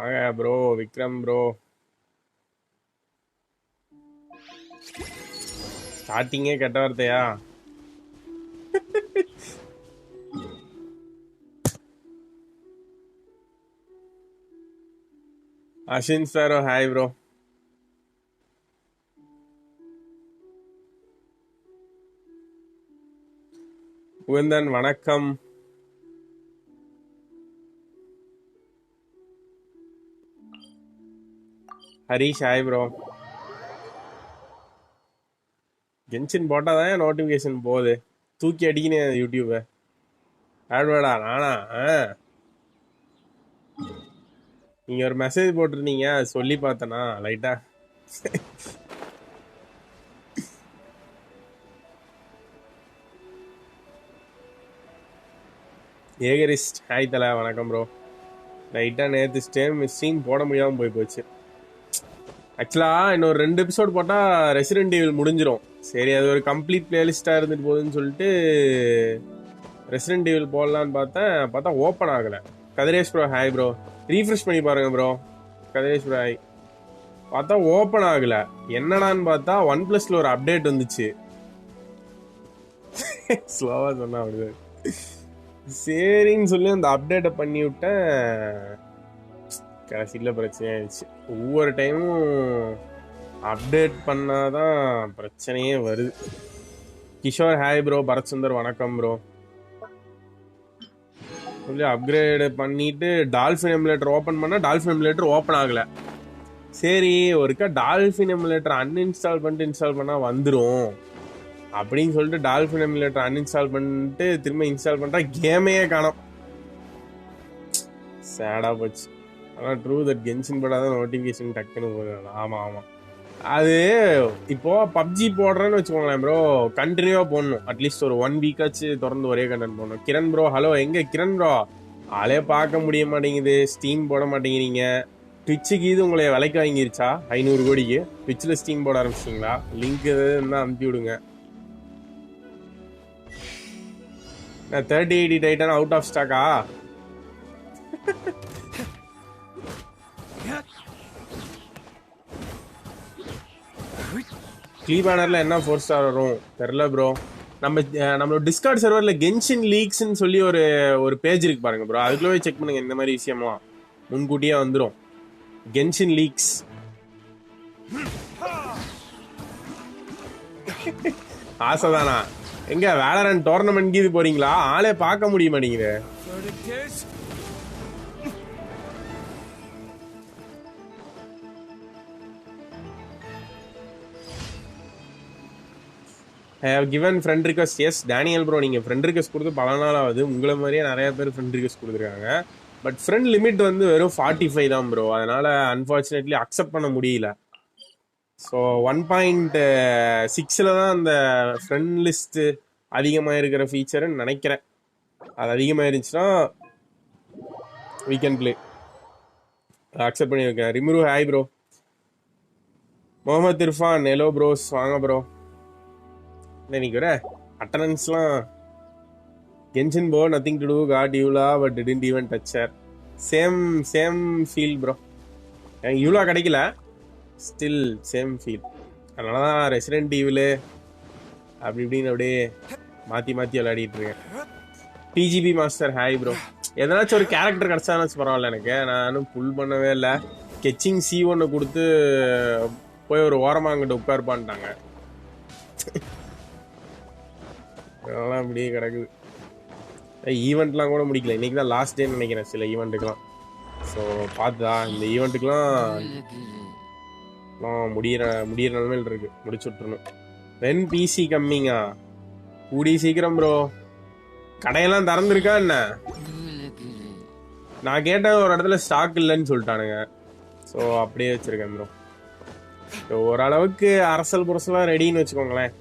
வாங்க bro. Vikram bro. ஸ்டார்டிங்கே கெட்ட வார்த்தையா? அஷின் சாரோ ஹாய் ப்ரோ. உகந்தன் வணக்கம். Harish hi bro. கென்ஷின் போட்டாதான் நோட்டிபிகேஷன் போகுது. தூக்கி அடிக்கினேன் யூடியூப. ஆட்வேடா நானா? நீங்க ஒரு மெசேஜ் போட்டிருந்தீங்க, சொல்லி பார்த்தனா லைட்டா. ஏகரிஸ்ட் ஹாய் தல வணக்கம் ப்ரோ. லைட்டா நேற்று ஸ்ட்ரீம் போட முடியாம போச்சு. ஆக்சுவலா இன்னொரு 2 எபிசோட் போட்டா ரெசிடென்ட் ஈவில் முடிஞ்சிரும். சரி, அது ஒரு கம்ப்ளீட் பிளேலிஸ்டா இருந்துட்டு போகுதுன்னு சொல்லிட்டு ரெசிடென்ட் ஈவில் போடலான்னு பார்த்தா ஓப்பன் ஆகல. Kathiresh bro hi bro. Refresh பண்ணி பாருங்க ப்ரோ. Kathiresh bro hi. பார்த்தா ஓப்பன் ஆகல. என்னடான்னு பார்த்தா OnePlusல ஒரு அப்டேட் வந்துச்சு. ஸ்லோவா சொன்னா அப்படிதான். சரின்னு சொல்லி அந்த அப்டேட்டை பண்ணி விட்டேன். கடைசியில் பிரச்சனை ஆயிடுச்சு. ஒவ்வொரு டைமும் அப்டேட் பண்ணாதான் பிரச்சனையே வருது. Kishore hi bro. பரத் சுந்தர் வணக்கம் ப்ரோ. சொல்லி அப்கிரேடு பண்ணிட்டு டால்ஃபின் எமுலேட்டர் ஓப்பன் பண்ணா டால்ஃபின் எமுலேட்டர் ஓப்பன் ஆகல. சரி, ஒருக்கா டால்ஃபின் எமுலேட்டர் அன்இன்ஸ்டால் பண்ணிட்டு இன்ஸ்டால் பண்ணா வந்துடும் அப்படின்னு சொல்லிட்டு டால்ஃபின் எமுலேட்டர் அன்இன்ஸ்டால் பண்ணிட்டு திரும்ப இன்ஸ்டால் பண்றா, கேமே காணோம். சேடா போச்சு. ஆனால் ட்ரூ தட் கென்ஷின் போடாதான் நோட்டிஃபிகேஷன் டக்குன்னு போகுது. ஆமாம். அது இப்போ பப்ஜி போடுறேன்னு வச்சுக்கோங்களேன் ப்ரோ, கண்டினியூவா போடணும். அட்லீஸ்ட் ஒரு 1 வீக்காச்சு தொடர்ந்து ஒரே கண்டென்ட் போடணும். Kiran bro hello. எங்க கிரண் ப்ரோ? ஆளே பார்க்க முடிய மாட்டேங்குது. ஸ்டீம் போட மாட்டேங்கிறீங்க. ட்விட்சுக்கு இது உங்களை விலைக்கு வாங்கிருச்சா 500 கோடிக்கு? ட்விட்சில் ஸ்டீம் போட ஆரம்பிச்சிட்டிங்களா? லிங்க் எதாவது அனுப்பி விடுங்க. 3080 டைட்டன் அவுட் ஆஃப் ஸ்டாக்கா? க்ளீ பேனர்ல என்ன 4 ஸ்டார் வரும் தெரியல ப்ரோ. நம்மளோட டிஸ்கார்ட் சர்வர்ல கென்ஷின் லீக்ஸ்ன்னு சொல்லி ஒரு பேஜ் இருக்கு பாருங்க ப்ரோ. அதுக்குள்ள போய் செக் பண்ணுங்க. இந்த மாதிரி விஷயம்லாம் முன்கூட்டியே வந்துடும். Genshin leaks. ஆசைதானா? எங்க வேலரன் டோர்னமெண்ட் இது போறீங்களா? ஆளே பார்க்க முடிய மாட்டேங்குது. I have given friend request. Yes, Daniel bro, நீங்கள் ஃப்ரெண்ட் ரிக்வெஸ்ட் கொடுத்து பல நாள் ஆகுது. உங்களை மாதிரியே நிறைய பேர் ஃப்ரெண்ட் ரிக்வெஸ்ட் கொடுத்துருக்காங்க. பட் ஃப்ரெண்ட் லிமிட் வந்து வெறும் 45 தான் ப்ரோ. அதனால அன்ஃபார்ச்சுனேட்லி அக்செப்ட் பண்ண முடியல. ஸோ 1.6 தான் அந்த ஃப்ரெண்ட் லிஸ்ட் அதிகமாக இருக்கிற ஃபீச்சர்னு நினைக்கிறேன். அது அதிகமாக இருந்துச்சுன்னா we can play. அக்செப்ட் பண்ணியிருக்கேன். Rimuru hi bro. Mohammed Irfan hello bros வாங்க ப்ரோ. இன்னைக்கு வர அட்டனன்ஸ்லாம் கென்ஷின் போ nothing to do got Eula but didn't even touch her. Same feel bro. எனக்கு யூலா கிடைக்கல, ஸ்டில் சேம் ஃபீல். அதனால தான் ரெசிடென்ட் ஈவில் அப்படி இப்படின்னு அப்படியே மாற்றி விளையாடிட்டு இருக்கேன். DGP master hi bro. எதனாச்சும் ஒரு கேரக்டர் கிடச்சானாச்சும் பரவாயில்ல. எனக்கு நானும் புல் பண்ணவே இல்லை. கெச்சிங் C1 கொடுத்து போய் ஒரு ஓரமாக அங்கிட்ட உட்கார்ப்பான்ட்டாங்க. அதெல்லாம் அப்படியே கிடக்குது. ஈவெண்ட்லாம் கூட முடிக்கல. இன்னைக்கு தான் லாஸ்ட் டேன்னு நினைக்கிறேன் சில ஈவெண்ட்டுக்கெலாம். ஸோ பார்த்துதா இந்த ஈவெண்ட்டுக்கெலாம் முடியிற நிலைமையில் இருக்கு. முடிச்சு விட்டுருணும். When PC கம்மிங்கா? கூடி சீக்கிரம் ப்ரோ. கடையெல்லாம் திறந்துருக்கா என்ன? நான் கேட்ட ஒரு இடத்துல ஸ்டாக் இல்லைன்னு சொல்லிட்டானுங்க. ஸோ அப்படியே வச்சிருக்கேன் ப்ரோ. ஸோ ஓரளவுக்கு அரசல் புரசலாம் ரெடின்னு வச்சுக்கோங்களேன்.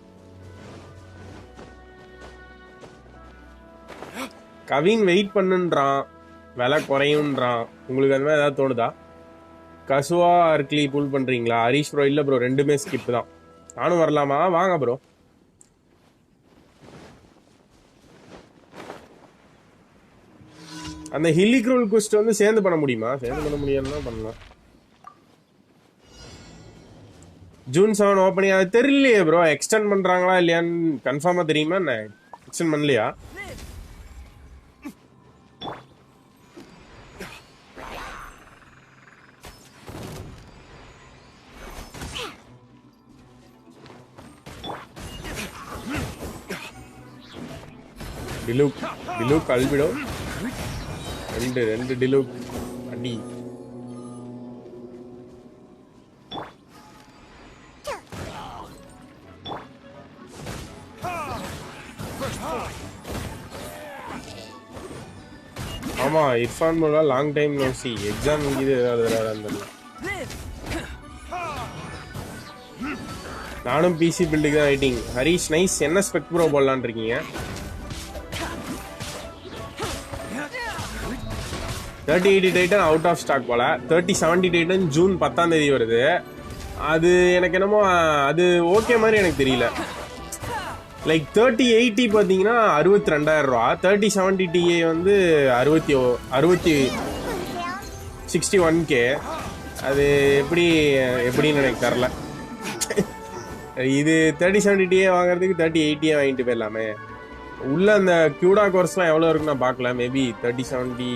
கவின் வெயிட் பண்ணுன்றான், விலை குறையுன்றான். உங்களுக்கு அது மாதிரி ஏதாவது தோணுதா? கசுவா அர்க்லி புல் பண்ணுறீங்களா? ஹரீஷ் ப்ரோ இல்லை ப்ரோ, ரெண்டுமே ஸ்கிப் தான். நானும் வரலாமா? வாங்க ப்ரோ. அந்த ஹில்லிக்ரூல் குஸ்ட் வந்து சேர்ந்து பண்ண முடியுமா? சேர்ந்து பண்ண முடியும்னா பண்ணலாம். ஜூன் 7 ஓப்பனிங் அது தெரியலையே ப்ரோ. எக்ஸ்டெண்ட் பண்றாங்களா இல்லையான்னு கன்ஃபார்மா தெரியுமா என்ன? எக்ஸ்டெண்ட் பண்ணலையா? டிலூக் அல்பிடோ ரெண்டு டிலூக் அடி. ஆமா இர்ஃபான் போல long time no see. Exam முடியுது ஏதாவது. நானும் பிசி பில்டுக்கு தான் வெயிட்டிங். ஹரிஷ் நைஸ். என்ன ஸ்பெக் ப்ரோ போடலான்னு இருக்கீங்க? 3080 டைட்டன் அவுட் ஆஃப் ஸ்டாக் போல. 3070 டைட்டன் ஜூன் 10ஆம் தேதி வருது. அது எனக்கு என்னமோ அது ஓகே மாதிரி எனக்கு தெரியல. லைக் 3080 பார்த்தீங்கன்னா 62,000 ரூபா. 3070 Ti வந்து 61K. அது எப்படின்னு எனக்கு தெரில. இது 3070 Ti வாங்குறதுக்கு 3080 வாங்கிட்டு போயிடலாமே. உள்ள அந்த கியூடா கோர்ஸ்லாம் எவ்வளோ இருக்குன்னு நான் பார்க்கல. மேபி 3070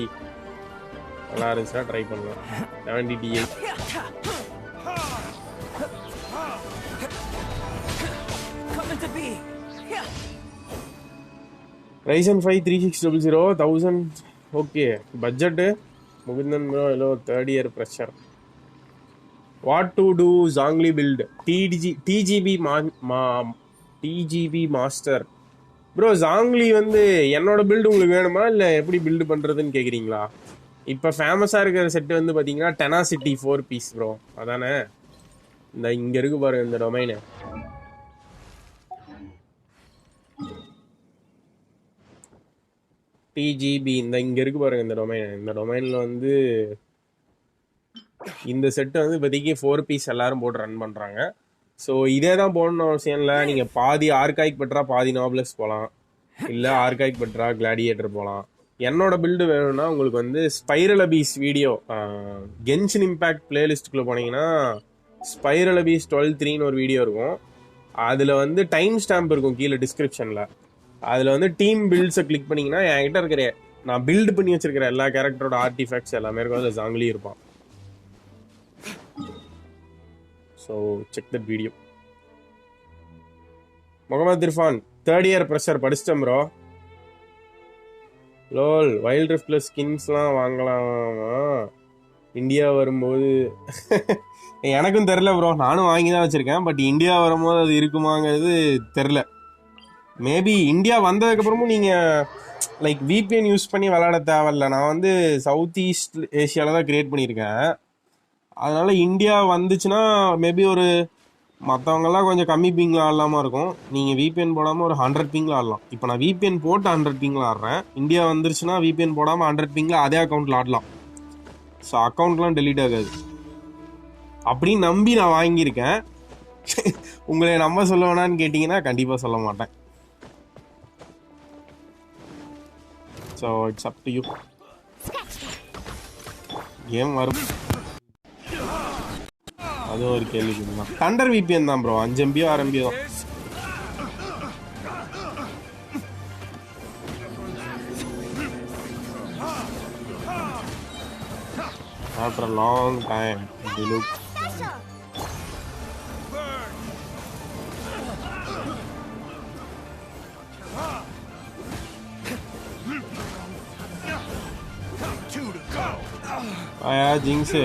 நல்லா இருந்துச்சுன்னா ட்ரை பண்ணலாம். 70 Ti Ryzen 5 3600 1000. Okay budget Mukundan bro. Hello third year fresher. What to do ஜாங்லி பில்ட் டிஜிபி மாஸ்டர் ப்ரோ. ஜாங்லி வந்து என்னோட பில்டு உங்களுக்கு வேணுமா இல்லை எப்படி பில்டு பண்ணுறதுன்னு கேட்குறீங்களா? இப்போ ஃபேமஸாக இருக்கிற செட்டு வந்து பார்த்தீங்கன்னா டெனாசிட்டி 4 பீஸ் ப்ரோ. அதானே இந்த இங்கே இருக்கு பாருங்க இந்த டொமைனு. டிஜிபி இந்த இங்கே இருக்கு பாருங்க இந்த டொமைன். இந்த டொமைனில் வந்து இந்த செட்டு வந்து இப்போதைக்கு 4 பீஸ் எல்லாரும் போட்டு ரன் பண்ணுறாங்க. ஸோ இதே தான் போடணும் அவசியம் இல்லை. நீங்கள் பாதி ஆர்காய்க் பெட்ரா பாதி நாப்லஸ் போகலாம், இல்லை ஆர்காய்க் பெட்ரா கிளாடியேட்டர் போகலாம். என்னோட பில்டு வேணும்னா உங்களுக்கு வந்து spiral Hafiz video Genshin impact பிளேலிஸ்ட்டுக்குள்ளே போனீங்கன்னா ஸ்பைரல் அபீஸ் 12.3ன்னு ஒரு வீடியோ இருக்கும். அதில் வந்து டைம் ஸ்டாம்ப் இருக்கும் கீழே டிஸ்கிரிப்ஷனில். அதில் வந்து டீம் பில்ட்ஸை கிளிக் பண்ணிங்கன்னா என்கிட்ட இருக்கிற நான் பில்டு பண்ணி வச்சிருக்கிற எல்லா கேரக்டரோட ஆர்டிஃபேக்ட்ஸ் எல்லாமே இருக்கும். அதில் ஜாங்லி இருப்பான். So check that video. Mohammed Irfan third year pressure படிச்சிட்டேன் ப்ரோ. லோல் வைல்ட் ரிஃப்ட்ல ஸ்கின்ஸ்லாம் வாங்கலாமா இந்தியா வரும்போது? எனக்கும் தெரில ப்ரோ. நானும் வாங்கி தான் வச்சுருக்கேன். பட் இந்தியா வரும்போது அது இருக்குமாங்கிறது தெரில. மேபி இந்தியா வந்ததுக்கப்புறமும் நீங்கள் லைக் விபிஎன் யூஸ் பண்ணி விளாட தேவையில்ல. நான் வந்து சவுத் ஈஸ்ட் ஏஷியாவில் தான் க்ரியேட் பண்ணியிருக்கேன். அதனால் இந்தியா வந்துச்சுன்னா மேபி ஒரு மற்றவங்கெல்லாம் கொஞ்சம் கம்மி பிங்கில் ஆடலாமா இருக்கும். நீங்கள் விபிஎன் போடாமல் ஒரு 100 பிங்கில் ஆடலாம். இப்போ நான் விபிஎன் போட்டு 100 பிங்கில் ஆடுறேன். இந்தியா வந்துருச்சுன்னா விபிஎன் போடாமல் 100 பிங்கில் அதே அக்கௌண்ட்டில் ஆடலாம். ஸோ அக்கௌண்ட்லாம் டெலீட் ஆகாது. அப்படின்னு நம்பி நான் வாங்கியிருக்கேன். உங்களை நம்ப சொல்ல வேணான்னு கேட்டிங்கன்னா கண்டிப்பாக சொல்ல மாட்டேன். So it's up to you. Game வரும், அதுவும் ஒரு கேள்வி தான். தண்டர் விபிஎன் தான் ப்ரோ. 5 MB 6 MB தான். After a long time, they look. आया जिंग से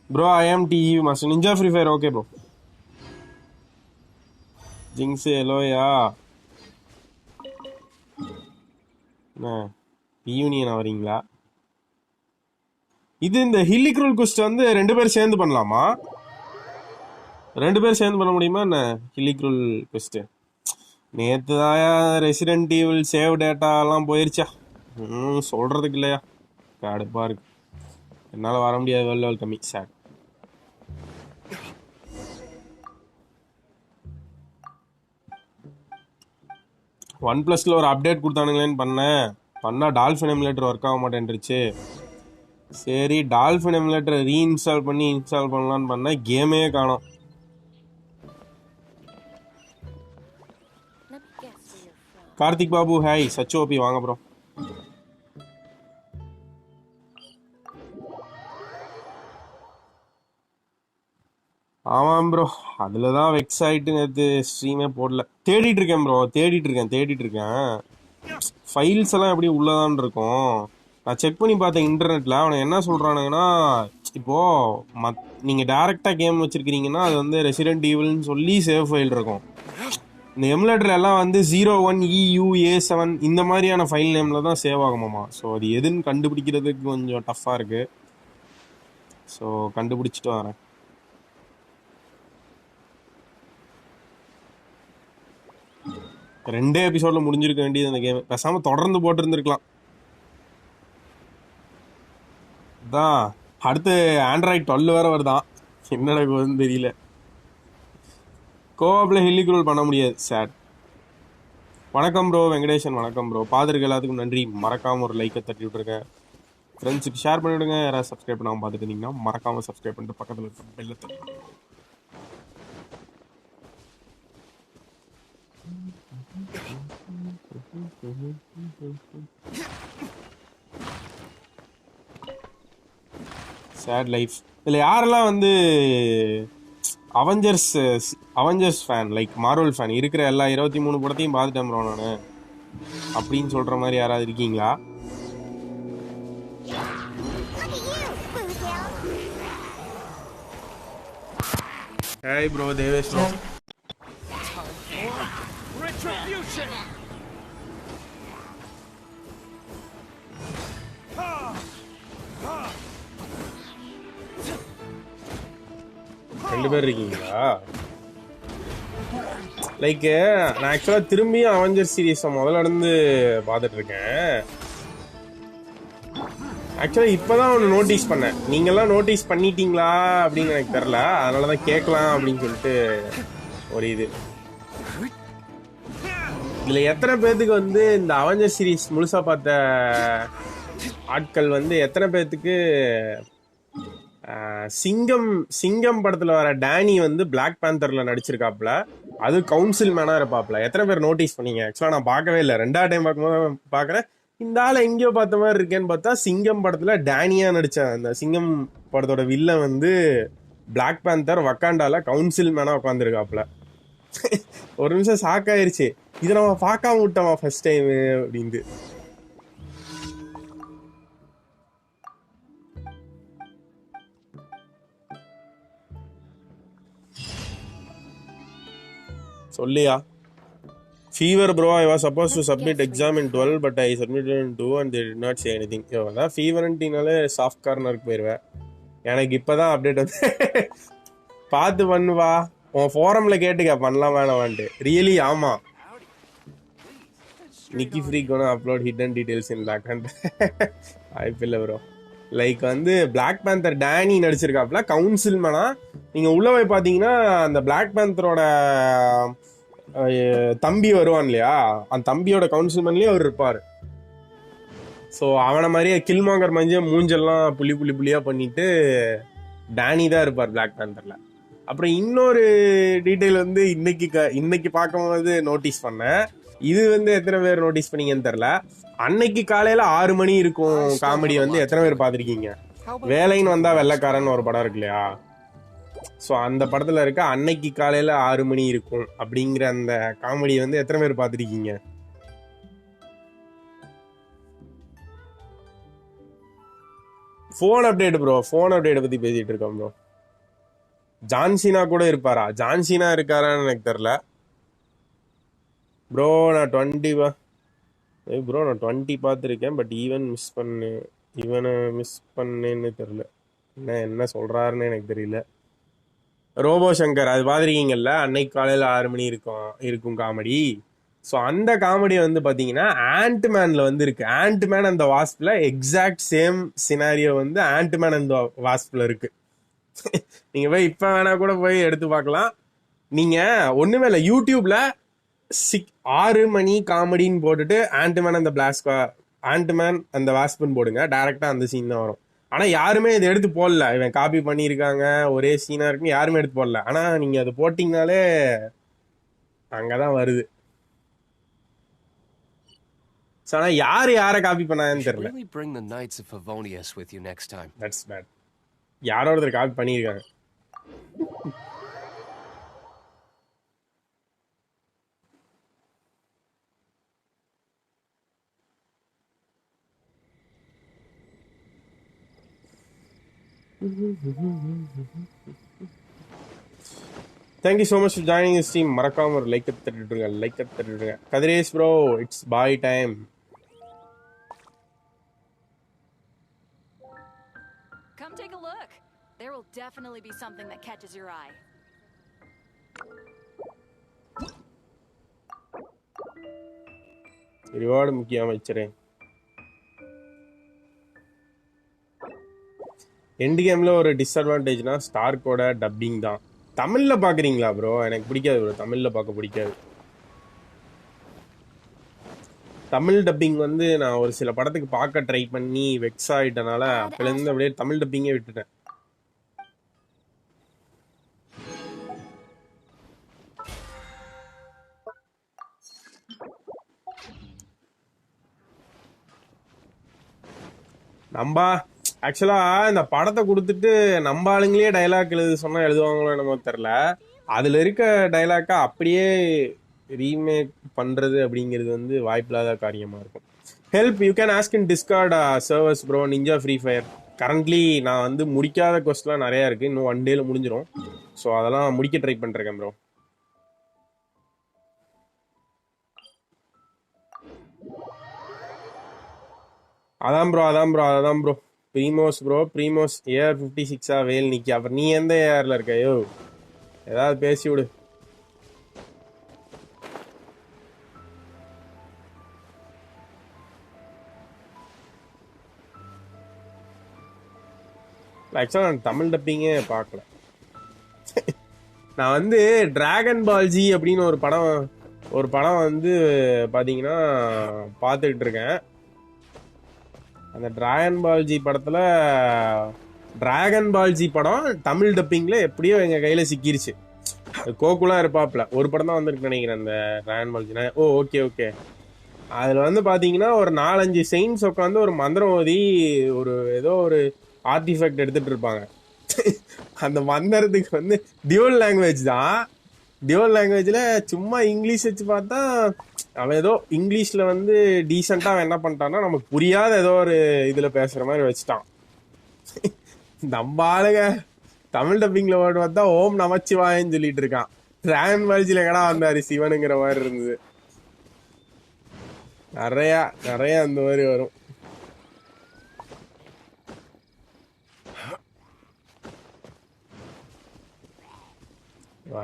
bro. I am TG master ninja free fire. Okay bro. जिंग से हेलो या யூனியன் வரீங்களா? இது இந்த ஹில்லிக்ரூல் குஸ்ட் வந்து 2 பேர் சேர்ந்து பண்ணலாமா? 2 பேர் சேர்ந்து பண்ண முடியுமா என்ன ஹில்லிக்ரூல் குஸ்ட்? நேற்று தான் ரெசிடென்ட் ஈவில் சேவ் டேட்டாலாம் போயிருச்சா? சொல்கிறதுக்கு இல்லையா? கடுப்பாக இருக்கு. என்னால் வர முடியாது. லெவல் கம்மி சார். OnePlusல ஒரு அப்டேட் கொடுத்தானுங்களேன்னு பண்ணா டால்ஃபின் எமுலேட்டர் ஒர்க் ஆக மாட்டேன்ருச்சு. சரி டால்ஃபின் எமுலேட்டரை ரீஇன்ஸ்டால் பண்ணி இன்ஸ்டால் பண்ணலான்னு பண்ணேன், கேமே காணோம். Karthik Babu hi, such OP வாங்க ப்ரோ. ஆமாம் ப்ரோ, அதில் தான் வெக்ஸ் ஆகிட்டு நேற்று ஸ்ட்ரீமே போடல. தேடிட்டு இருக்கேன் ப்ரோ, தேடிட்டு இருக்கேன். ஃபைல்ஸ் எல்லாம் எப்படி உள்ளதான் இருக்கும். நான் செக் பண்ணி பார்த்தேன் இன்டர்நெட்டில். அவனை என்ன சொல்கிறானுங்கன்னா, இப்போது நீங்கள் டேரெக்டாக கேம் வச்சுருக்கிறீங்கன்னா அது வந்து ரெசிடென்ட் ஈவில்னு சொல்லி சேவ் ஃபைல் இருக்கும். இந்த எமுலேட்டர் எல்லாம் வந்து 01EU A7 இந்த மாதிரியான ஃபைல் நேமில் தான் சேவ் ஆகுமாமா. ஸோ அது எதுன்னு கண்டுபிடிக்கிறதுக்கு கொஞ்சம் டஃப்பாக இருக்குது. ஸோ கண்டுபிடிச்சிட்டு வரேன். ரெண்டே எபிசோட்ல முடிஞ்சிருக்க வேண்டியது அந்த கேம். பேசாம தொடர்ந்து போட்டு இருந்திருக்கலாம். தான் அடுத்து ஆண்ட்ராய்ட் 12 வேற வருதான். என்ன நடக்குதுன்னு தெரியல. கோவாப்ல ஹெலிக்ரோல் பண்ண முடியாது. சேட். வணக்கம் ப்ரோ வெங்கடேஷன், வணக்கம் ப்ரோ. பாத்துருக்க எல்லாத்துக்கும் நன்றி. மறக்காம ஒரு லைக்கை தட்டி விட்டுருக்கேன். ஃப்ரெண்ட்ஸுக்கு ஷேர் பண்ணிவிடுங்க. யாராவது சப்ஸ்கிரைப் பண்ணாமல் பார்த்துட்டு இருந்தீங்கன்னா மறக்காம சப்ஸ்கிரைப் பண்ணிட்டு பக்கத்தில் இருக்க பெல்லை தட்டி. Sad life. இதில் யாரெல்லாம் வந்து Avengers fan, like Marvel fan இருக்கிற எல்லா 23 படத்தையும் பார்த்துட்டேன் ப்ரோ நான் அப்படின்னு சொல்கிற மாதிரி யாராவது இருக்கீங்களா? Hi bro Devesh bro. ரெண்டு பேர் இருக்கீங்களா? லைக் நான் ஆக்சுவலாக திரும்பியும் அவெஞ்சர் சீரீஸை முதல்ல இருந்து பார்த்துட்டு இருக்கேன். ஆக்சுவலாக இப்போதான் ஒன்று நோட்டீஸ் பண்ணேன். நீங்கள்லாம் நோட்டீஸ் பண்ணிட்டீங்களா அப்படின்னு எனக்கு தெரில. அதனால தான் கேட்கலாம் அப்படின்னு சொல்லிட்டு ஒரு இது. இதில் எத்தனை பேர்த்துக்கு வந்து இந்த அவெஞ்சர் சீரீஸ் முழுசாக பார்த்த ஆட்கள் வந்து எத்தனை பேர்த்துக்கு சிங்கம் படத்துல வர டேனி வந்து பிளாக் பேந்தர்ல நடிச்சிருக்காப்ல, அது கவுன்சில் மேனா இருப்பாப்ல. எத்தனை பேர் நோட்டீஸ் பண்ணீங்க? ஆக்சுவலா நான் பார்க்கவே இல்லை. 2வது டைம் பார்க்கும்போது பாக்குறேன், இந்த ஆளை எங்கேயோ பார்த்த மாதிரி இருக்கேன்னு பார்த்தா சிங்கம் படத்துல டேனியா நடிச்சேன். அந்த சிங்கம் படத்தோட வில்ல வந்து பிளாக் பேந்தர் வக்காண்டால கவுன்சில் மேனா உட்காந்துருக்காப்ல. ஒரு நிமிஷம் ஷாக் ஆயிருச்சு, இதை நம்ம பார்க்காம விட்டோமா ஃபர்ஸ்ட் டைம் அப்படின்ட்டு. சொல்லியா fever bro, I was suppose to submit exam in 12 but I submitted in 2 and they did not say anything. அதான் ஃபீவர்ன்ட்டினாலே சாஃப்ட் கார்னருக்கு போயிடுவேன். எனக்கு இப்போதான் அப்டேட் வந்து பார்த்து பண்ணுவா. உன் ஃபோரமில் கேட்டுக்க பண்ணலாம் வேணாமான்ட்டு. ரியலி ஆமாம். நிக்கி ஃப்ரீ கோனா upload hidden details in back hunt. வாய்ப்பு இல்லை ப்ரோ. லைக் வந்து பிளாக் பேந்தர் டேனி நடிச்சிருக்காப்ல கவுன்சில் மேனா. நீங்கள் உள்ளே போய் பார்த்தீங்கன்னா அந்த பிளாக் பேந்தரோட தம்பி வருவான் இல்லையா, அந்த தம்பியோட கவுன்சில் மேன்லேயே அவர் இருப்பார். ஸோ அவனை மாதிரியே கில்மாங்கர் மஞ்ச மூஞ்செல்லாம் புள்ளியாக பண்ணிட்டு டேனி தான் இருப்பார் பிளாக் பேந்தரில். அப்புறம் இன்னொரு டீட்டெயில் வந்து இன்னைக்கு பார்க்கும்போது நோட்டீஸ் பண்ணேன். இது வந்து எத்தனை பேர் நோட்டீஸ் பண்ணீங்கன்னு தெரில. அன்னைக்கு காலையில் 6 மணி இருக்கும் காமெடி வந்து எத்தனை பேர் பார்த்துருக்கீங்க? வேலைன்னு வந்தால் வெள்ளைக்காரன் ஒரு படம் இருக்கு இல்லையா, ஸோ அந்த படத்தில் இருக்க அன்னைக்கு காலையில் 6 மணி இருக்கும் அப்படிங்கிற அந்த காமெடி வந்து எத்தனை பேர் பார்த்துருக்கீங்க? ஃபோன் அப்டேட் ப்ரோ, ஃபோன் அப்டேட்டை பற்றி பேசிகிட்டு இருக்கோம் ப்ரோ. ஜான்சினா கூட இருப்பாரா? ஜான்சினா இருக்காரான்னு எனக்கு தெரில ப்ரோ. நான் 20 பார்த்துருக்கேன். பட் இவனை மிஸ் பண்ணேன்னு தெரில. என்ன சொல்கிறாருன்னு எனக்கு தெரியல. ரோபோ சங்கர் அது பார்த்துருக்கீங்கல்ல, அன்னைக்கு காலையில் 6 மணி இருக்கும் காமெடி. ஸோ அந்த காமெடி வந்து பார்த்தீங்கன்னா ஆண்ட்மேனில் வந்து இருக்கு. ஆண்ட்மேன் அந்த வாஸ்பில் எக்ஸாக்ட் சேம் சினாரியோ வந்து ஆண்ட்மேன் அந்த வாஸ்பில் இருக்கு. நீங்கள் போய் இப்போ வேணா கூட போய் எடுத்து பார்க்கலாம். நீங்கள் ஒன்றுமே இல்லை, யூடியூப்ல 6 மணி காமெடின்னு போட்டுட்டு ஆண்ட்மேன் அந்த பிளாஸ்கா ஆண்ட்மேன் அந்த வாஸ்பன் போடுங்க, டைரக்டா அந்த சீன் தான் வரும். ஆனா யாருமே இதை எடுத்து போடல, இவன் காப்பி பண்ணியிருக்காங்க ஒரே சீனா இருக்குன்னு யாருமே எடுத்து போடல. ஆனா நீங்க அது போட்டீங்கனாலே அங்கதான் வருது. ஆனா யாரை காப்பி பண்ணாங்கன்னு தெரியல. That's bad. யாரோ ஒருத்தர் காப்பி பண்ணியிருக்காங்க. Thank you so much for joining this team. மறக்காம ஒரு லைக் தட்டிடுங்க. Kathiresh bro, it's bye time. Come take a look. There will definitely be something that catches your eye. Reward முக்கியம் வச்சுறேன். End கேம்ல ஒரு டிஸ்அட்வான்டேஜ்னா ஸ்டார்க்கோட dubbing தான். தமிழ்ல பாக்குறீங்களா ப்ரோ? எனக்கு பிடிக்காது ப்ரோ, தமிழ்ல பார்க்க பிடிக்காது. தமிழ் டப்பிங் வந்து நான் ஒரு சில படத்துக்கு பார்க்க ட்ரை பண்ணி வெக்ஸ் ஆயிட்டனால அப்பலேருந்து அப்படியே தமிழ் டப்பிங்கே விட்டுட்டேன். நம்ம ஆக்சுவலா இந்த படத்தை கொடுத்துட்டு நம்ம ஆளுங்களே டைலாக் எழுத சொன்னா எழுதுவாங்களோ என்னமோ தெரியல. அதுல இருக்க டைலாக்கா அப்படியே ரீமேக் பண்றது அப்படிங்கிறது வந்து வாய்ப்பில்லாத காரியமா இருக்கும். Help you can ask in Discord servers bro. Ninja Free Fire currently நான் வந்து முடிக்காத கொஸ்ட்லாம் நிறைய இருக்கு, இன்னும் 1 டேல முடிஞ்சிடும். ஸோ அதெல்லாம் முடிக்க ட்ரை பண்றேன் ப்ரோ. அதான் ப்ரோ ப்ரீமோஸ் ஏஆர் 56 வேல் நிக்கி. அப்புறம் நீ எந்த ஏஆர்ல இருக்க? யோ ஏதாவது பேசி விடு. ஆக்சுவலா நான் தமிழ் டப்பிங்கே பார்க்கல. நான் வந்து டிராகன் பால் ஜி அப்படின்னு ஒரு படம் வந்து பாத்தீங்கன்னா பார்த்துக்கிட்டு இருக்கேன். அந்த டிராகன் பால் ஜி படம் தமிழ் டப்பிங்ல எப்படியோ எங்க கையில சிக்கிருச்சு. கோகுலா இருப்பாப்ல, ஒரு படம் தான் வந்திருக்கு நினைக்கிறேன் அந்த டிராகன் பால் ஜி. ஓகே அதுல வந்து பாத்தீங்கன்னா ஒரு 4-5 செயின்ஸ் உட்காந்து ஒரு மந்திரம் ஓதி ஒரு ஏதோ ஒரு ஆர்டிஃபேக்ட் எடுத்துட்டு இருப்பாங்க. அந்த மந்திரத்துக்கு வந்து டியூவல் லாங்குவேஜ் தான். டியூவல் லாங்குவேஜ்ல சும்மா இங்கிலீஷ் வச்சு பார்த்தா அவன் ஏதோ இங்கிலீஷ்ல வந்து டீசெண்டா அவன் என்ன பண்ணிட்டான்னா நமக்கு புரியாத ஏதோ ஒரு இதுல பேசுற மாதிரி வச்சுட்டான். நம்ம ஆளுங்க தமிழ் டப்பிங்ல வேர்டு பார்த்தா ஓம் நமச்சிவாயன்னு சொல்லிட்டு இருக்கான். டிராகன் பால்ஜில எங்கடா வந்தாரு சிவனுங்கிற மாதிரி இருந்தது. நிறைய அந்த மாதிரி வரும்.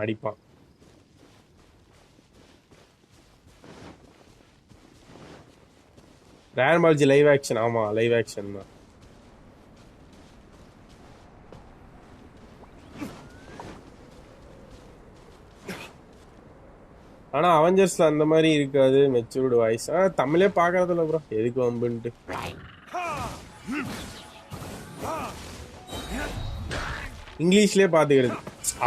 அடிப்பான். Dragon Ball Z live action. ஆமா லைவ் ஆக்ஷன் தான். ஆனா அவெஞ்சர்ஸ்ல அந்த மாதிரி இருக்காது மெச்சூர்டு வாய்ஸ். தமிழே பாக்குறதில்ல ப்ரோ, எதுக்கு வம்புன்ட்டு. இங்கிலீஷ்லயே பாத்துக்கிறது.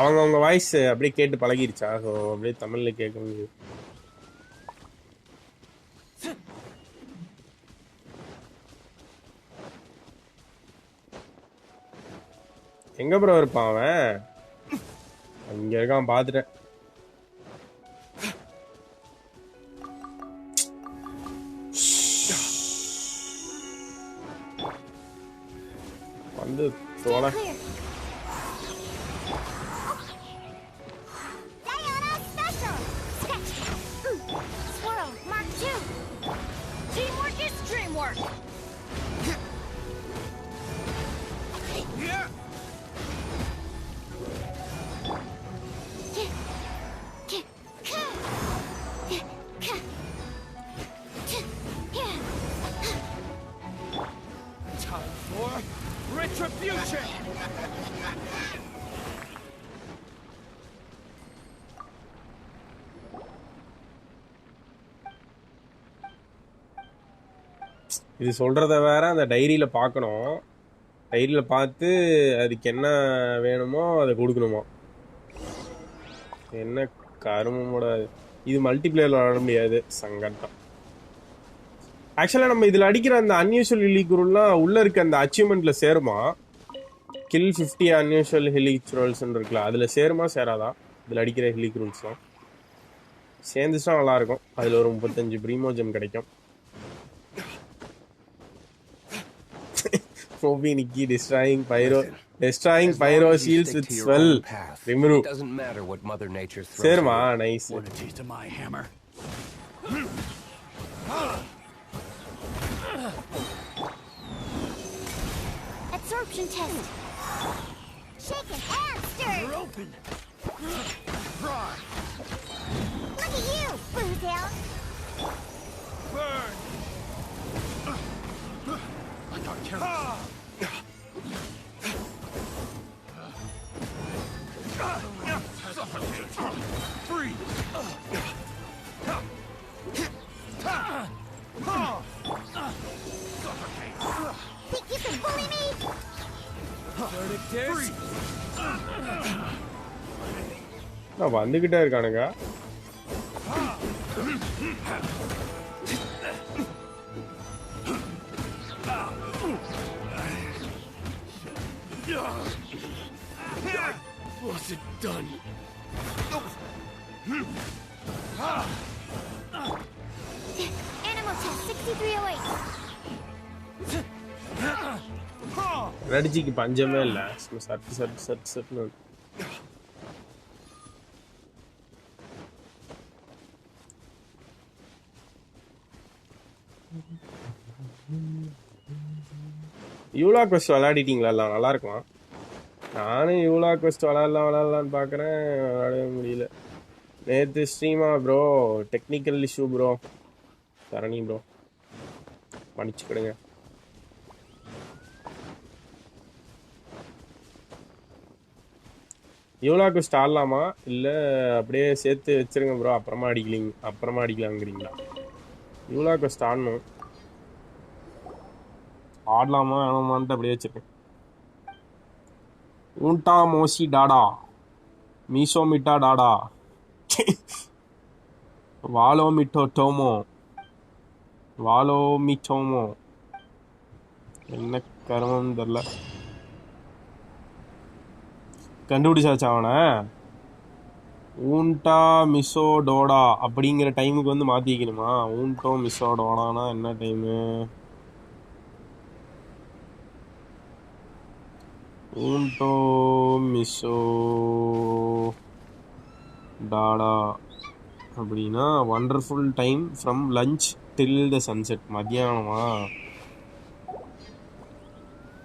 அவங்க வாய்ஸ் அப்படியே கேட்டு பழகிருச்சா, ஸோ அப்படியே தமிழ்ல கேட்க முடியுது. எங்க ப்ரோ இருப்பான் அவன்? இங்க இருக்கான், பாத்துட்டேன். வந்து தோல Retribution! இது சொல்கிறத வேற அந்த டைரியில் பார்க்கணும். டைரியில் பார்த்து அதுக்கு என்ன வேணுமோ அதை கொடுக்கணுமா. என்ன கருமோட இது மல்டிப்ளேயரில் விளாட முடியாது. சங்கட்டம். ஆக்சுவலாக நம்ம இதில் அடிக்கிற அந்த அன்யூஷுவல் ஹெலிக்ரூல்லாம் உள்ளே இருக்க அந்த அச்சீவ்மெண்ட்டில் சேருமா? கில் 50 அன்யூஷுவல் ஹெலிக்ரூல்ஸ்ன்னு இருக்குல்ல, அதில் சேருமா சேராதா? இதில் அடிக்கிற ஹெலிக்ரூல்ஸ்லாம் சேர்ந்துச்சுன்னா நல்லாயிருக்கும். அதில் ஒரு 35 பிரீமோஜம் கிடைக்கும். Nikki destroying pyro shields with swell. Remove. It doesn't matter what Mother Nature throws. Serma, nice. Want a taste of my hammer? Absorption test. Shake it and stir. You're open. Fry. Look at you, Boozle. Burn. I got careless. Freeze. Think you can bully me? Freeze. நான் வந்துக்கிட்டே இருக்கானுங்க. What's it done? Animal test 6308. எனர்ஜிக்கு பஞ்சமே இல்லை. சட்டு சட்டு சட்டு சட்டுன்னு. யூலா quest விளையாடிட்டீங்களா? எல்லாம் நல்லா இருக்குமா? நானும் யூலா குவெஸ்ட் விளையாடலான்னு பார்க்குறேன், விளையாடவே முடியல. நேற்று ஸ்ட்ரீமா ப்ரோ, டெக்னிக்கல் இஷ்யூ ப்ரோ. தரணி ப்ரோ மன்னிச்சுக்கிடுங்க. யூலா குவெஸ்ட் ஆடலாமா இல்லை அப்படியே சேர்த்து வச்சுருங்க ப்ரோ, அப்புறமா அடிக்கலாங்கிறீங்களா? யூலா குவெஸ்ட் ஆடணும். ஆடலாமா வேணாமான்ட்டு அப்படியே வச்சிருக்கேன். ஊண்டா மோசி டாடா மீசோ மிட்டா டாடா வாலோ மிட்டோமோ என்ன கருமம் தெரியல. கண்டுபிடிச்சாச்சா அவனை? ஊண்டா மிசோ டோடா அப்படிங்கிற டைமுக்கு வந்து மாற்றிக்கணுமா? ஊண்டோ மிசோ டோடானா என்ன டைமு? ஊண்டோ மிசோ டாடா அப்படின்னா wonderful time from lunch till the sunset. மத்தியானமா?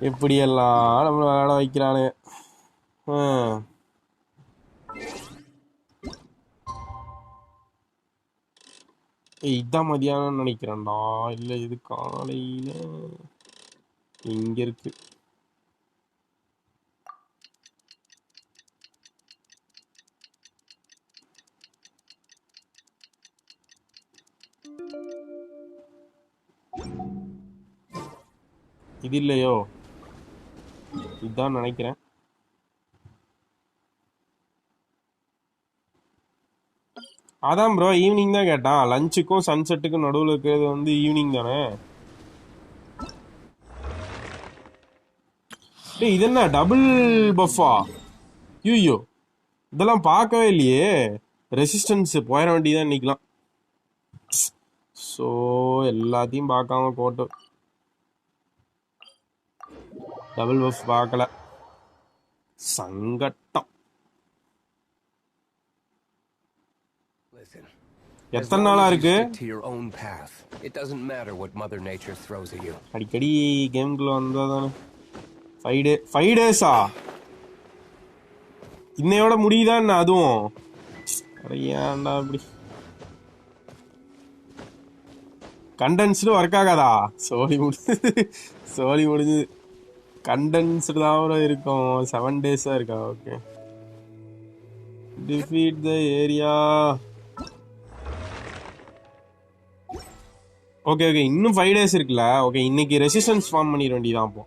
எப்படியெல்லாம் நம்மளை விளையாட வைக்கிறானு. இதுதான் மதியானம் நினைக்கிறேன்டா. இல்லை இது காலையில் இங்கே இருக்கு. இது இல்லையோ? இதுதான் நினைக்கிறேன். அதான் ப்ரோ ஈவினிங் தான் கேட்டான். லஞ்சுக்கும் சன்செட்டுக்கும் நடுவில் இருக்கிறது வந்து ஈவினிங் தானே? டேய் இது என்ன டபுள் பஃபா? ஐயோ இதெல்லாம் பார்க்கவே இல்லையே. ரெசிஸ்டன்ஸ் போயிட வேண்டியதான் இன்னைக்கலாம். ஸோ எல்லாத்தையும் பார்க்காம போட்டு டபுள் பஃப் பார்க்கல. சங்கட்டம். எத்தனை நாளா இருக்கு? அடிக்கடி கேம்குள்ள வந்தா தானே. 5 டேஸா? இன்னையோட முடியுதான் அதுவும்? ஏன்டா அப்படி? கண்டென்ஸ்டு ஒர்க் ஆகாதா? சோழி முடிஞ்சது. கண்டென்ஸ்டு தான் இருக்கும். 7 டேஸா இருக்கா? Okay. Defeat the area. Okay okay, இன்னும் 5 days இருக்குல்ல. ஓகே, இன்னைக்கு ரெசிஸ்டன்ஸ் ஃபார்ம் பண்ணிட வேண்டியதான் அப்போ.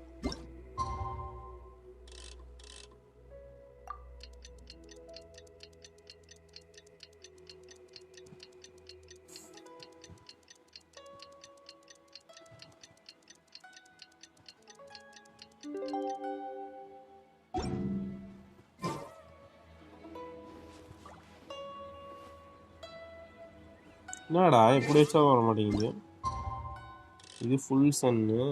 என்னடா எப்படி வச்சா வர மாட்டேங்குது? இது ஃபுல் சன்னு,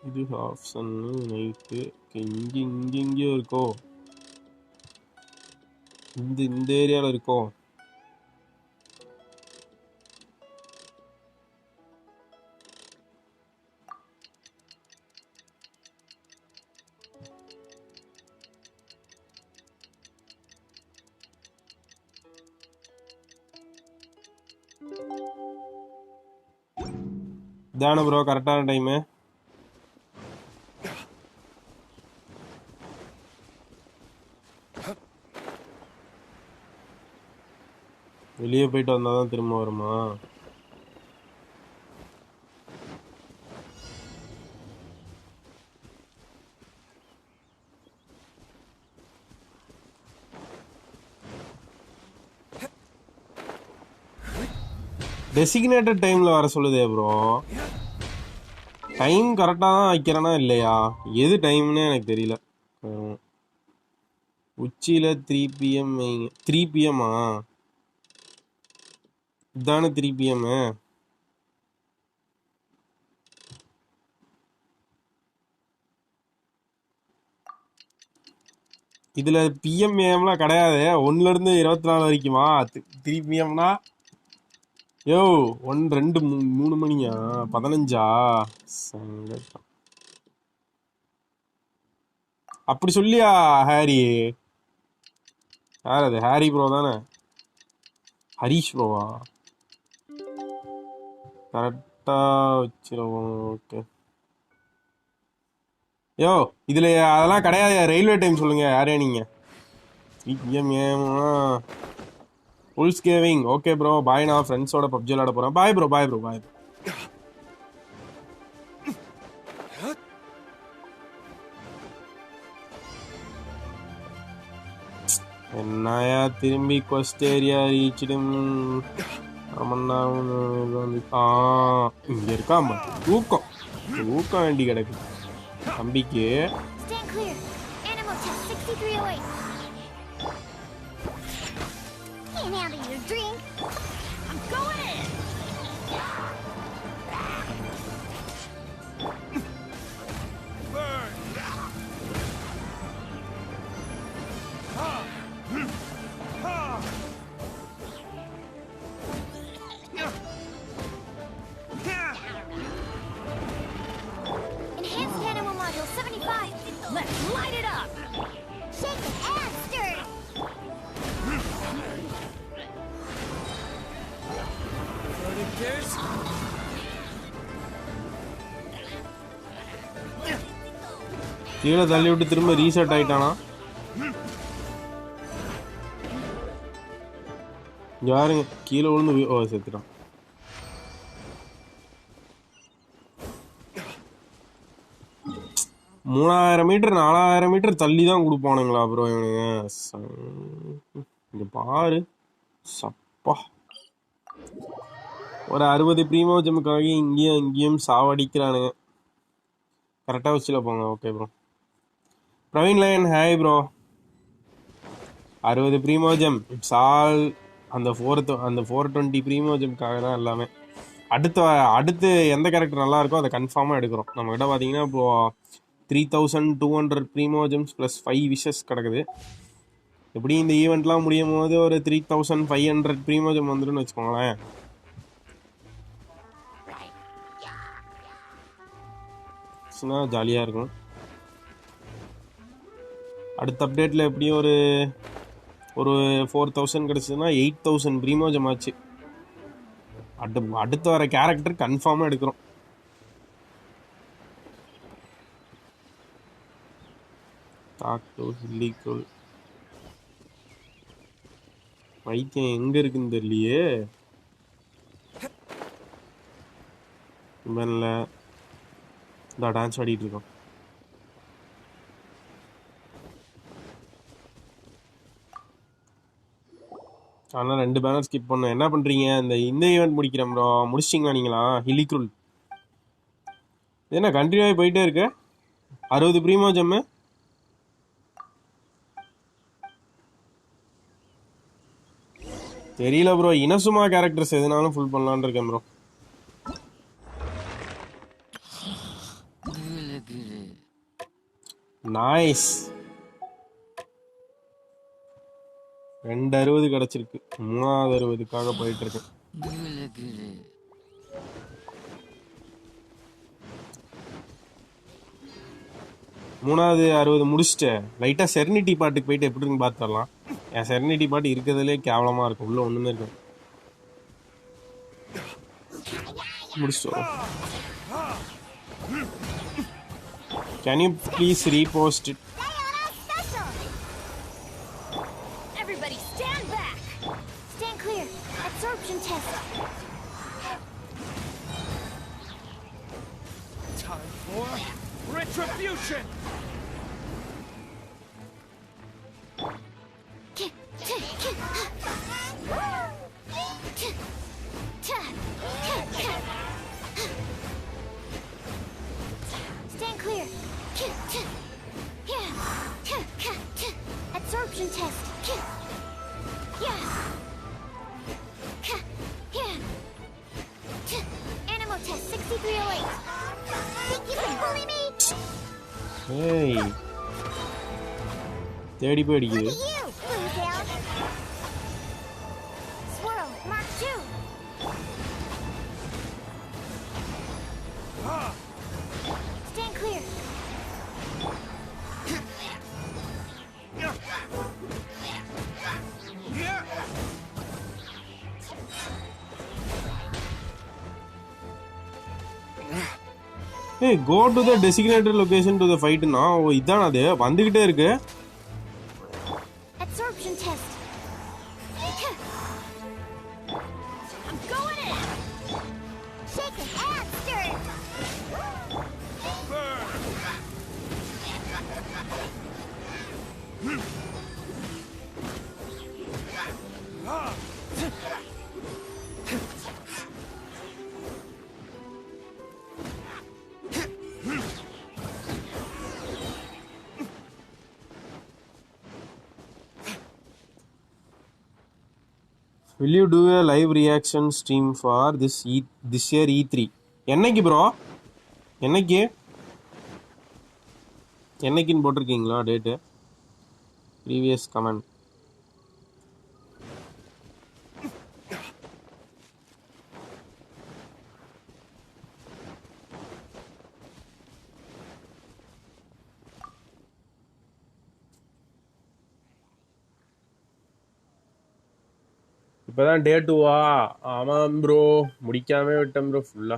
இது ஹாஃப் சன்னு நைட்டு. இங்கேயோ இருக்கோ, இந்த ஏரியாவில் இருக்கோ. இதான ப்ரோ கரெக்டான டைமு. வெளியே போயிட்டு வந்தால் தான் திரும்ப வருமா? டெசிக்னேட்டட் டைமில் வர சொல்லுதே ப்ரோ. டைம் கரெக்டாக தான் வைக்கிறேனா இல்லையா? எது டைம்னே எனக்கு தெரியல. உச்சியில் 3 PM 3 PM இதானே 3 PM. இதில் பிஎம்ஏஎம்லாம் கிடையாது. 1லேருந்து 24 வரைக்குமா? 3 PMனா யோ 1 2 3 மணியா? 15 அப்படி சொல்லியா ஹாரி? யார் அது? ஹாரி ப்ரோ தானே? ஹரீஷ் ப்ரோவா? கரெக்டாக வச்சிருவோம். ஓகே. யோ இதில் அதெல்லாம் கிடையாது. ரயில்வே டைம் சொல்லுங்க. யாரே நீங்கள்? 3 PM ஃபுல் ஸ்கேவிங். Okay bro bye. நான் ஃப்ரெண்ட்ஸோட பப்ஜி விளாட போகிறேன். Bye bro, bye bro, bye bro. என்னையா திரும்பி கொஸ்ட் ஏரியா ரீச்சிடும். இங்கே இருக்காம தூக்கம் வேண்டி கிடக்கு தம்பிக்கு. Stand clear. Animal test 6308. Can't handle your drink. I'm going in. Enhanced animal module 75. Let's light it up! Shake it and stir it. கீழே தள்ளி விட்டு திரும்ப ரீசெட் ஆயிட்டானா? யாருங்க கீழே விழுந்து செத்துட்டான். மீட்டர் 4000 மீட்டர் தள்ளி தான் கொடுப்பானுங்களா ப்ரோ இவனுங்க? இங்க பாரு சப்பா. ஒரு 60 ப்ரீமோஜமுக்காக இங்கேயும் அங்கேயும் சாவடிக்கிறானுங்க. கரெக்டாக வச்சுல போங்க. Okay bro. Praveen line hi bro. 60 primogem it's all. அந்த 420 ப்ரீமோஜமுக்காக தான் எல்லாமே. அடுத்து எந்த கேரக்டர் நல்லா இருக்கோ அதை கன்ஃபார்மாக எடுக்கிறோம். நம்மகிட்ட பார்த்தீங்கன்னா இப்போ 3200 ப்ரீமோஜம்ஸ் ப்ளஸ் 5 விஷஸ் கிடக்குது. எப்படி இந்த ஈவெண்ட்லாம் முடியும் போது ஒரு 3500 ப்ரீமோஜம் வந்துடும் வச்சுக்கோங்களேன். ஜாலியாக இருக்கும். அடுத்த அப்டேட்டில் எப்படியும் ஒரு 4000 கிடச்சதுன்னா 8000 ப்ரீமோஜம் ஆச்சு. அடுத்து வர கேரக்டர் கன்ஃபார்மாக எடுக்கிறோம். வைத்தியம் எங்கே இருக்குன்னு தெரியலையே. இவன்ல இந்த டான்ஸ் ஆடிட்டு இருக்கோம். ஆனால் 2 பேனர் ஸ்கிப் பண்ணோம். என்ன பண்ணுறீங்க? இந்த ஈவெண்ட் முடிக்கிறேன் ப்ரோ. முடிச்சிட்டிங்களா நீங்களா? ஹிலிக்ரூல் என்ன கண்டினியூ ஆகி போயிட்டே இருக்கு. 60 ப்ரீமோ ஜம்மு. தெரியல ப்ரோ. இனசுமா கேரக்டர்ஸ் எதுனாலும் ஃபுல் பண்ணலான்னு இருக்கேன் ப்ரோ. நைஸ். 260 கிடச்சிருக்கு. 3வது 60க்காக போயிட்டு இருக்கேன். மூணாவது 60 முடிச்சுட்டு லைட்டாக செர்னிட்டி பாட்டுக்கு போயிட்டு எப்படி இருக்குன்னு பார்த்து வரலாம். என் செர்னிட்டி பாட்டு இருக்கிறதுலே கேவலமாக இருக்கும். உள்ள ஒன்றுமே இருக்கும். முடிச்சுட்டு can you please repost it? Everybody stand back. Stand clear. Absorption test. Time for retribution! Stand clear. Absorption test. Animal test 6308. Thank you for pulling me. ஏய் தேடி போய் Look அடிக்குது. at you. Blue down. Swirl. Mark 2. Stand clear. ஏய் go to the designated location to the ஃபைட்னா ஓ இதான் அது வந்துகிட்டே இருக்கு. Absorption test. I'm going in. Shake it and stir it. Will you do a live reaction stream for this year E3? என்னைக்கு bro? என்னைக்குன்னு போட்டிருக்கீங்களா date? Previous comment. இப்போதான் டே 2வா? ஆமாம் ப்ரோ, முடிக்காம விட்டேன் ப்ரோ ஃபுல்லா.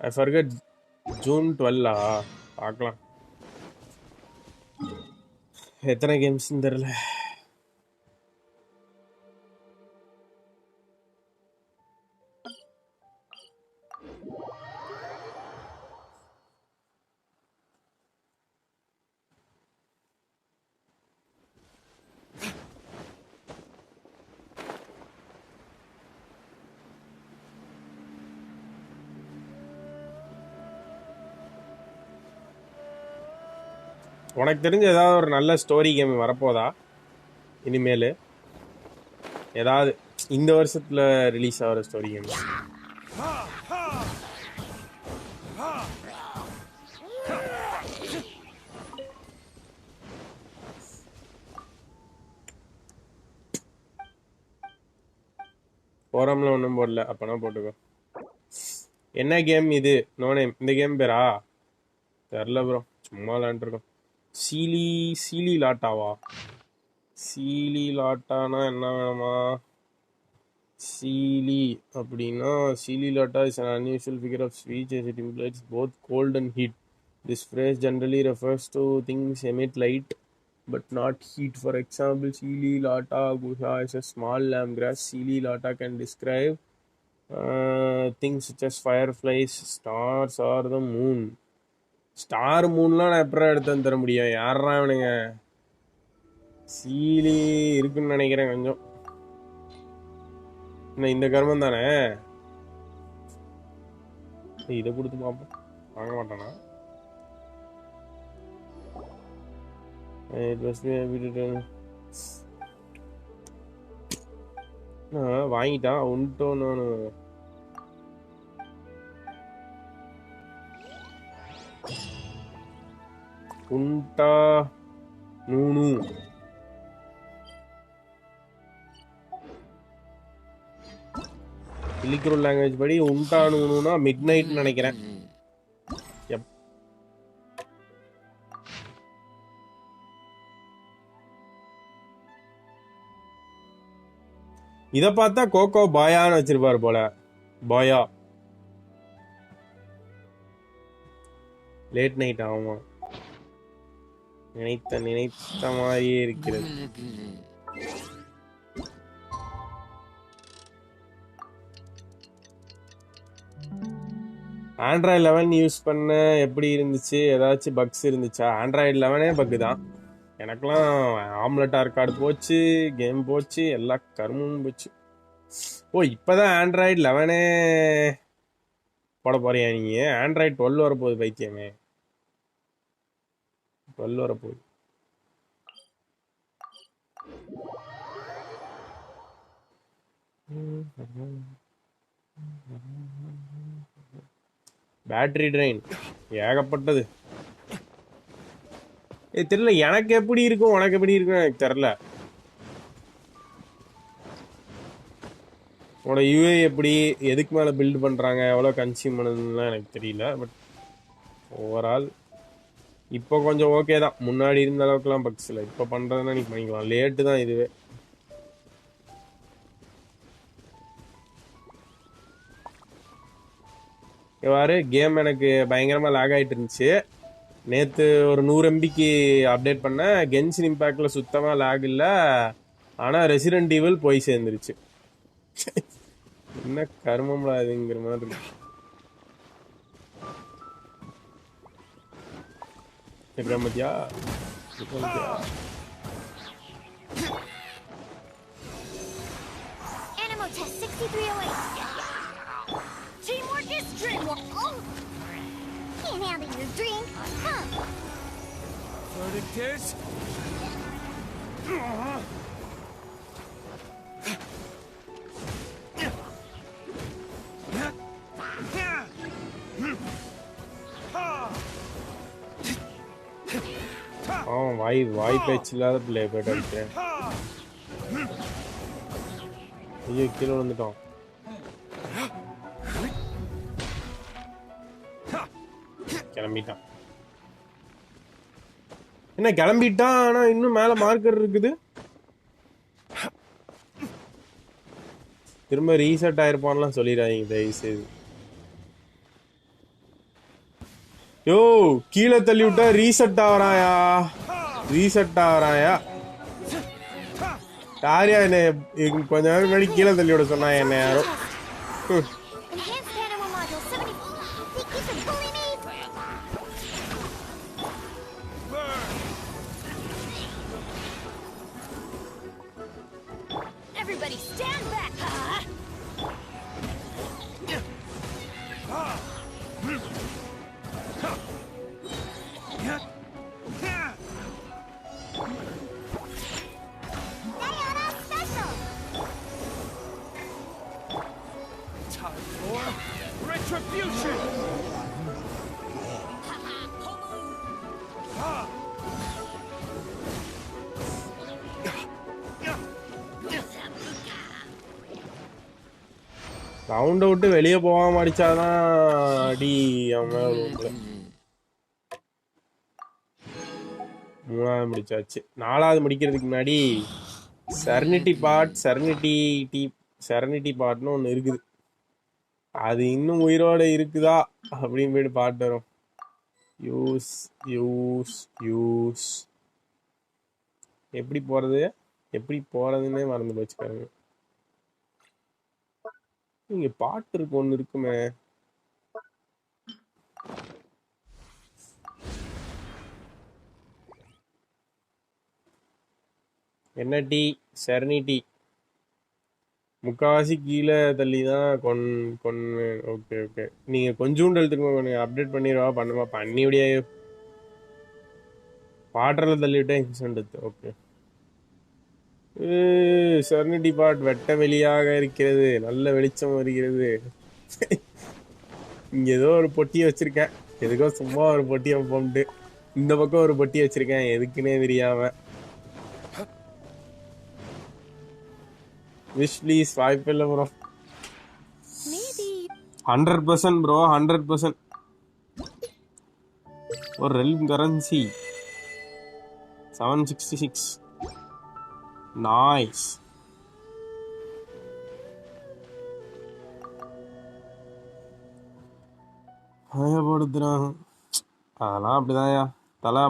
ஐ ஃபர்கெட் ஜூன் 12ஆ? பார்க்கலாம் எத்தனை கேம்ஸ்ன்னு தெரில. உனக்கு தெரிஞ்ச ஏதாவது ஒரு நல்ல ஸ்டோரி கேம் வரப்போதா இனிமேல்? ஏதாவது இந்த வருஷத்துல ரிலீஸ் ஆகிற ஸ்டோரி கேம்? ஃபோரம்ல ஒன்றும் போடல, அப்பனா போட்டுக்கோ. என்ன கேம் இது? No name. இந்த கேம் பேரா தெரில ப்ரோ, சும்மா விளாண்டுருக்கோம். சீலி லாட்டாவா? சீலி லாட்டானா என்ன வேணுமா? சீலி அப்படின்னா சீலி லாட்டா is an unusual figure of speech as it implies both cold and heat. This phrase generally refers to things emit light but not heat. For example, Sealy Lata Gusha is a small lamb grass. Sealy Lata can describe things such as fireflies, stars, or the moon. Star மூன்லாம் நான் எப்பறம் எடுத்து தர முடியும்? யாரா அவனுங்க? சீலி இருக்குன்னு நினைக்கிறேன் கொஞ்சம். என்ன இந்த கர்மம் தானே? இதை கொடுத்து பார்ப்போம். வாங்க மாட்டானா? வாங்கிட்டான் உன்ட்டோன்னு உன்டா நூனு இலிக்ரோல் லாங்குவேஜ் படி உன்டா நூனுனா மிட் நைட் நினைக்கிறேன். இதை பார்த்தா கோகோ பாயான்னு வச்சிருப்பாரு போல. பாயா லேட் நைட் ஆகுமா? நினைத்த மாதிரியே இருக்கிறது. ஆண்ட்ராய்டு 11 யூஸ் பண்ண எப்படி இருந்துச்சு? ஏதாச்சும் பக்ஸ் இருந்துச்சா? ஆண்ட்ராய்டு 11 பக்கு தான். எனக்கெல்லாம் ஆம்லெட் ஆர்கார்டு போச்சு, கேம் போச்சு, எல்லா கருமும் போச்சு. ஓ இப்பதான் ஆண்ட்ராய்டு 11 போட போறியா நீங்க? ஆண்ட்ராய்டு 12 வரப்போகுது பைத்தியமே. 12 வரப்போகுது. பேட்டரி ட்ரெயின் ஏகப்பட்டது. தெரியல எனக்கு எப்படி இருக்கும் உனக்கு எப்படி இருக்கும் எனக்கு தெரியல. உன்னோட யூஏ எப்படி எதுக்கு மேலே பில்டு பண்ணுறாங்க எவ்வளோ கன்சியூம் பண்ணுதுலாம் எனக்கு தெரியல. பட் ஓவரால் இப்போ கொஞ்சம் ஓகே தான். முன்னாடி இருந்த அளவுக்குலாம் பக்ஸ் இல்லை. இப்போ பண்ணுறதுனா நீ பண்ணிக்கலாம். லேட்டு தான் இதுவே. இவ்வாறு கேம் எனக்கு பயங்கரமாக லேக் ஆகிட்டு இருந்துச்சு. நேற்று ஒரு 100 MBக்கு அப்டேட் பண்ணேன். கென்ஷின் இம்பேக்டில் சுத்தமாக லேக் இல்லை. ஆனால் ரெசிடென்ட் ஈவில் போய் சேர்ந்துருச்சு. என்ன கர்மம்ல அதுங்கிற மாதிரி இருக்கு. மத்தியா Animal test 6308. Teamwork is dreamwork. Oh. Can't handle your drink, huh? Verdict is... வாய் பேச்சு இல்லாத பிள்ளைய போயிட்டு அடிக்கிறேன். ஐயோ கீழே விழுந்துட்டோம். கிளம்பிட்டான். என்ன கிளம்பிட்டான்? ஆனா இன்னும் மேல மார்க்கர் இருக்குது. திரும்ப ரீசெட் ஆயிருப்பான்லாம் சொல்லிடாதீங்க தயவு செய்து. யோ கீழே தள்ளி விட்டா ரீசெட் ஆவறாயா? ரீசெட் ஆவறாயா? யாரையா என்ன கொஞ்ச நேரம் முன்னாடி கீழே தள்ளி விட சொன்னா என்ன யாரோ? Enhanced animal module 74. Think you can bully me? Everybody stand back! Sayonara special. Time for retribution! ரவுண்டை விட்டு வெளியே போகாம அடிச்சாதான் அடி. அவன் 3வது முடிச்சாச்சு. 4வது முடிக்கிறதுக்கு முன்னாடி சரணிட்டி பாட்னு ஒன்று இருக்குது. அது இன்னும் உயிரோட இருக்குதா அப்படின்னு போயிட்டு பாட்டு வரும். யூஸ் எப்படி போறதுன்னே மறந்து போச்சுக்காருங்க. இங்க பாட்டு இருக்கு, ஒண்ணு இருக்குமே. என்ன டீ? சரணி டீ. முக்காவாசி கீழே தள்ளி தான் கொன்னு. ஓகே ஓகே, நீங்க கொஞ்சோண்டு எழுத்துருக்கோங்க, கொஞ்சம் அப்டேட் பண்ணிடுவா. பண்ணி விடியா. வாட்டரில் தள்ளிவிட்டேன் இன்சென்ட் எடுத்து. ஓகே. சரணி டீ பாட் வெட்ட வெளியாக இருக்கிறது, நல்ல வெளிச்சம் வருகிறது. இங்க ஏதோ ஒரு பொட்டியை வச்சிருக்கேன், எதுக்கோ சும்மா ஒரு பொட்டியை போட்டு இந்த பக்கம் ஒரு பொட்டி வச்சிருக்கேன், எதுக்குன்னே தெரியாம. விஷ் ப்ளீஸ், வாய்ப்பு இல்லை ப்ரோ. 100% ப்ரோ, 100%. ஒரு ரெல்ம் கரன்சி 766. நைஸ். பயப்படுத்துறாங்க அதெல்லாம். அப்படிதான்யா தலை.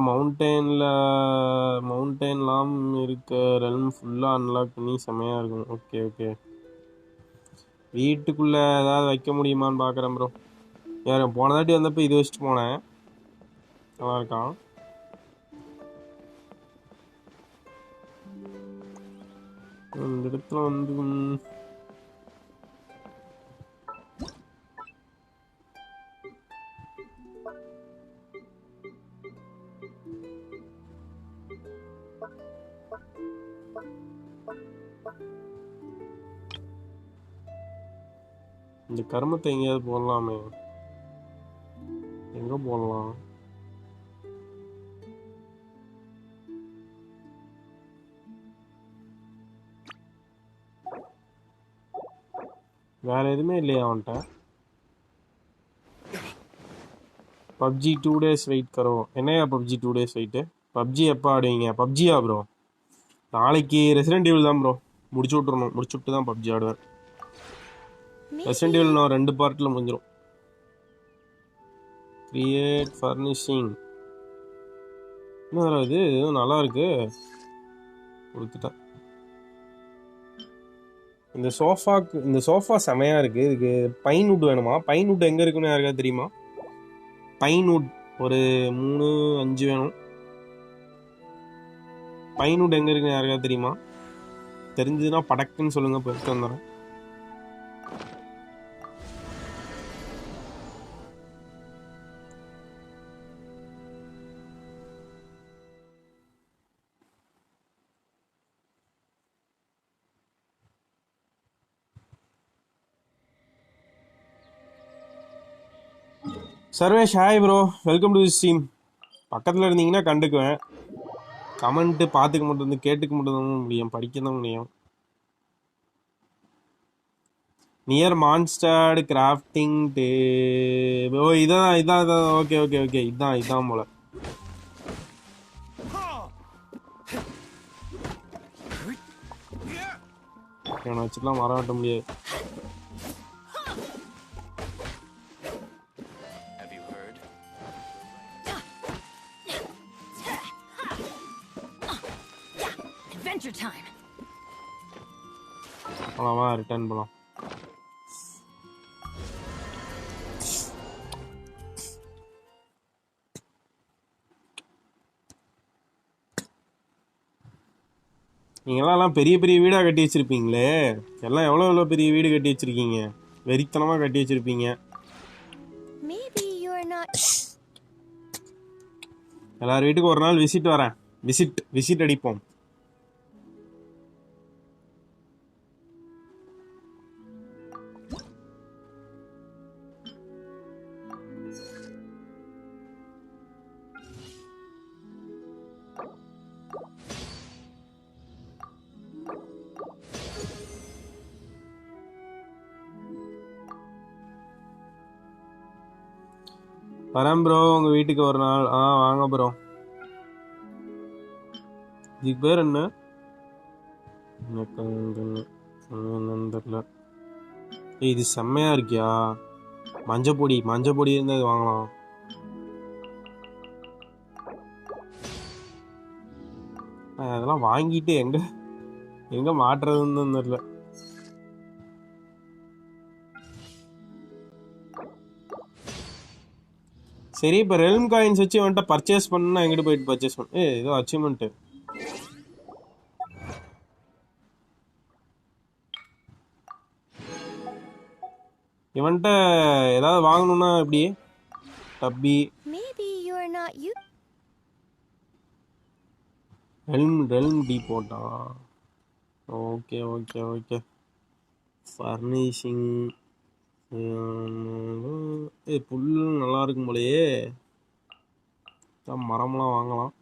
மவுண்டெயின்லாம் இருக்க ரெல்ம் ஃபுல்லாக அன்லாக் பண்ணி செம்மையாக இருக்கும். Okay okay. வீட்டுக்குள்ளே ஏதாவது வைக்க முடியுமான்னு பார்க்குறேன் ப்ரோ. யார் போன தாட்டி வந்தப்போ இது வச்சுட்டு போனேன், நல்லா இருக்கான். இந்த இடத்துல வந்து இந்த கருமத்தை எங்கேயாவது போடலாமே. எங்க போடலாம்? வேற எதுவுமே இல்லையா அவன்கிட்ட? பப்ஜி 2 days வெயிட் கரோ. என்னையா பப்ஜி 2 days வெயிட்டு? பப்ஜி எப்போ ஆடுவீங்க? பப்ஜியா ப்ரோ? நாளைக்கு ரெசிடென்ட் ஈவில் தான் ப்ரோ, முடிச்சு விட்டு தான் பப்ஜி ஆடுவேன். ரெசிடென்ட் ஈவில் நான் 2 பார்ட்டில் முடிஞ்சிடும். கிரியேட் ஃபர்னிஷிங் என்ன இது? நல்லா இருக்கு, கொடுத்துட்டேன். இந்த சோஃபா செமையா இருக்கு. இதுக்கு பைன் வுட் வேணுமா? பைன் வுட் எங்க இருக்குன்னு யாருக்காவது தெரியுமா? பைன் வுட் ஒரு 3-5 வேணும். பைன் வுட் எங்க இருக்குன்னு யாருக்காவது தெரியுமா? தெரிஞ்சதுன்னா படக்குன்னு சொல்லுங்க, போயிட்டு வந்துடுறேன். Sarvesh hi bro, welcome to the stream. பக்கத்தில் இருந்தீங்கன்னா கண்டுக்குவேன். கமெண்ட்டு பார்த்துக்க மட்டும் கேட்டுக்க மட்டும் தான் முடியும், படிக்க தான் முடியும். நியர் மான்ஸ்டர்ட் கிராஃப்டிங் ஓ இதான். ஓகே ஓகே ஓகே, இதான் போல. இவனை வச்சுக்கலாம் மரம் வெட்ட முடியாது. போலாமா? ரிட்டர்ன் போலாம். நீங்களாம் பெரிய பெரிய வீடாக கட்டி வச்சிருப்பீங்களே, எல்லாம் எவ்வளோ பெரிய வீடு கட்டி வச்சிருக்கீங்க, வெறித்தனமாக கட்டி வச்சிருப்பீங்க. எல்லார் வீட்டுக்கு ஒரு நாள் விசிட் வரேன், விசிட் அடிப்போம். வரேன் ப்ரோ உங்கள் வீட்டுக்கு ஒரு நாள். வாங்க ப்ரோ. இதுக்கு பேர் என்ன? தெரியல. இது செம்மையா இருக்கியா? மஞ்சப்பொடி இருந்தால் இது வாங்கலாம். அதெல்லாம் வாங்கிட்டு எங்க மாட்டுறதுன்னு தெரியல. சரி, இப்போ ரெல்ம் காயின்ஸ் வச்சு வந்துட்டு பர்ச்சேஸ் பண்ணா எங்கிட்ட போயிட்டு பர்ச்சேஸ் பண்ண ஏதோ அச்சீவ்மெண்ட். இவன்ட்ட ஏதாவது வாங்கணும்னா எப்படி? டப்பி Maybe you're not you. Realm டி போட்டா. Okay okay okay. Furnishing full நல்லா இருக்கும் போலயே. மரம்லாம் வாங்கலாம்.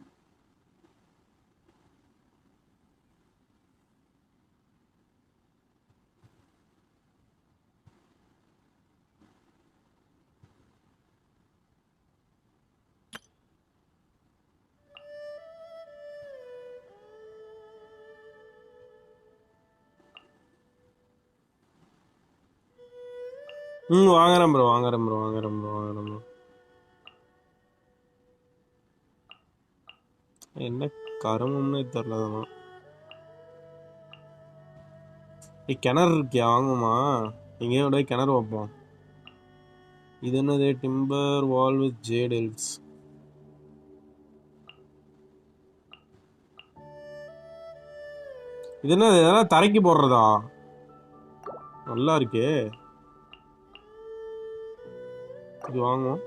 வாங்குறேன் ப்ரோ. என்ன கருமம்னே தெரியல. அதெல்லாம் கிணறு இருக்கியா? வாங்குமா, எங்கேயோட கிணறு வைப்போம். இது என்னது? டிம்பர் வால் வித் ஜேடல்ஸ். இது என்னது? இதெல்லாம் தரைக்கு போடுறதா? நல்லா இருக்கே. இது வாங்குவோம்.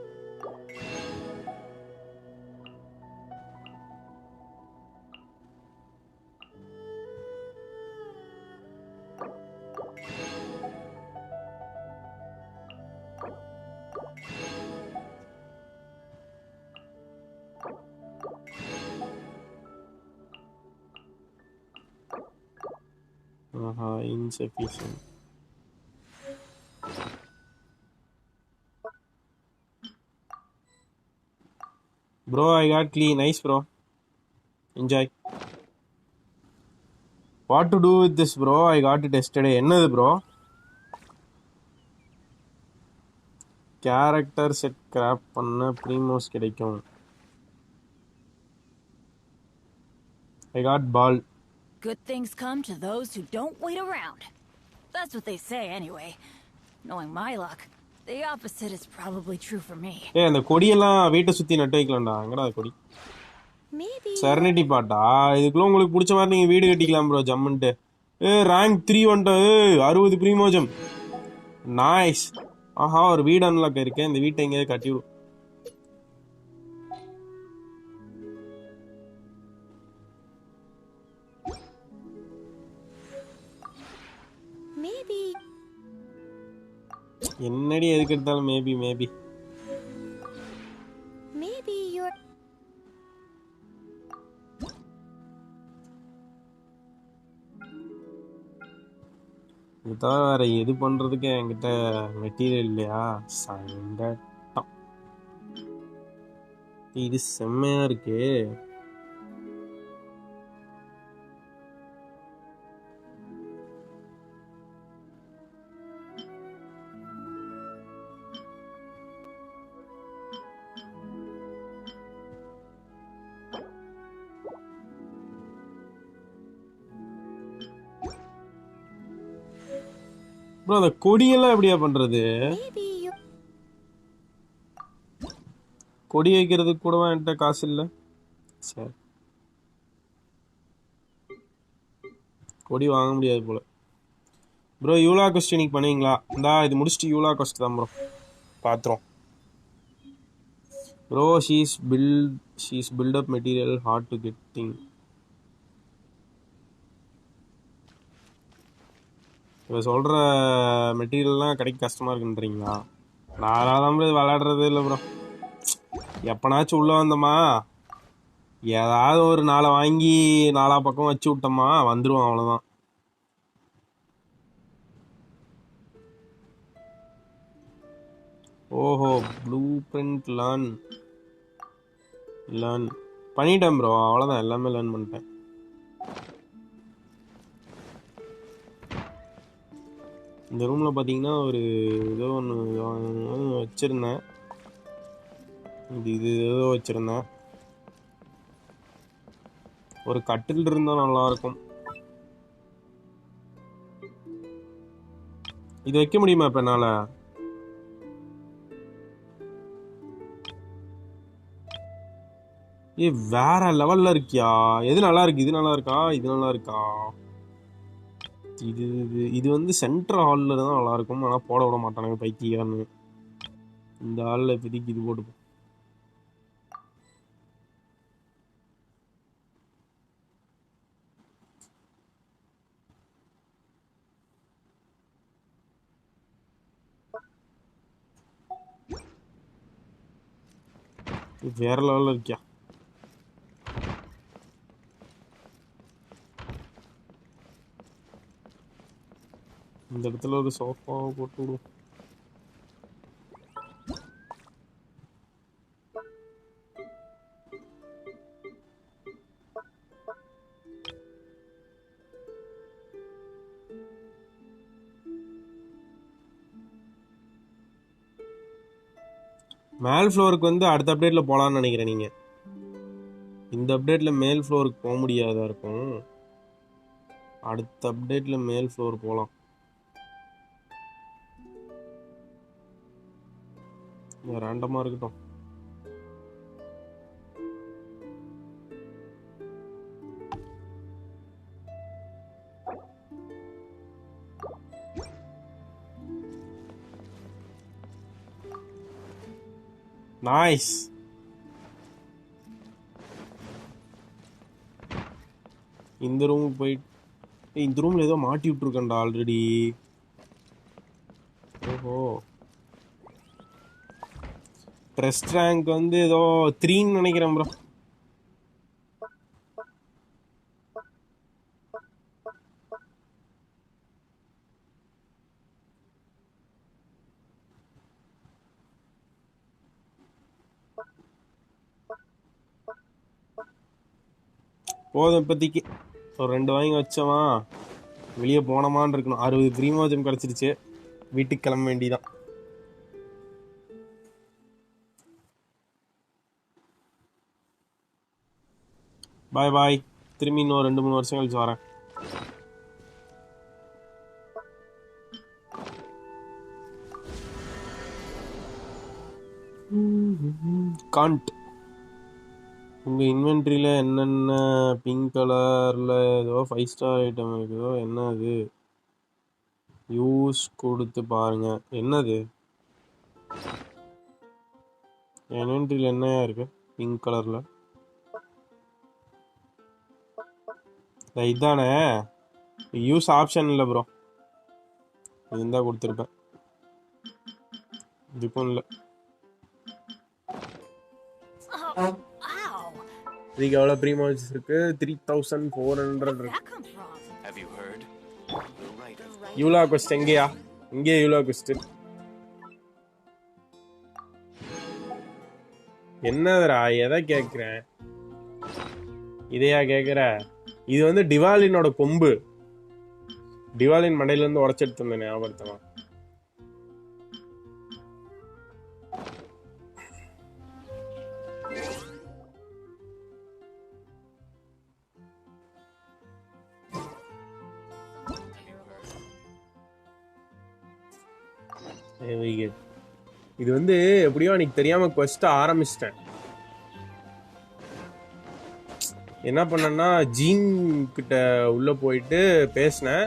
Insufficient. Bro, I got clean. Nice, bro. Enjoy. What to do with this, bro? I got it yesterday. என்னது bro? கேரக்டர் செட் கிராஃப்ட் பண்ண ப்ரீமோஸ் கிடைக்கும். I got ball. Good things come to those who don't wait around. That's what they say anyway. Knowing my luck, the opposite is probably true for me. அந்த கொடியெல்லாம் வீட்டை சுத்தி நட்டு வைக்கலாம்டா. எங்கடா கொடி? Maybe. சரணிட்டி பாட்டா? இதுக்குள்ள உங்களுக்கு பிடிச்ச மாதிரி நீங்க வீடு கட்டிக்கலாம் ப்ரோ. ஜம்முன்ட்டு ரேங்க் 3 வந்துட்டு 60 ப்ரீமோஜம். நைஸ். ஆஹா, ஒரு வீடு அன்லாக் இருக்கேன். இந்த வீட்டை எங்கேயாவது கட்டி விடும். Maybe. என்னடி எதுக்கு எடுத்தாலும் மேபி. Maybe you're. இது தவிர வேற எது பண்றதுக்கு என்கிட்ட மெட்டீரியல் இல்லையா? சங்கட்டம். இது செம்மையா இருக்கு. ப்ரோ, அந்த கொடியெல்லாம் எப்படியா பண்றது? Maybe you. கொடி வைக்கிறதுக்கு கூடவா என்கிட்ட காசு இல்லை? சரி, கொடி வாங்க முடியாது போல. ப்ரோ, யூலா கொஸ்ட் இன்னைக்கு பண்ணுவீங்களா? இது முடிச்சுட்டு யூலா கொஸ்ட் தான் ப்ரோ பாத்துறோம். Bro, she's build up material hard to get thing. இப்போ சொல்கிற மெட்டீரியல்லாம் கிடைக்க கஷ்டமாக இருக்குன்றீங்களா? நான் தான் விளையாடுறதே இல்லை ப்ரோ. எப்போனாச்சும் உள்ளே வந்தோமா, ஏதாவது ஒரு நாளை வாங்கி 4 பக்கம் வச்சு விட்டோமா வந்துடுவோம், அவ்வளோதான். ஓஹோ, ப்ளூ பிரிண்ட் லேர்ன் பண்ணிட்டேன் ப்ரோ. அவ்வளோதான், எல்லாமே லேர்ன் பண்ணிட்டேன். இந்த ரூமில் பார்த்தீங்கன்னா ஒரு ஏதோ ஒன்று வச்சுருந்தேன். இது ஏதோ வச்சுருந்தேன். ஒரு கட்டில் இருந்தா நல்லா இருக்கும். இது வைக்க முடியுமா இப்ப என்னால? வேற லெவல்ல இருக்கியா? எது நல்லா இருக்கு? இது நல்லா இருக்கா? இது நல்லா இருக்கா? இது இது வந்து சென்ட்ரல் ஹால்ல தான் நல்லா இருக்கும். ஆனா போட விட மாட்டானுங்க பைத்தியான்னு. இந்த ஹால்ல இப்போதைக்கு இது போட்டு வேற லெவல்ல இருக்கியா? இந்த இடத்துல ஒரு சோஃபா போட்டு விடும். மேல் ஃப்ளோருக்கு வந்து அடுத்த அப்டேட்ல போலான்னு நினைக்கிறேன். நீங்க இந்த அப்டேட்ல மேல் ஃப்ளோருக்கு போக முடியாதா இருக்கும். அடுத்த அப்டேட்ல மேல் ஃப்ளோர் போலாம். ரேண்டமா இருக்கட்டும். நைஸ். இந்த ரூம் போயிட்டு இந்த ரூம்ல ஏதோ மாட்டி விட்டுருக்கேன்டா ஆல்ரெடி. ஓஹோ, ட்ரெஸ்ட் ரேங்க் வந்து ஏதோ 3ன்னு நினைக்கிறேன் ப்ரோ. போதும் இப்போதைக்கு. ஒரு 2 வாங்கி வச்சோமா வெளியே போனோமான்னு இருக்கணும். 60 ப்ரீமோஜம் கிடச்சிருச்சு. வீட்டுக்கு கிளம்ப வேண்டிதான். பாய் பாய். திரும்பி இன்னும் 2-3 வருஷம் கழிச்சு வரேன். காண்ட். உங்க இன்வென்ட்ரியில என்னென்ன பிங்க் கலர்ல ஏதோ 5 ஸ்டார் ஐட்டம் இருக்குதோ? என்ன அது? யூஸ் கொடுத்து பாருங்க. என்னது இன்வென்ட்ரியில என்னையா இருக்கு பிங்க் கலர்ல? இதானே யூஸ் ஆப்ஷன் இல்லை ப்ரோ. இருந்தா கொடுத்துருப்பேன். இதுக்கும் இல்லை. இதுக்கு எவ்வளோ ப்ரீமோஜஸ் இருக்கு? 3400 இருக்கு. யூலா கொஸ்ட் எங்கேயா? இங்கே யூலா கொஸ்ட் என்னதுரா? எதை கேட்குறேன்? இதையா கேட்குற? இது வந்து டிவாலினோட கொம்பு. டிவாலின் மண்டையில இருந்து உடச்செடுத்து வந்தேன் ஞாபகமா. இது வந்து எப்படியோ எனக்கு தெரியாம குவெஸ்ட் ஆரம்பிச்சிட்டேன். என்ன பண்ணேன்னா ஜீன் கிட்ட உள்ள போயிட்டு பேசினேன்.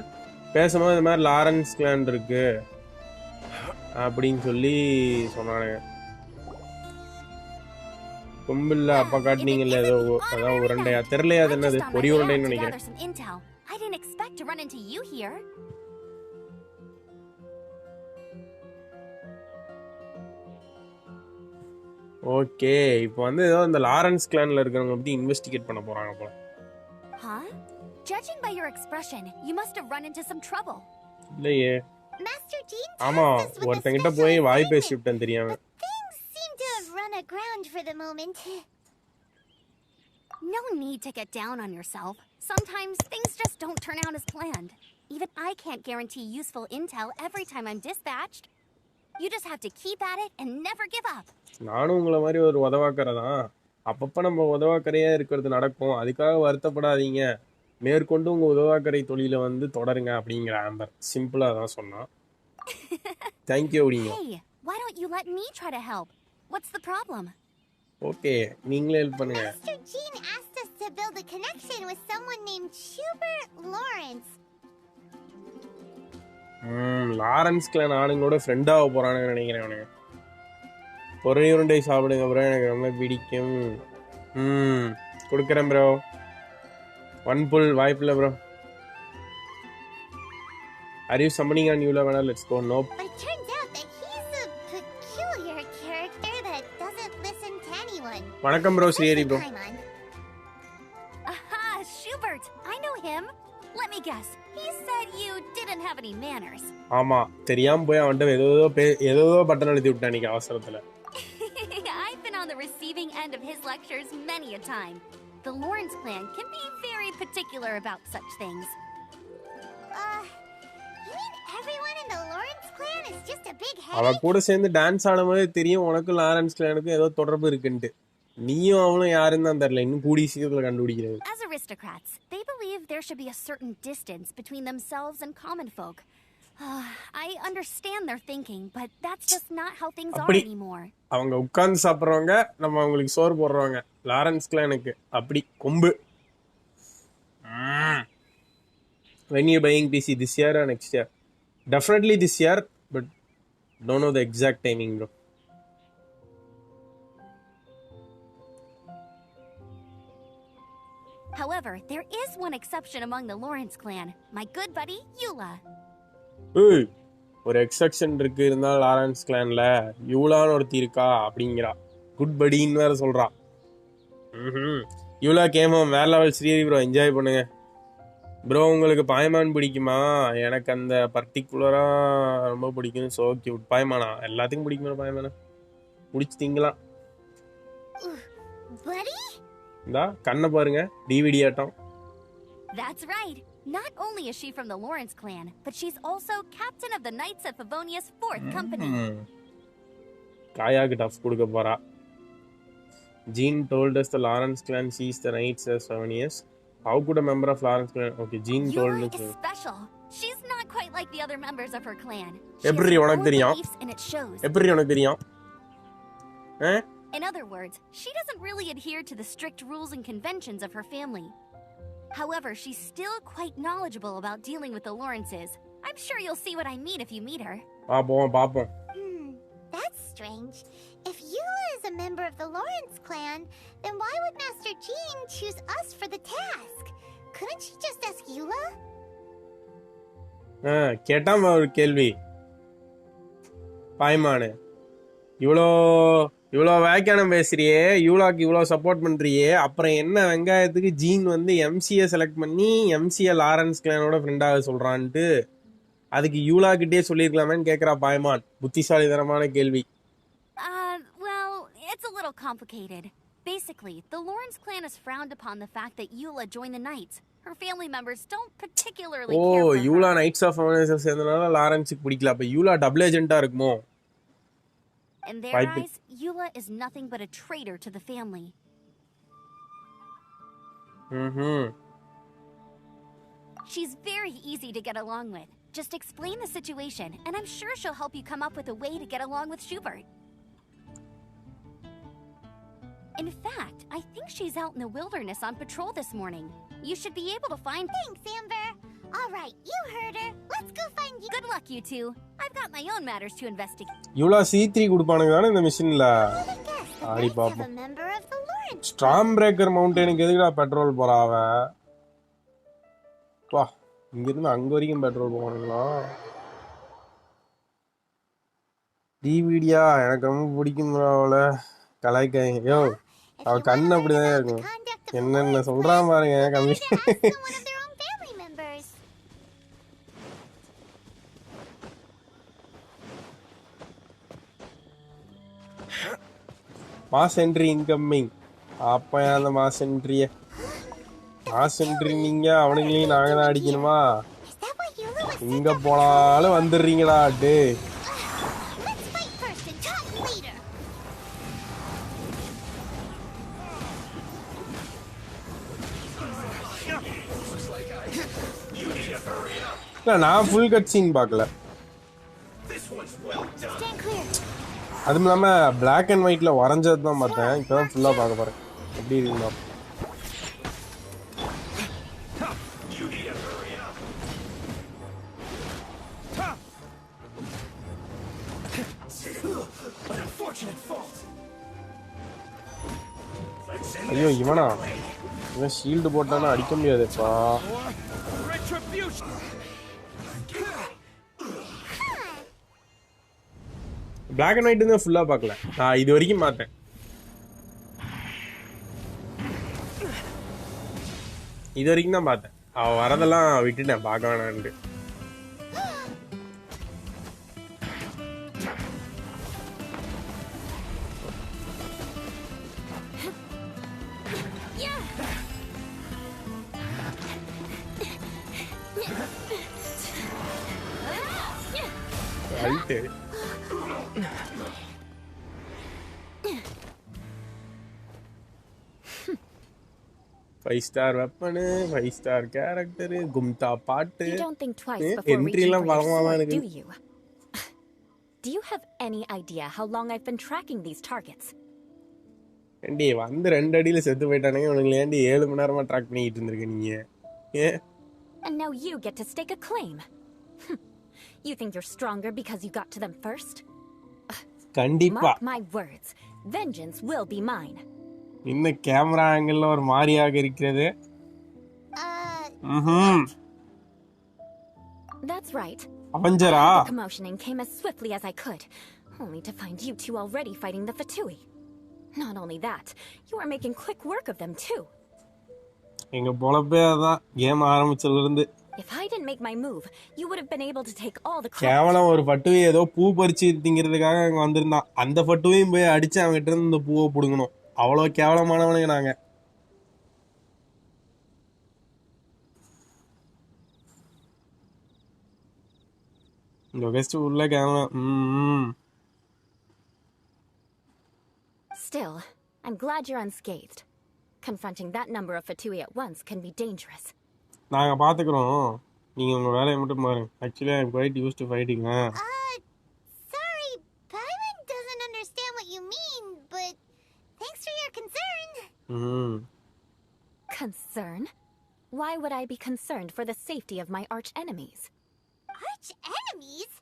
பேசும்போது இந்த மாதிரி லாரன்ஸ் கிளான் இருக்கு அப்படின்னு சொல்லி சொன்னானுங்க. கொம்பில்ல அப்பா காட்டினீங்கல்ல ஏதோ அதான் உருண்டையா தெரியலையா? அது என்னது? பொரி உருண்டைன்னு நினைக்கிறேன். ஓகே, இப்போ வந்து ஏதோ இந்த லாரன்ஸ் கிளான்ல இருக்கவங்க பத்தி இன்வெஸ்டிகேட் பண்ண போறாங்க போல. Judging by your expression, you must have run into some trouble. இல்லையே. Master Jean, ஆமா, ஒருத்தங்கிட்ட போய் வாய் பேசி விட்டேன் தெரியாம. Things seem to have run aground for the moment. No need to get down on yourself. Sometimes things just don't turn out as planned. Even I can't guarantee useful intel every time I'm dispatched. You just have to keep at it and never give up. நானும் உங்களை மாதிரி ஒரு உதவாக்கறதான். அப்பப்போ நம்ம உதவாக்கரையாக இருக்கிறது நடக்கும், அதுக்காக வருத்தப்படாதீங்க, மேற்கொண்டு உங்கள் உதவாக்கரை தொழிலை வந்து தொடருங்க அப்படிங்கிற ஆம்பர் சிம்பிளாக தான் சொன்னான். தேங்க்யூ அப்படிங்க. Hey, why don't you let me try to help? What's the problem? Okay, நீங்களே ஹெல்ப் பண்ணுங்க. Master Jean asked us to build a connection with someone named Schubert Lawrence. Lawrence clan ஆளுங்களோட ஃப்ரெண்டாக போகிறானுங்க நினைக்கிறேன் அவனுங்க. பொறை உருண்டை சாப்பிடுங்க ப்ரோ, எனக்கு ரொம்ப பிடிக்கும். கொடுக்குறேன் ப்ரோ. ஒன் புல் வாய்ப்பில்லை bro. Are you summoning on Eula? Let's go. Nope. But it turns out that he's a peculiar character that doesn't listen to anyone. வணக்கம் bro, Srihari bro. Aha, Schubert! I know him. Let me guess. He said you didn't have any manners. ஆமா, தெரியாம போய் அவன்கிட்ட ஏதோ button அழுத்தி விட்டான் இன்னைக்கு அவசரத்துல. I've been on the receiving end of his lectures many a time. The Lawrence clan can be very particular about such things. You mean everyone in the Lawrence clan is just a big அவ headache? கூட சேர்ந்து dance ஆடும்போது தெரியும் உனக்கும் Lawrence கிளானுக்கும் ஏதோ தொடர்பு இருக்குன்ட்டு. நீயும் அவனும் யாருன்னு தான் தெரியல, இன்னும் கூடி சீக்கிரத்துல கண்டுபிடிக்கிறது. As aristocrats, they believe there should be a certain distance between themselves and common folk. I understand their thinking, but that's just not how things are anymore. அவங்க உட்கார்ந்து சாப்பிட்றவங்க, நம்ம அவங்களுக்கு சோறு போடுறவங்க. லாரன்ஸ் கிளானுக்கு அப்படி கொம்பு. When you buying PC, this year or next year? Definitely this year, but don't know the exact timing, bro. However, there is one exception among the Lawrence clan, my good buddy Eula. ஏய், ஒரு exception இருக்கு இருந்தாலும் Lawrence கிளான்ல யூலான்னு ஒருத்தி இருக்கா அப்படிங்கிறா. Good படின்னு வேற சொல்றா. யூலா கேமம் வேற லெவல். ஸ்ரீஹரி ப்ரோ என்ஜாய் பண்ணுங்க ப்ரோ. உங்களுக்கு பாய்மான் பிடிக்குமா? எனக்கு அந்த பர்டிகுலரா ரொம்ப பிடிக்கும். So cute. பாய்மானா எல்லாத்துக்கும் பிடிக்கும். பாய்மானா முடிச்சு திங்கலாம். இந்தா கண்ணை பாருங்க, டிவிடி ஆட்டம். That's right. Not only is she from the Lawrence clan, but she's also captain of the Knights of Favonia's 4th company. காயாக்கு டஃப் கொடுக்க போறா. Jean told us the Lawrence clan sees the Knights as Favonias. How could a member of Lawrence clan? Okay, Jean told us. Eula is special. She's not quite like the other members of her clan. எப்படி உனக்கு தெரியும்? And it shows. எப்படி உனக்கு தெரியும்? In other words, she doesn't really adhere to the strict rules and conventions of her family. However, she's still quite knowledgeable about dealing with the Lawrences. I'm sure you'll see what I mean if you meet her. பாப்போம். That's strange. If Eula is a member of the Lawrence clan, then why would Master Jean choose us for the task? Couldn't she just ask Eula? கேட்டாம ஒரு கேள்வி. பாய்மானு இவ்வளோ வியாக்கியானம் பேசுறியே, யூலாக்கு இவ்வளோ support பண்றியே, அப்புறம் என்ன வெங்காயத்துக்கு gene வந்து எம்சியை செலக்ட் பண்ணி எம்சியை லாரன்ஸ் கிளானோட ஃப்ரெண்டாக சொல்றான்ட்டு அதுக்கு யூலா கிட்டே சொல்லியிருக்கலாமேன்னு கேட்குறா பாய்மான். புத்திசாலிதனமான கேள்வி. Well, it's a little complicated. Basically, the Lawrence clan has frowned upon the fact that Eula joined the Knights. Her family members don't particularly care for her. Eula knights of Favonius சேர்ந்தனால லாரன்ஸுக்கு பிடிக்கல. அப்ப யூலா double ஏஜென்ட்டா இருக்குமோ? In their eyes, Eula is nothing but a traitor to the family. She's very easy to get along with. Just explain the situation, and I'm sure she'll help you come up with a way to get along with Schubert. In fact, I think she's out in the wilderness on patrol this morning. You should be able to find... Thanks, Amber. All right, you heard her. Let's go find you. Good luck, you two. I've got my own matters to investigate. யூலா C3 கொடுப்பானுங்க தானே இந்த மிஷின்ல? ஆடி A பாப்போம். member of the Lawrence. Storm breaker மவுண்டனுக்கு எதுக்குடா patrol போறா அவன்? வா, இங்கிருந்து அங்க வரைக்கும் பெட்ரோல் போவானுங்களா? டிவிடியா எனக்கு ரொம்ப பிடிக்கும் அவளை கலாய்க்காங்க. யோ, அவ கண்ணு அப்படிதான் இருக்கும். என்னென்ன சொல்றான் பாருங்க கம்மி. Mass entry incoming. அப்ப அந்த மாஸ் என்ட்ரிய நீங்க அவனுங்களையும் நாங்க தான் அடிக்கணுமா? இங்க போனாலும் வந்துடுறீங்களா? டே இல்ல நான் ஃபுல் கட் சீன் பார்க்கல. Stand clear. அதுவும் இல்லாம பிளாக் அண்ட் ஒயிட்ல வரைஞ்சது தான் பார்த்தேன். இப்பதான் ஃபுல்லா பார்க்க போறேன். எப்படி இருக்குமா? ஐயோ இவனா? இவன் ஷீல்டு போட்டானா அடிக்க முடியாதுப்பா. Retribution. பிளாக் அண்ட் ஒயிட் தான் ஃபுல்லா பார்க்கல. நான் இது வரைக்கும் பார்த்தேன். இது வரைக்கும் தான் பார்த்தேன். அவ வரதெல்லாம் விட்டுட்டேன் பார்க்க வேணான்ட்டு. Right. 5 star weapon, 5 star character, gumta பாட்டு. You don't think twice before entry reaching எல்லாம் for your பலமாதான் sword, இருக்கு. do you? Do you have any idea how long I've been tracking these targets? ஏண்டி வந்து 2 அடியில செத்து போயிட்டானுங்க. உனக்கு ஏண்டி 7 மணி நேரமா ட்ராக் பண்ணிட்டு இருந்திருக்க நீங்க? ஏ? And now you get to stake a claim. You think you're stronger because you got to them first? கண்டிப்பா. Mark my words. Vengeance will be mine. இன்ன கேமரா ஆங்கிள் ஒரு மாதிரியாக இருக்கிறது. That's right. அவஞ்சரா? The commotion came as swiftly as I could, only to find you two already fighting the Fatui. Not only that, you are making quick work of them too. எங்க பொழப்பே அதான் game ஆரம்பிச்சதுல இருந்து. If I didn't make my move, you would have been able to take all the credit. கேவலம் ஒரு பட்டுவை ஏதோ பூ பறிச்சு திங்கிறதுக்காக அங்க வந்திருந்தான். அந்த பட்டுவையும் போய் அடிச்சு அவங்ககிட்ட இருந்து இந்த பூவை புடுங்கணும். அவ்வளவு கேவலமானவனுங்க நாங்க. இந்த கெஸ்ட் உள்ள camera. Still, I'm glad you're unscathed. Confronting that number of Fatui at once can be dangerous. நாங்க பாத்துக்கிறோம். நீங்க உங்க வேலையை மட்டும் பாருங்க. Actually I'm quite used to fighting. Sorry, Paimon doesn't understand what you mean, but thanks for your concern. Concern? Why would I be concerned for the safety of my arch enemies? Arch enemies?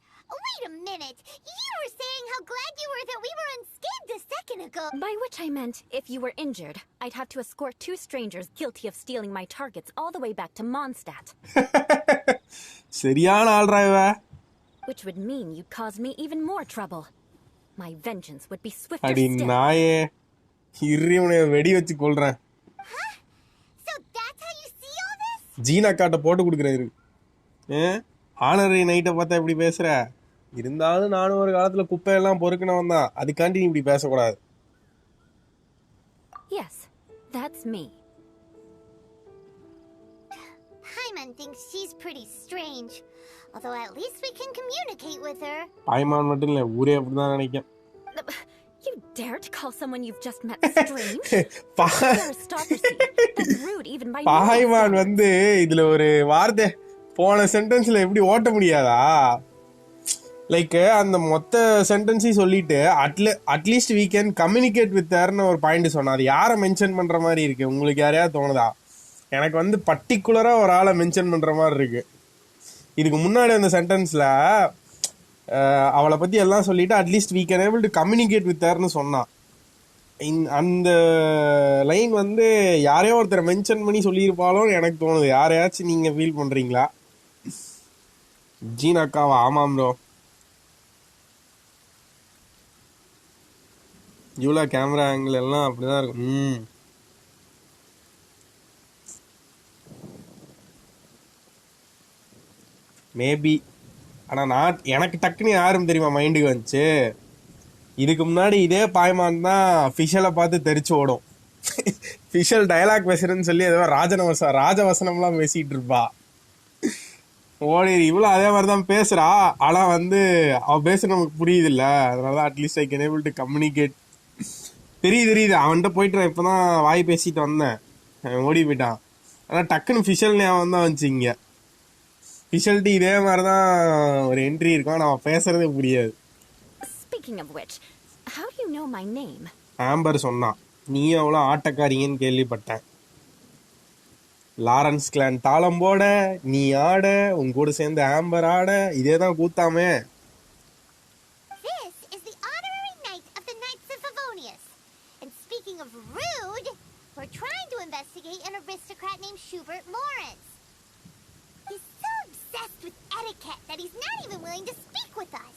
Wait a minute. You were saying how glad you were that we were unscathed a second ago. By which I meant, if you were injured, I'd have to escort 2 strangers guilty of stealing my targets all the way back to Mondstadt. சரியான ஆள்ரா இவ. Which would mean you'd cause me even more trouble. My vengeance would be swifter அடி still. நாயே. இறியவனை வெடி வச்சு கொல்றேன். So that's how you see all this? Jeena காட்ட போட்டு கொடுக்குறேன் இருக்கு. ஆனரி நைட்டை பார்த்தா இப்படி பேசுற? இருந்தாலும் நானும் ஒரு காலத்துல குப்பையெல்லாம் பொறுக்கினவன் தான். அதுக்காண்டி நீ இப்படி பேசக்கூடாது. Yes, that's me. Paimon thinks she's pretty strange. Although at least we can communicate with her. பாய்மான் மட்டும் இல்ல, ஊரே அப்படிதான் நினைக்கும். You dare to call someone you've just met strange? That's rude even by பாய்மான் வந்து இதுல ஒரு வார்த்தை போன சென்டென்ஸ்ல எப்படி ஓட்ட முடியாதா? லைக் அந்த மொத்த சென்டென்ஸையும் சொல்லிட்டு at least we can communicate with herன்னு ஒரு பாயிண்ட் சொன்னா அது யாரை மென்ஷன் பண்ற மாதிரி இருக்கு? உங்களுக்கு யாரையா தோணுதா? எனக்கு வந்து பர்டிகுலரா ஒரு ஆளை மென்ஷன் பண்ற மாதிரி இருக்கு. இதுக்கு முன்னாடி அந்த சென்டென்ஸ்ல அவளை பத்தி எல்லாம் சொல்லிட்டு at least we can able to communicate with herன்னு சொன்னான். அந்த லைன் வந்து யாரையோ ஒருத்தரை மென்ஷன் பண்ணி சொல்லியிருப்பாளோன்னு எனக்கு தோணுது. யாரையாச்சும் நீங்க ஃபீல் பண்றீங்களா? ஜீனாக்காவா? ஆமாம் ப்ரோ. இவ்வளோ கேமரா ஆங்கிள் எல்லாம் அப்படிதான் இருக்கும். மேபி. ஆனால் நான் எனக்கு டக்குன்னு யாரும் தெரியுமா மைண்டுக்கு வந்துச்சு? இதுக்கு முன்னாடி இதே பாய்மான் தான் ஃபிஷலை பார்த்து தெரிச்சு ஓடும். ஃபிஷல் டயலாக் பேசுறேன்னு சொல்லி ஏதோ ராஜவசனம்லாம் பேசிட்டு இருப்பா. ஓடி இவ்வளோ அதே மாதிரி தான் பேசுறா. ஆனால் வந்து அவள் பேசுற நமக்கு புரியுது இல்லை. அதனால at least I can able to communicate. தெரியுது அவன்கிட்ட போயிட்டு இப்போதான் வாய் பேசிட்டு வந்தேன். ஓடி போயிட்டான். ஆனால் டக்குன்னு ஃபிஷல் ஞாபகம் தான் வந்துச்சு இங்கே. ஸ்பெஷாலிட்டி இதே மாதிரி தான் ஒரு என்ட்ரி இருக்கும். நான் பேசுறதே புரியாது. Speaking of which, how do you know my name? Amber சொன்னான், நீ எவ்வளோ ஆட்டக்காரிங்கன்னு கேள்விப்பட்டேன். லாரன்ஸ் கிளான் தாளம் போட, நீ ஆட, உன் கூட சேர்ந்து ஆம்பர் ஆட, இதே தான் கூத்தாமே. This is the honorary knight of the Knights of Favonius. And speaking of rude, we're trying to investigate an aristocrat named Schubert Lawrence. He's so obsessed with etiquette that he's not even willing to speak with us.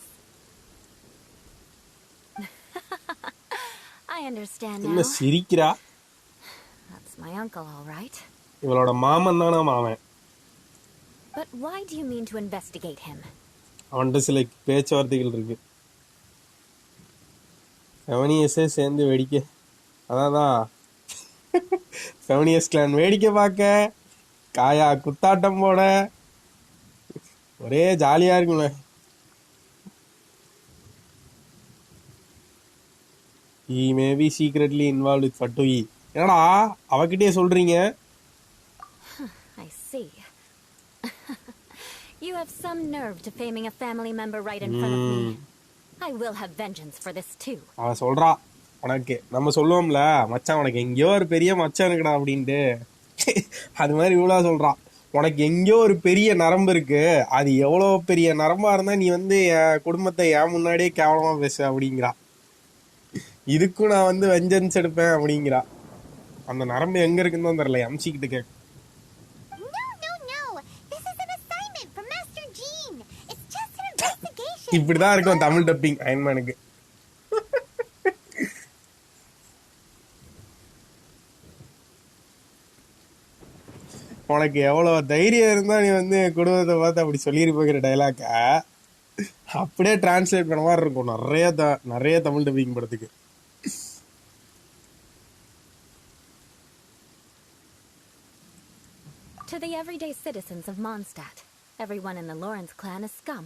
I understand என்ன now. சிரிக்கிறா? That's my uncle, all right. இவளோட மாமன் தானே மாமன். But why do you mean to investigate him? அவன்கிட்ட சில பேச்சுவார்த்தைகள் இருக்கு. ஃபெவனியஸே சேர்ந்து வேடிக்கை, அதான் ஃபெவனியஸ் கிளான் வேடிக்கை பார்க்க, காயா குத்தாட்டம் போட, ஒரே ஜாலியா இருக்குல்ல. He may be secretly involved with Fatui. என்னடா அவகிட்டே சொல்றீங்க? I see. You have some nerve to faming a family member right in front of me. I will have vengeance for this too. அவ சொல்றா, உனக்கு நம்ம சொல்லுவோம்ல, மச்சான் உனக்கு எங்கேயோ ஒரு பெரிய மச்சான் இருக்குடா அப்படின்ட்டு, அது மாதிரி இவ்வளோ சொல்றா, உனக்கு எங்கேயோ ஒரு பெரிய நரம்பு இருக்கு, அது எவ்வளோ பெரிய நரம்பா இருந்தா நீ வந்து என் குடும்பத்தை என் முன்னாடியே கேவலமா பேச அப்படிங்கிறா. இதுக்கும் நான் வந்து வெஞ்சன்ஸ் எடுப்பேன் அப்படிங்கிறா. அந்த நரம்பு எங்க இருக்குன்னு தான் தெரியல. அம்சிக்கிட்டு கேட்க. No. This is an assignment from Master Jean. It's just an investigation. இப்படிதான் இருக்கும் தமிழ் டப்பிங் அயன்மேனுக்கு. உனக்கு எவ்வளவு தைரியம் இருந்தா நீ வந்து குடும்பத்தை பார்த்து அப்படி சொல்லியிருப்பேங்கிற டைலாக்க அப்படியே டிரான்ஸ்லேட் பண்ண மாதிரி இருக்கும் நிறைய தமிழ் டப்பிங் படத்துக்கு. To the everyday citizens of Mondstadt, everyone in the Lawrence clan is scum.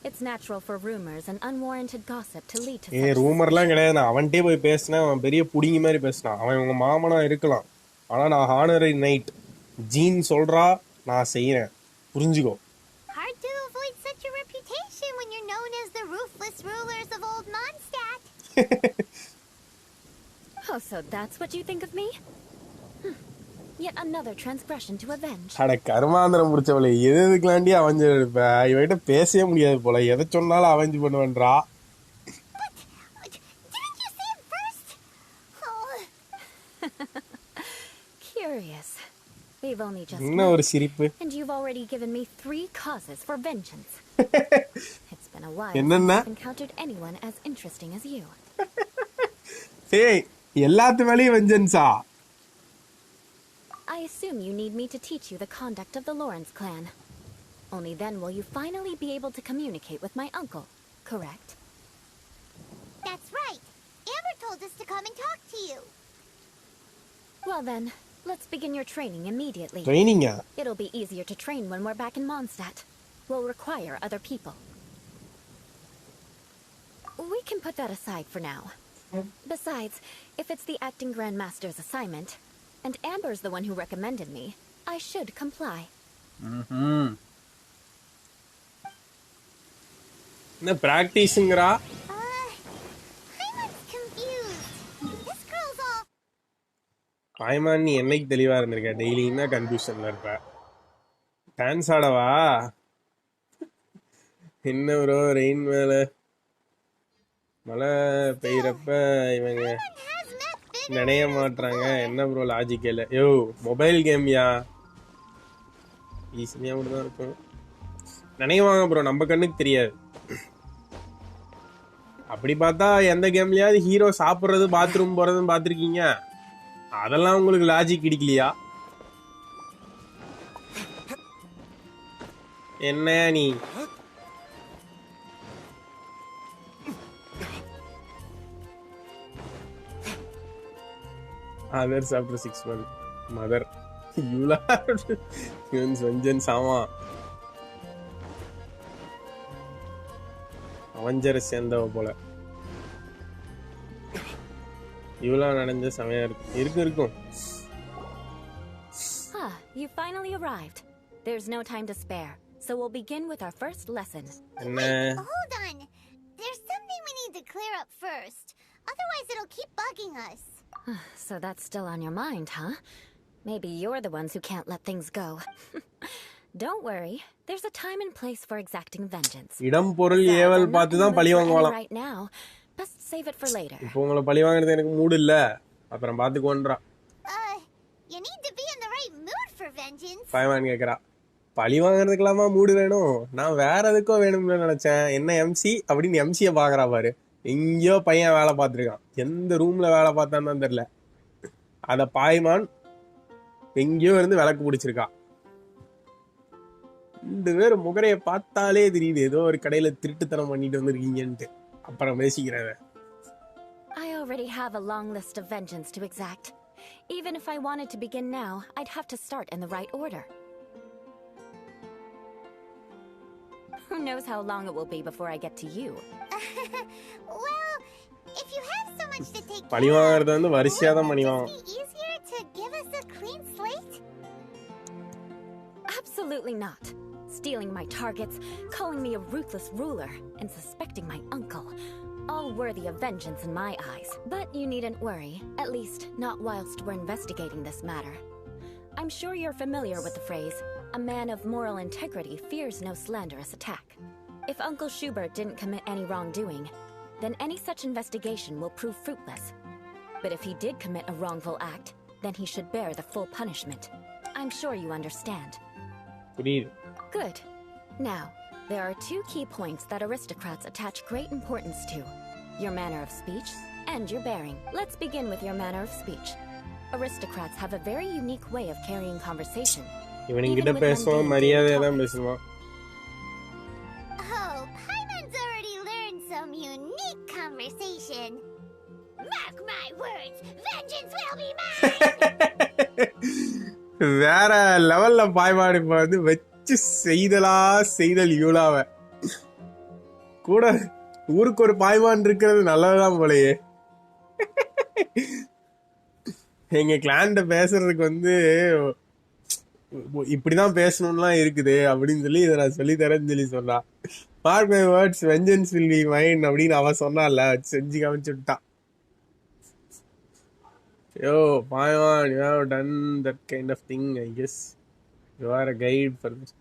It's natural for rumors and unwarranted gossip to lead to such... ரூமர்லாம் கிடையாது. நான் அவன்கிட்டே போய் பேசினேன், அவன் பெரிய புடிங்கி மாதிரி பேசினான். அவன் உங்க மாமனா இருக்கலாம், ஆனா நான் ஹானரி நைட் ஜீன் சொல்றா, நான் செய்யறேன், புரிஞ்சுக்கோ. Hard to avoid such a reputation when you're known as the ruthless rulers of old Mondstadt. Oh, so that's what you think of me? Yet another transgression to avenge. அட கர்மாந்திரம் முடிச்சவளே, எதுக்கலாண்டி அவஞ்சு இருப்ப? இவகிட்ட பேசவே முடியாது போல, எதை சொன்னாலும் அவஞ்சு பண்ணுவன்றா. Didn't you say it first? Oh. Curious. We've only just என்ன ஒரு சிரிப்பு. and you've already given me 3 causes for vengeance. It's been a while என்னன்னா? since I've encountered anyone as interesting as you. ஏய், எல்லாத்து மேலயும் வெஞ்சன்ஸா? I assume you need me to teach you the conduct of the Lawrence clan. Only then will you finally be able to communicate with my uncle, correct? That's right. Amber told us to come and talk to you. Well then, let's begin your training immediately. ட்ரைனிங்கா? It'll be easier to train when we're back in Mondstadt. We'll require other people. We can put that aside for now. Besides, if it's the acting Grand Master's assignment, and Amber's the one who recommended me, I should comply. என்ன பிராக்டிஸ்ங்கறா? I'm confused. This girl's all... ஆயமான், நீ என்னைக்கு தெளிவா இருந்திருக்க? டெய்லியும் தான் கன்ஃபியூஷன்ல இருப்ப. Dance ஆடவா? என்ன bro, rain மேல மழை பெய்யறப்ப இவங்க நினைய மாட்டாங்க. என்ன ப்ரோ லாஜிக்கல? யோ, மொபைல் கேம்யா, ஈஸியா அப்படிதான் இருக்கும். நினைவாங்க ப்ரோ, நம்ம கண்ணுக்கு தெரியாது. அப்படி பார்த்தா எந்த கேம்லயாவது ஹீரோ சாப்பிட்றது, பாத்ரூம் போறதுன்னு பாத்திருக்கீங்க? அதெல்லாம் உங்களுக்கு லாஜிக் கிடைக்கலையா? என்ன நீ others after 6 months mother you laughed humans vengeance ஆமா அவஞ்சரை சேர்ந்தவ போல. இவ்வளோ நடந்த சமயம் இருக்கும். Ah, you finally arrived. There's no time to spare, so we'll begin with our first lesson. Wait, hold on. There's something we need to clear up first. Otherwise, it'll keep bugging us. So that's still on your mind, huh? Maybe you're the ones who can't let things go. Don't worry. There's a time and place for exacting vengeance. இடம் பொருள் ஏவல் பார்த்து தான் பழி வாங்குவாளாம். Right now, best save it for later. இப்போ உங்களை பழி வாங்குறது எனக்கு மூடு இல்ல. அப்புறம் பாத்துக்கோன்றா. You need to be in the right mood for vengeance. பாய்மான் கேக்குறா. பழி வாங்குறதுக்கலாமா மூடு வேணும்? நான் வேற எதுக்கோ வேணும்னு நினைச்சேன். என்ன எம்சி அப்படின்னு எம்சியை பாக்குறா பாரு. எங்கேயோ பையன் வேலை பார்த்துருக்கான். எந்த ரூம்ல வேலை பார்த்தான்னு தான் தெரியல. அத பாய்மான் எங்கேயோ இருந்து விளக்கு பிடிச்சிருக்கா. 2 பேர் முகரைய பார்த்தாலே தெரியுது ஏதோ ஒரு கடையில திருட்டுத்தனம் பண்ணிட்டு வந்திருக்கீங்கன்ட்டு. அப்புறம் பேசிக்கிறேன். I already have a long list of vengeance to exact. Even if I wanted to begin now, I'd have to start in the right order. Who knows how long it will be before I get to you? Well, if you have so much to take பழி வாங்குறது வந்து வரிசையா தான் பண்ணி care of, would it be easier to give us a clean slate? Absolutely not. Stealing my targets, calling me a ruthless ruler, and suspecting my uncle. All worthy of vengeance in my eyes. But you needn't worry, at least not whilst we're investigating this matter. I'm sure you're familiar with the phrase, a man of moral integrity fears no slanderous attack. If Uncle Schubert didn't commit any wrongdoing, then any such investigation will prove fruitless. But if he did commit a wrongful act, then he should bear the full punishment. I'm sure you understand. Good. Now, there are 2 key points that aristocrats attach great importance to. Your manner of speech and your bearing. Let's begin with your manner of speech. Aristocrats have a very unique way of carrying conversation. இவனிங்கிட்ட பேசுவோம் மரியாதையா தான் பேசுவோம். Oh, Paimon's already learned some unique conversation. Mark my words, vengeance will be mine! வேற லெவல்ல பாய்மான் இப்ப வந்து வச்சு செய்தல் யூலாவ கூட ஊருக்கு ஒரு பாய்மான் இருக்கிறது நல்லதுதான் போலயே. எங்க கிளான்ட்ட பேசுறதுக்கு வந்து இப்படிதான் பேசணும்லாம் இருக்குது அப்படின்னு சொல்லி இதை நான் சொல்லி தரேன்னு சொல்லி சொன்னா. Mark my words vengeance will be mine அப்படின்னு அவன் சொன்னால செஞ்சு காமிச்சு விட்டான். Yo, Paimon, you have done that kind of thing, I guess. You are a guide for this.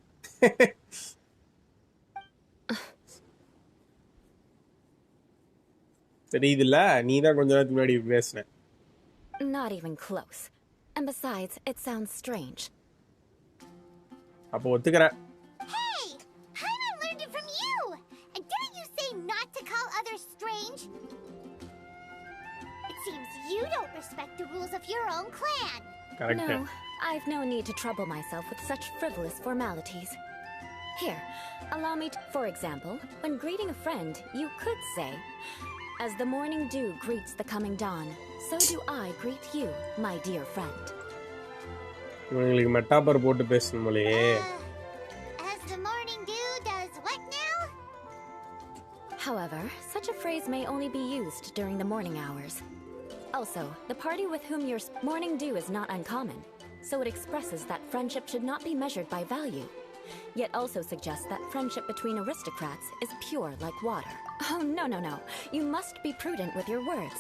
தெரியுதுல்ல நீ தான் கொஞ்ச நேரத்துக்கு முன்னாடி பேசுன. Not even close. And besides, it sounds strange. அப்போ ஒத்துக்கறேன். Hey, Paimon learned it from you. And didn't you say not to call others strange? It seems you don't respect the rules of your own clan. Correct. No, I've no need to trouble myself with such frivolous formalities. Here, allow me to, for example, when greeting a friend, you could say, as the morning dew greets the coming dawn, so do I greet you, my dear friend. இவங்களுக்கு மெட்டாபர் போட்டு பேசணும் போலயே. As the morning dew does what now? However, such a phrase may only be used during the morning hours. Also, the party with whom your morning dew is not uncommon, so it expresses that friendship should not be measured by value, yet also suggests that friendship between aristocrats is pure like water. Oh, no. You must be prudent with your words.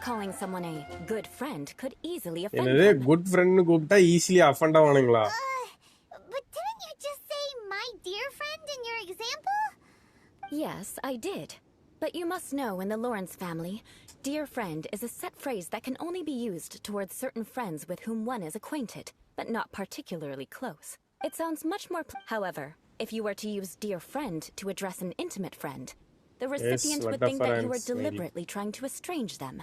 Calling someone a good friend could easily offend them. என்னது good friend னு கூப்பிட்டா easily offend ஆவானுங்களா? But didn't you just say my dear friend in your example? Yes, I did. But you must know in the Lawrence family, dear friend is a set phrase that can only be used towards certain friends with whom one is acquainted, but not particularly close. It sounds much more... However, if you were to use dear friend to address an intimate friend, the recipient would think that you were deliberately trying to estrange them.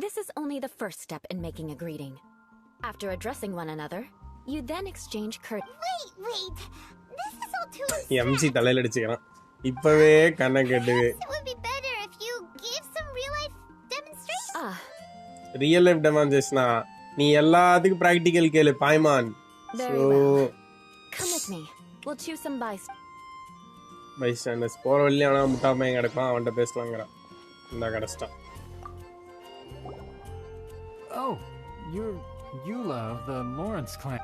This is only the first step in making a greeting. After addressing one another, you then exchange Wait. This is all too MC தலையில அடிச்சுக்கிறான். இப்பவே கண்ண கட்டுது. It would be better if you gave some real life demonstration. Real life டெமான்ஸ்ட்ரேஷனா நீ எல்லாத்துக்கும் practical கேளு பாய்மான். Very well. Come with me. We'll choose some பைஸ்டாண்டர்ஸ் போற வழியில அவனா முட்டா பையன் கிடக்கும் அவன்கிட்ட பேசலாங்கிறான். இந்த கடைசிட்டான். Oh, Eula of the Lawrence clan.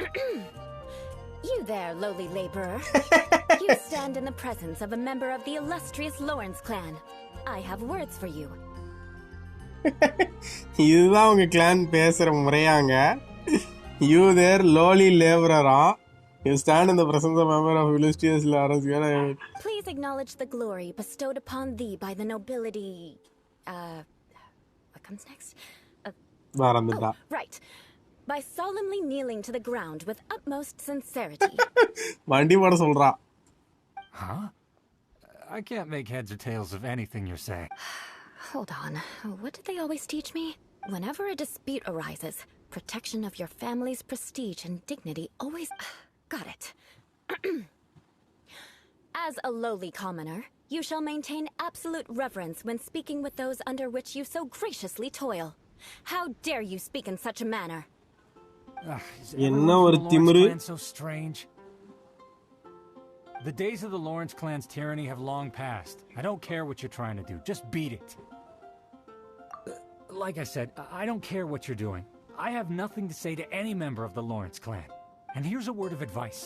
You there, lowly laborer. You stand in the presence of a member of the illustrious Lawrence clan. I have words for you. இதுதான் உங்க கிளான் பேசுற முறையாங்க. You there, lowly laborer. You stand in the presence of a member of illustrious Lawrence clan. Please acknowledge the glory bestowed upon thee by the nobility. What comes next? மறந்துட்டா. Right. By solemnly kneeling to the ground with utmost sincerity. வண்டி போட சொல்றா. Huh? I can't make heads or tails of anything you're saying. Hold on. What did they always teach me? Whenever a dispute arises, protection of your family's prestige and dignity always... Got it. As a lowly commoner, you shall maintain absolute reverence when speaking with those under which you so graciously toil. How dare you speak in such a manner? Is என்ன everyone ஒரு from the திமிரு. Lawrence clan so strange? The days of the Lawrence clan's tyranny have long passed. I don't care what you're trying to do. Just beat it. Like I said, I don't care what you're doing. I have nothing to say to any member of the Lawrence clan. And here's a word of advice.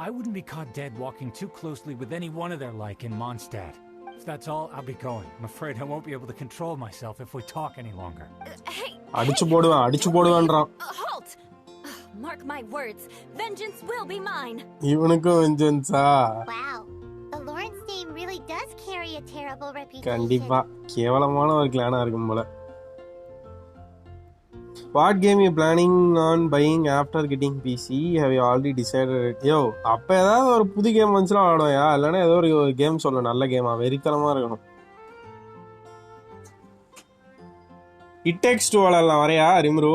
I wouldn't be caught dead walking too closely with any one of their like in Mondstadt. If that's all, I'll be going. I'm afraid I won't be able to control myself if we talk any longer. Hey! அடிச்சு போடுவான்றான். Halt! Mark my words. Vengeance will be mine. இவனுக்கும் வெஞ்சன்ஸா? Wow. The Lawrence name really does carry a terrible reputation. கண்டிப்பா கேவலமான ஒரு கிளானா இருக்கும் போல. What game you planning on buying after getting PC? Have you already decided it? Yo, அப்ப ஏதாவது ஒரு புது கேம் வந்துச்சுனா ஆடுவோயா? இல்லனா ஏதோ ஒரு கேம் சொல்ல, நல்ல கேமா, வெறித்தனமா இருக்கணும். It Takes Two விளையாடலாம் வரையா ரிம்ரு?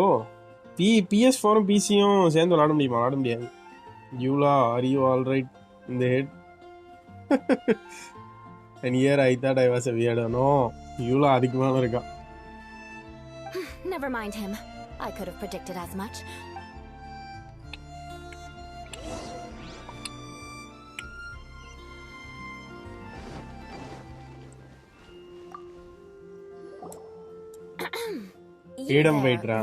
PS4 ம் PCயும் சேர்ந்து விளையாட முடியுமா? விளையாட முடியாது. Yula, are you all right in the head? And here I thought I was a weirdo. No, Yula அதுக்கு மேல இருக்கா. Never mind him. I could have predicted as much. Freedom Waiter.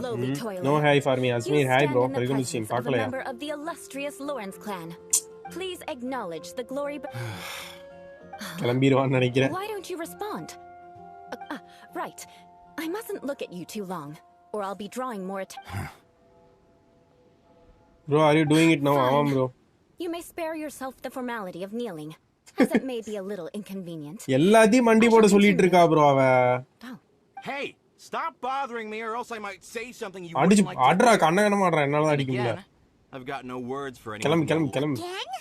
No hi for me. Asmir, hi bro. Welcome to stream. பார்க்கலையா? Member of the illustrious Lawrence clan. Please acknowledge the glory. கிளம்பிடுவான்னு நினைக்கிறேன். Why don't you respond? Right. I mustn't look at you too long, or I'll be drawing more attention. Bro, are you doing it now? ஆமாம் bro. You may spare yourself the formality of kneeling, as it may be a little inconvenient. எல்லாத்தையும் மண்டி போட சொல்லிட்டு இருக்கா bro அவ. Hey, stop bothering me or else I might say something you அடிச்சு wouldn't like to ஆடுறா hear. கண்ண மாட்றா என்னால தான் அடிக்க முடியல. I've got no words for anyone. கிளம்பு. Again?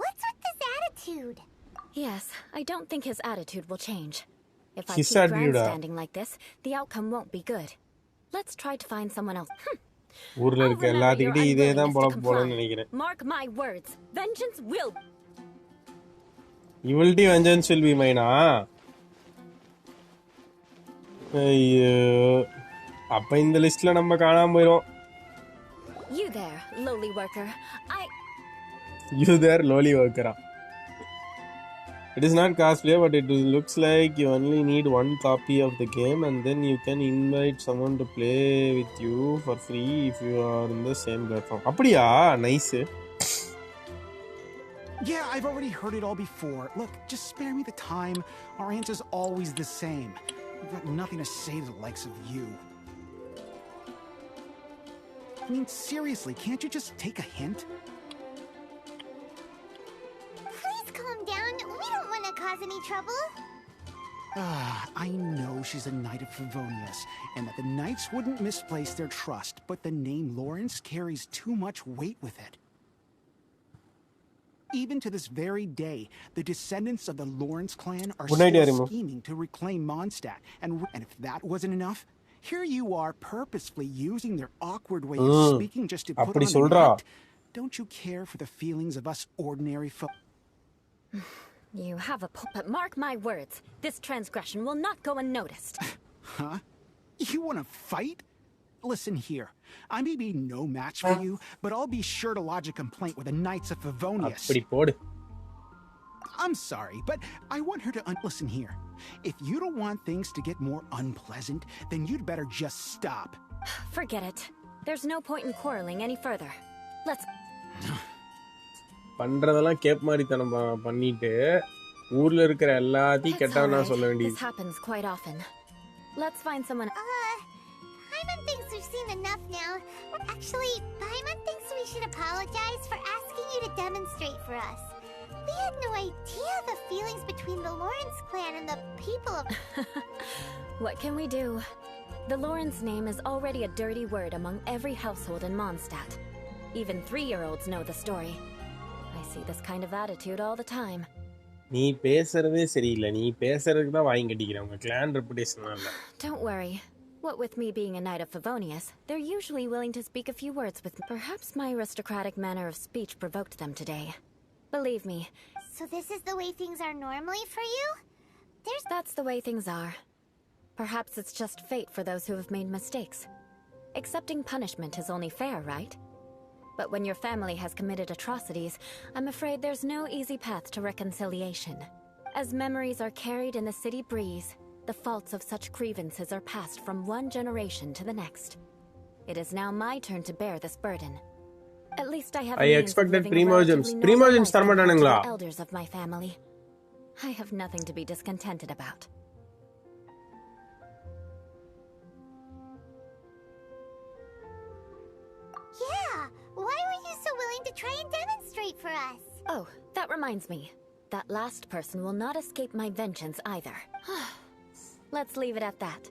What's with this attitude? Yes, I don't think his attitude will change. If I His keep attitude, grandstanding like this, the outcome won't be good. Let's try to find someone else. ஊர்ல I'll இருக்க remember எல்லாத்துக்கிட்டே your இதே தான் unwillingness to போலன்னு comply. நினைக்கிறேன். Mark my words. Vengeance will. Evility vengeance will be mine. ஐயோ அப்ப இந்த லிஸ்ட்ல நம்ம காணாம போயிரோம். You there, lowly worker. You there, lowly worker. It is not cosplay, but it looks like you only need one copy of the game and then you can invite someone to play with you for free if you are in the same platform. அப்படியா? Nice. Yeah, I've already heard it all before. Look, just spare me the time. Our answer's always the same. I've got nothing to say to the likes of you. I mean, seriously, can't you just take a hint? Please calm down. We don't want to cause any trouble. I know she's a knight of Favonius, and that the knights wouldn't misplace their trust, but the name Lawrence carries too much weight with it. Even to this very day, the descendants of the Lawrence clan are still scheming to reclaim Mondstadt, and if that wasn't enough, here you are purposefully using their awkward way of speaking just to put on an act. Don't you care for the feelings of us ordinary folk? You have a but mark my words. This transgression will not go unnoticed. Huh? You want to fight? Listen here. I may be no match for you, but I'll be sure to lodge a complaint with the Knights of Favonius. I'm sorry, but I want her to listen here. If you don't want things to get more unpleasant, then you'd better just stop. Forget it. There's no point in quarreling any further. Let's... பண்றதெல்லாம் gap மாதிரி தனம் பண்ணிட்டு ஊர்ல இருக்கிற எல்லாத்தையும் கெட்டவனா சொல்ல வேண்டியது. This happens quite often. Let's find someone. Paimon thinks we've seen enough now. Actually, Paimon thinks we should apologize for asking you to demonstrate for us. We had no idea the feelings between the Lawrence clan and the people of... What can we do? The Lawrence name is already a dirty word among every household in Mondstadt. Even 3-year-olds know the story. I see this kind of attitude all the time. நீ பேசுறதே சரியில்லை. நீ பேசுறதுக்கு தான் வாங்கி கட்டிக்கிறேன். உங்க clan reputation இல்ல. Don't worry. What with me being a knight of Favonius, they're usually willing to speak a few words with me. Perhaps my aristocratic manner of speech provoked them today. Believe me. So this is the way things are normally for you? That's the way things are. Perhaps it's just fate for those who have made mistakes. Accepting punishment is only fair, right? But when your family has committed atrocities, I'm afraid there's no easy path to reconciliation. As memories are carried in the city breeze, the faults of such grievances are passed from one generation to the next. It is now my turn to bear this burden. At least I have I expected Primogems தரமாட்டானுங்களா? Elders of my family. I have nothing to be discontented about. Yeah, why were you so willing to try and demonstrate for us? Oh, that reminds me. That last person will not escape my vengeance either. Let's leave it at that.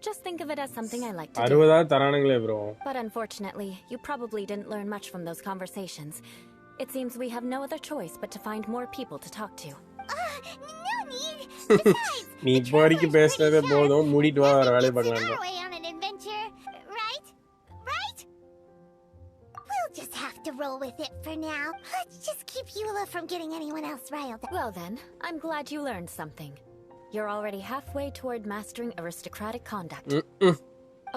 Just think of it as something I like to do. 60 தரானுங்களே bro. But unfortunately, you probably didn't learn much from those conversations. It seems we have no other choice but to find more people to talk to. No need. Besides, நீ இப்போ வரைக்கும் பேசுனதே போதும். மூடிட்டு வா, வேற வேலைய பார்க்கலாம். on an adventure, right? Right? We'll just have to roll with it for now. Let's just keep Eula from getting anyone else riled up. Well then, I'm glad you learned something. You're already halfway toward mastering aristocratic conduct.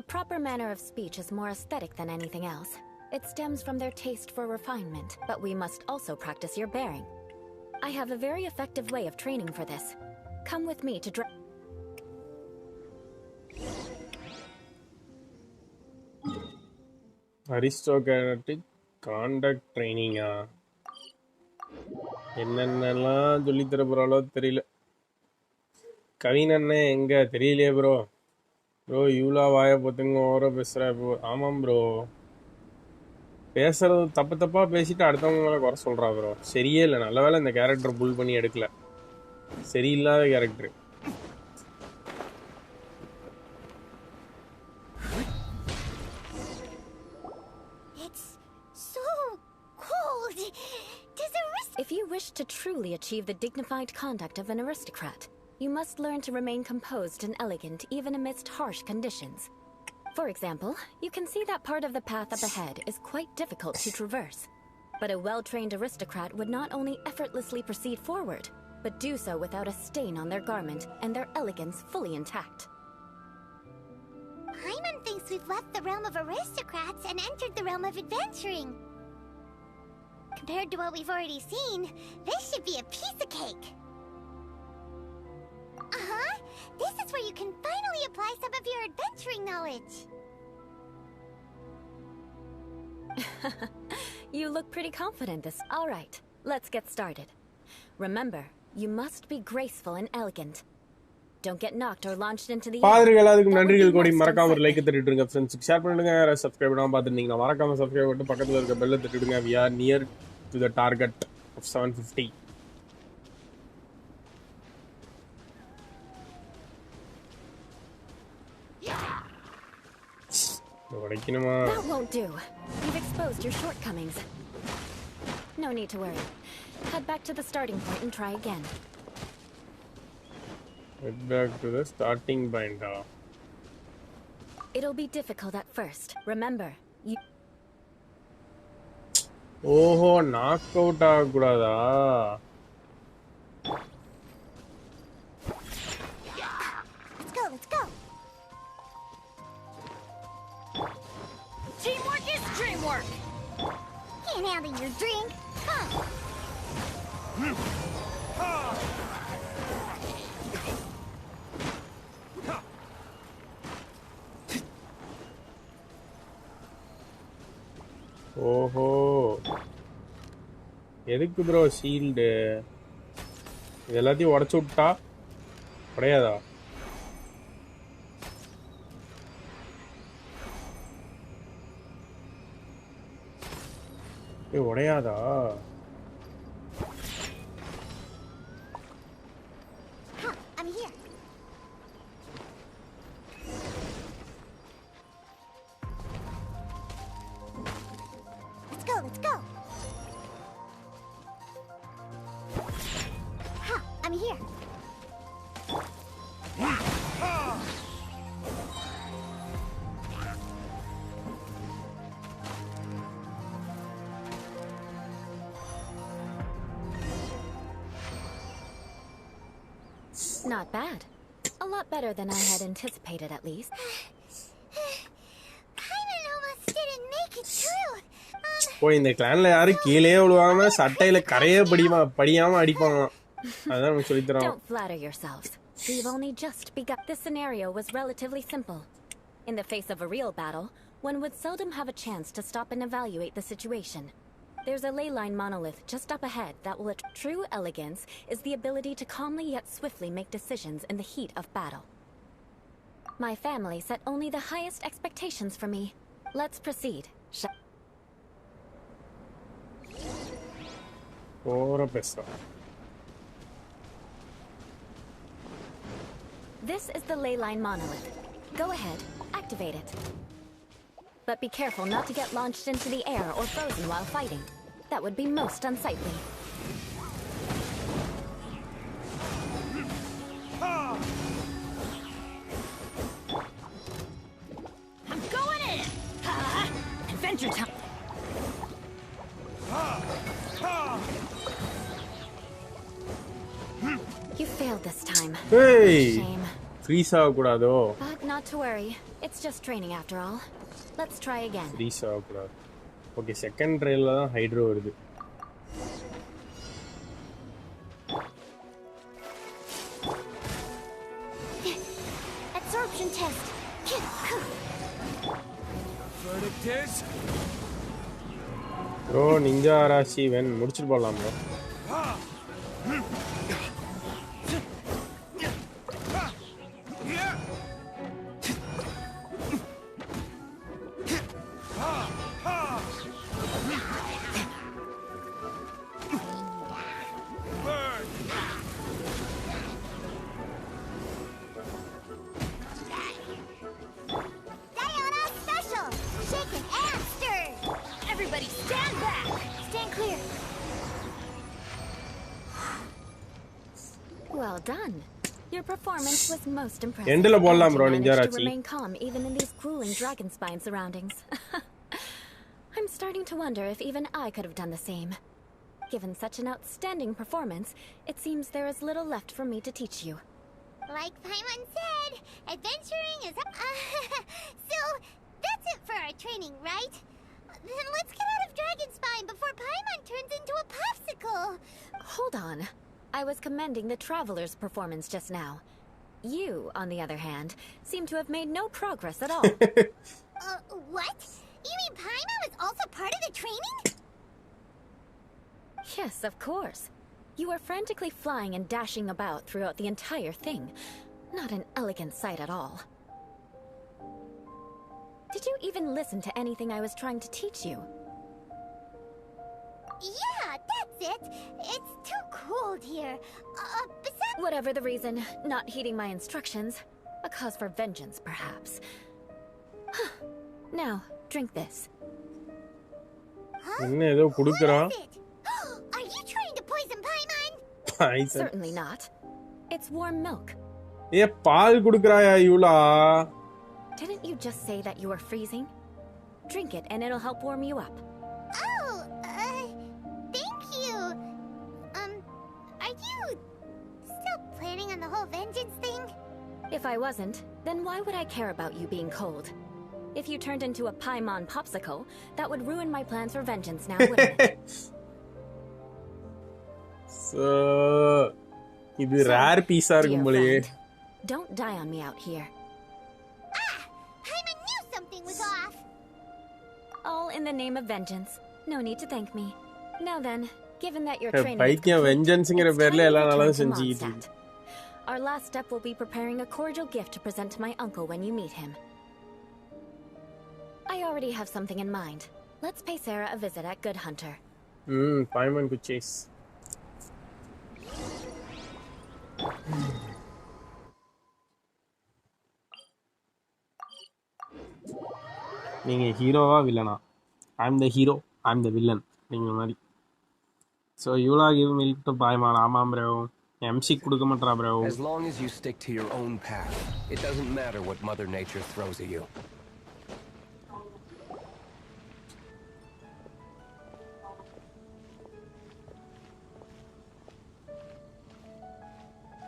A proper manner of speech is more aesthetic than anything else. It stems from their taste for refinement, but we must also practice your bearing. I have a very effective way of training for this. Come with me to Aristocratic conduct training. என்னென்னலாம் சொல்லி தர போறாளோ தெரியல. கவின் அண்ணன் எங்க தெரியலையே bro. Bro யூலா வாயை பொத்துங்க ஓர பேசுற ப்ரோ. ஆமாம் ப்ரோ. பேசுறது தப்பா பேசிட்டு அடுத்தவங்க மேலே குறை சொல்றா ப்ரோ. சரியே இல்லை. நல்ல வேலை இந்த கேரக்டர் புல் பண்ணி எடுக்கல. சரியில்லாத character. If you wish to truly achieve the dignified conduct of an aristocrat, you must learn to remain composed and elegant even amidst harsh conditions. For example, you can see that part of the path up ahead is quite difficult to traverse. But a well-trained aristocrat would not only effortlessly proceed forward, but do so without a stain on their garment and their elegance fully intact. Paimon thinks we've left the realm of aristocrats and entered the realm of adventuring. Compared to what we've already seen, this should be a piece of cake. This is where you can finally apply some of your adventuring knowledge. You look pretty confident this. All right, let's get started. Remember, you must be graceful and elegant. Don't get knocked or launched into the air. பாருங்க எல்லாத்துக்கும் நன்றிகள் கோடி. மறக்காம ஒரு like தட்டிடுங்க ஃப்ரெண்ட்ஸ்க்கு share பண்ணுங்க. Subscribe பண்ணாம பார்த்துட்டீங்கன்னா மறக்காம சப்ஸ்கிரைப் பண்ணிட்டு பக்கத்துல இருக்க பெல்ல தட்டிடுங்க. we are near to the target of 750. That won't do. You've exposed your shortcomings. No need to worry. Head back to the starting point and try again. Head back to the starting point. It'll be difficult at first. Remember, you... ஓஹோ, knock out ஆகக்கூடாதா? Let's go. Teamwork is dreamwork. Can't handle your drink. ஓஹோ எதுக்கு bro shield இது எல்லாத்தையும் உடைச்சு விட்டா உடையாதா உடையாதா I'm here. Let's go, let's go. Ha, I'm here. Not bad. A lot better than I had anticipated, at least. Paimon almost didn't make it through. ஓ இந்த கிளான்ல யாரும் கீழே விழுவாம சட்டையில கரையே படியாம அடிப்பாங்க அதான் நமக்கு சொல்லி தரோம். Don't flatter yourselves. We've only just begun. This scenario was relatively simple. In the face of a real battle, one would seldom have a chance to stop and evaluate the situation. There's a ley line monolith just up ahead that will... True elegance is the ability to calmly yet swiftly make decisions in the heat of battle. My family set only the highest expectations for me. Let's proceed. Ora pesa. This is the ley line monolith. Go ahead, activate it. But be careful not to get launched into the air or frozen while fighting. That would be most unsightly. I'm going in! Adventure time! You failed this time. Hey! Shame. Freeze ஆகக்கூடாதோ? But not to worry. It's just training after all. Let's try again. Freeze ஆகக்கூடாது. Okay, second trailல தான் hydro வருது. Absorption test. Verdict is... Bro, ninja arashi when முடிச்சிட்டு போலாம் bro. Well done. Your performance was most impressive. எண்டல போடலாம் bro You ninja managed to arashi. remain calm even in these grueling dragon spine surroundings. I'm starting to wonder if even I could have done the same. Given such an outstanding performance, it seems there is little left for me to teach you. Like Paimon said, adventuring is... so, that's it for our training, right? Then let's get out of Dragon Spine before Paimon turns into a popsicle! Hold on. I was commending the Traveler's performance just now. You, on the other hand, seem to have made no progress at all. What? You mean Paimon was also part of the training? Yes, of course. You were frantically flying and dashing about throughout the entire thing. Not an elegant sight at all. Did you even listen to anything I was trying to teach you? Yeah, that's it. It's too cold here. Besides... Whatever the reason, not heeding my instructions. A cause for vengeance, perhaps. Now, drink this. Huh? என்ன ஏதோ குடுக்குறா? Are you trying to poison Paimon? Poison. Certainly not. It's warm milk. A ball குடுக்குறாயா யூலா? Didn't you just say that you were freezing? Drink it and it'll help warm you up. Oh, thank you. Are you still planning on the whole vengeance thing? If I wasn't, then why would I care about you being cold? If you turned into a Paimon popsicle, that would ruin my plans for vengeance now, wouldn't it? So, இது rare piece ஆ இருக்கும் போலயே. Don't die on me out here. Paimon knew something was off. All in In the name of vengeance, no need to thank me. Now then, given that your Hey, training bike is complete, vengeance-ங்கிற it's பேர்ல time எல்லா to நாளும் return to செஞ்சிட்டு Mondstadt. Our last step will be preparing a cordial gift to present to my uncle when you meet him. I already have something in mind. Let's pay Sarah a visit at Good Hunter. Payment to chase. நீங்க ஹீரோவா வில்லனா? I'm the hero, I'm the villain. நீங்க மாதிரி. So you will give milk to Paiman. ஆமாம் bro. MC கொடுக்க மாட்டறா bro. As long as you stick to your own path, it doesn't matter what Mother Nature throws at you.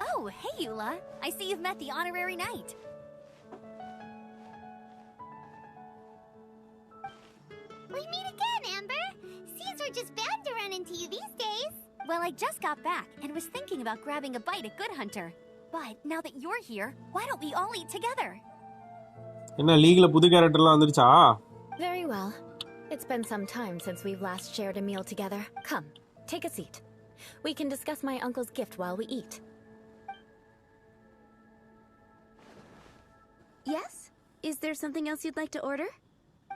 Oh, hey Eula. I see you've met the honorary knight. We meet again, Amber. Seems we're just bound to run into you these days. Well, I just got back and was thinking about grabbing a bite at Good Hunter. But now that you're here, why don't we all eat together? என்ன லீக்ல புது கேரக்டர்லாம் வந்துருச்சா? Very well. It's been some time since we've last shared a meal together. Come, take a seat. We can discuss my uncle's gift while we eat. Yes? Is there something else you'd like to order?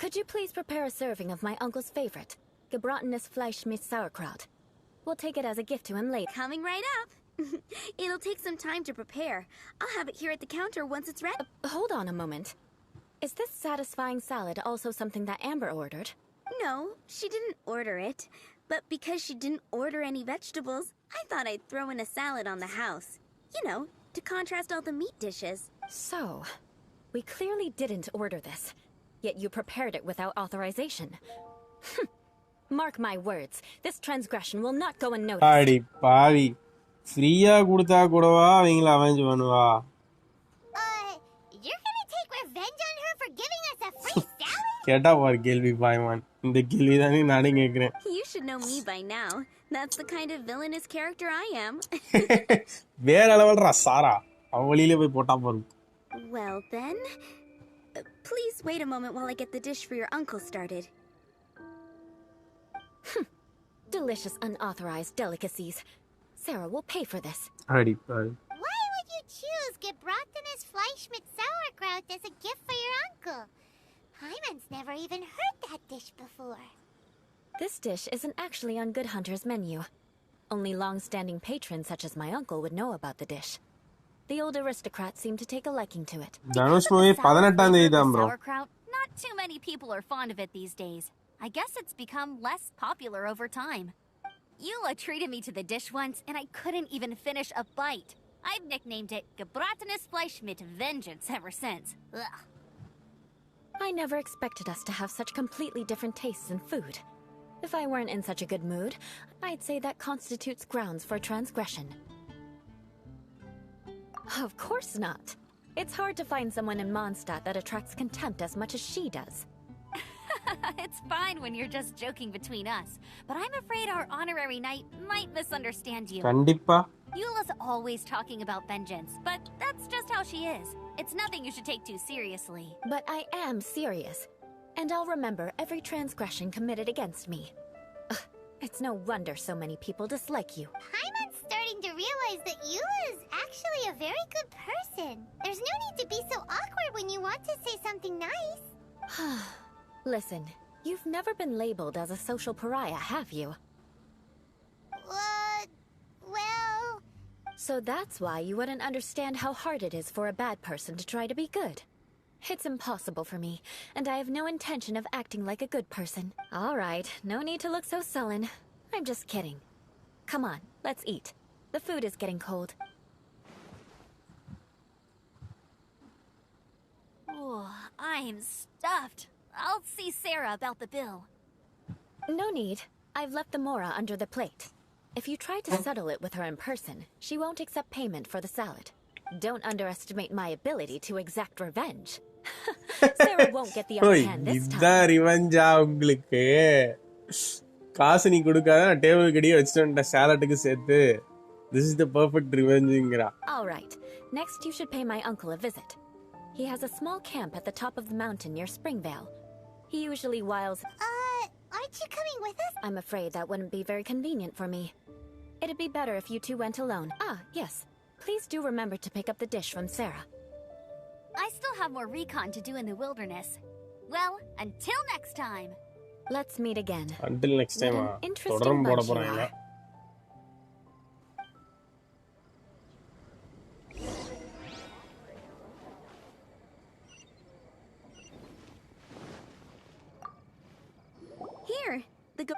Could you please prepare a serving of my uncle's favorite, gebratenes Fleisch mit Sauerkraut? We'll take it as a gift to him later. Coming right up. It'll take some time to prepare. I'll have it here at the counter once it's ready. Hold on a moment. Is this satisfying salad also something that Amber ordered? No, she didn't order it. But because she didn't order any vegetables, I thought I'd throw in a salad on the house. You know, to contrast all the meat dishes. So, we clearly didn't order this. Yet you prepared it without authorization. Mark my words, this transgression will not go unnoticed. அடி பாவி. ஃப்ரீயா கொடுத்தா கூடவா அவங்கள avenge பண்ணுவா? You're gonna take revenge on her for giving us a free salad? கேட்டா பாரு கேள்வி பாய்மான். இந்த கேள்வி தானே நானே கேக்குறேன். You should know me by now. That's the kind of villainous character I am. வேற லெவல்ரா சாரா. அவளிலே போய் போட்டா பாரு. Well then, please wait a moment while I get the dish for your uncle started. Delicious unauthorized delicacies. Sarah will pay for this. அடி பாவி. Why would you choose gebratenes Fleisch mit Sauerkraut as a gift for your uncle? Hyman's never even heard that dish before. This dish isn't actually on Good Hunter's menu. Only long-standing patrons such as my uncle would know about the dish. The old aristocrat seemed to take a liking to it. Dhanush movie 18ஆம் தேதி தான் bro. Sauerkraut? Not too many people are fond of it these days. I guess it's become less popular over time. Eula treated me to the dish once, and I couldn't even finish a bite. I've nicknamed it gebratenes Fleisch mit Vengeance ever since. Ugh. I never expected us to have such completely different tastes in food. If I weren't in such a good mood, I'd say that constitutes grounds for transgression. Of course not. It's hard to find someone in Mondstadt that attracts contempt as much as she does. It's fine when you're just joking between us, but I'm afraid our honorary knight might misunderstand you. கண்டிப்பா. Eula's always talking about vengeance, but that's just how she is. It's nothing you should take too seriously. But I am serious, and I'll remember every transgression committed against me. Ugh, it's no wonder so many people dislike you. Hyman's starting to realize that Eula is actually a very good person. There's no need to be so awkward when you want to say something nice. Listen, you've never been labeled as a social pariah, have you? Well... So that's why you wouldn't understand how hard it is for a bad person to try to be good. It's impossible for me, and I have no intention of acting like a good person. All right, no need to look so sullen. I'm just kidding. Come on, let's eat. The food is getting cold. Oh, I'm stuffed. I'll see Sarah about the bill. No need. I've left the mora under the plate. If you try to settle it with her in person, she won't accept payment for the salad. Don't underestimate my ability to exact revenge. Sarah won't get the upper hand this time. இதான் ரிவெஞ்சா உங்களுக்கு? காசு நீ கொடுக்காத table கடியே வச்சிட்டு சாலட்டுக்கு சேர்த்து. This is the perfect revengeங்கறா. All right. Next you should pay my uncle a visit. He has a small camp at the top of the mountain near Springvale. He usually whiles... Aren't you coming with us? I'm afraid that wouldn't be very convenient for me. It'd be better if you two went alone. Ah, yes. Please do remember to pick up the dish from Sarah. I still have more recon to do in the wilderness. Well, until next time. Let's meet again. Until next time. What an interesting தொடரும் போட bunch you போறாங்க. are. Here,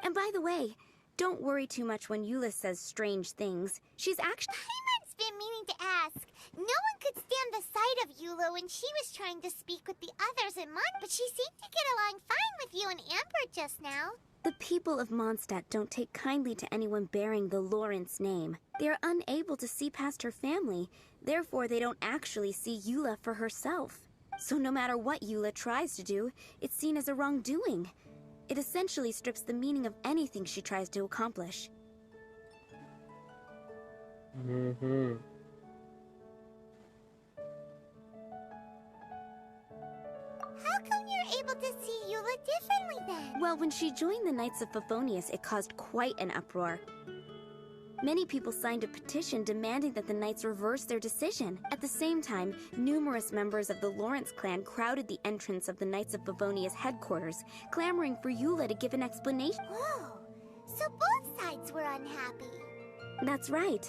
and by the way, don't worry too much when Eula says strange things. She's actually. Paimon's been meaning to ask. No one could stand the sight of Eula when she was trying to speak with the others in Mon, but she seemed to get along fine with you and Amber just now. The people of Mondstadt don't take kindly to anyone bearing the Lawrence name. They are unable to see past her family, therefore they don't actually see Eula for herself. So no matter what Eula tries to do, it's seen as a wrongdoing. It essentially strips the meaning of anything she tries to accomplish. How come you're able to see Eula differently then? Well, when she joined the Knights of Favonius, it caused quite an uproar. Many people signed a petition demanding that the Knights reverse their decision. At the same time, numerous members of the Lawrence clan crowded the entrance of the Knights of Favonius headquarters, clamoring for Eula to give an explanation. Whoa, so both sides were unhappy. That's right.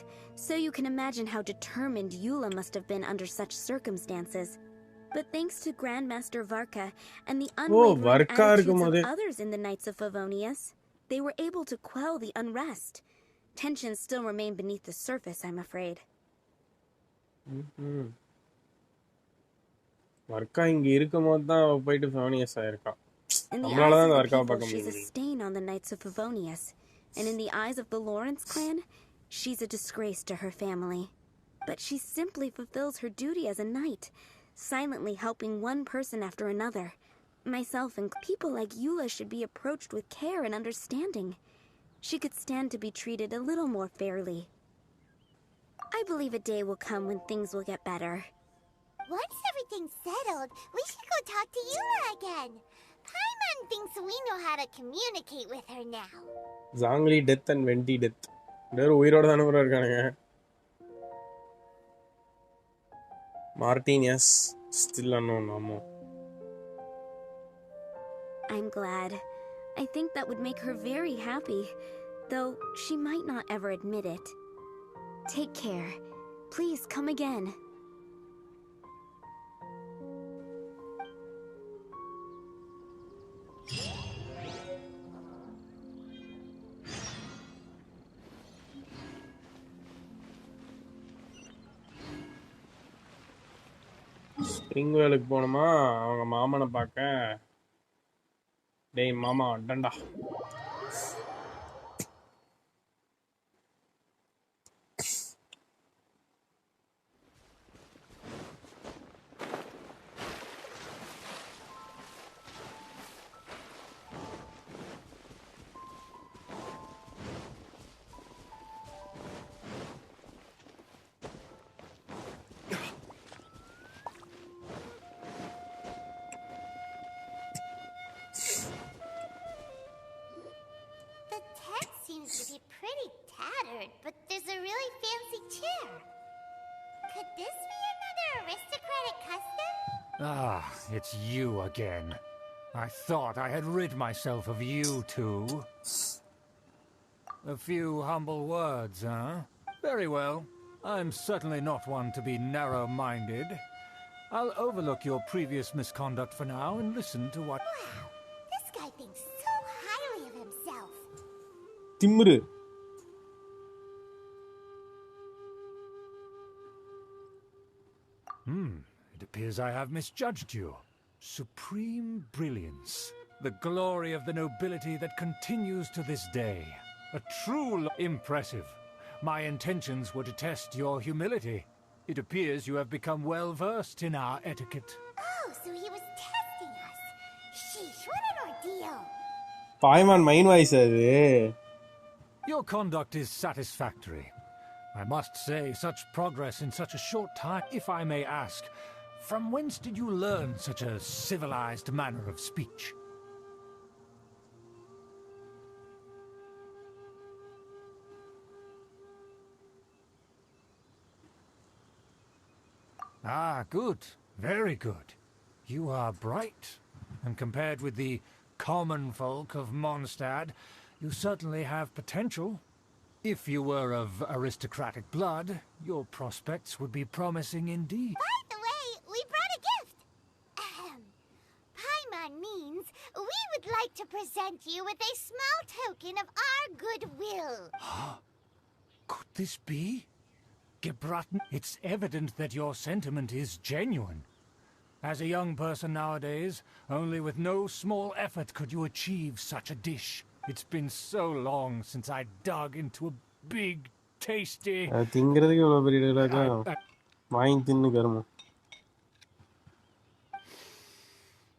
So you can imagine how determined Eula must have been under such circumstances. But thanks to Grandmaster Varka and the unwavering attitudes of others in the Knights of Favonius, they were able to quell the unrest. Tensions still remain beneath the surface, I'm afraid. வர்க்கா இங்க இருக்கும்போது தான் போயிட்டு ஃபெவனியஸ் ஆயிருக்கா. In the நம்மளால தான் eyes of the வர்க்கா people, பார்க்க she's a முடியல. stain on the Knights of Favonius. And in the eyes of the Lawrence clan, she's a disgrace to her family. But she simply fulfills her duty as a knight, silently helping one person after another. Myself and people like Eula should be approached with care and understanding. She could stand to be treated a little more fairly. I believe a day will come when things will get better. Once everything's settled, we should go talk to Eula again. Paimon thinks we know how to communicate with her now. Zangli death and Venti death. They're உயிரோட தான bro இருக்கானுங்க. Martinez still unknown Amo. I'm glad. I think that would make her very happy, though she might not ever admit it. Take care. Please come again. ஸ்ப்ரிங்வேலுக்கு போனோமா அவங்க மாமனை பார்க்க. டேய் மாமா அடண்டா. Seems to be pretty tattered, but there's a really fancy chair. Could this be another aristocratic custom? Ah, it's you again. I thought I had rid myself of you two. A few humble words, huh? Very well. I'm certainly not one to be narrow-minded. I'll overlook your previous misconduct for now and listen to what... Wow, this guy thinks so highly of himself. திமிரு. It appears I have misjudged you. Supreme brilliance. The glory of the nobility that continues to this day. A true impressive. My intentions were to test your humility. It appears you have become well-versed in our etiquette. Oh, so he was testing us. Sheesh, what an ordeal. Paimon mine voice அது. Your conduct is satisfactory. I must say, such progress in such a short time. If I may ask, from whence did you learn such a civilized manner of speech? Ah, good. Very good. You are bright, and compared with the common folk of Mondstadt, you certainly have potential. If you were of aristocratic blood, your prospects would be promising indeed. By the way, we brought a gift. Paimon means we would like to present you with a small token of our goodwill. Could this be? Gebraten, it's evident that your sentiment is genuine. As a young person nowadays, only with no small effort could you achieve such a dish. It's been so long since I dug into a big, tasty...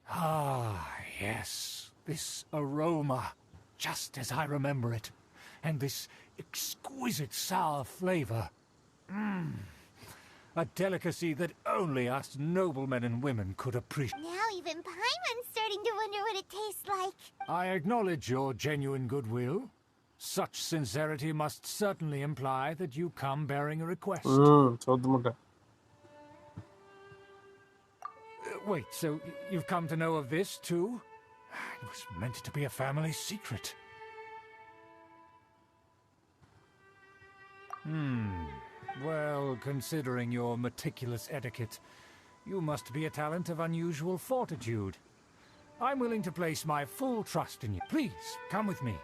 Ah, yes. This aroma, just as I remember it. And this exquisite sour flavor. A delicacy that only us noblemen and women could appreciate. Now even Paimon's starting to wonder what it tastes like. I acknowledge your genuine goodwill. Such sincerity must certainly imply that you come bearing a request. Wait, so you've come to know of this too? It was meant to be a family secret. Well, considering your meticulous etiquette, you must be a talent of unusual fortitude. I'm willing to place my full trust in you. Please, come with me.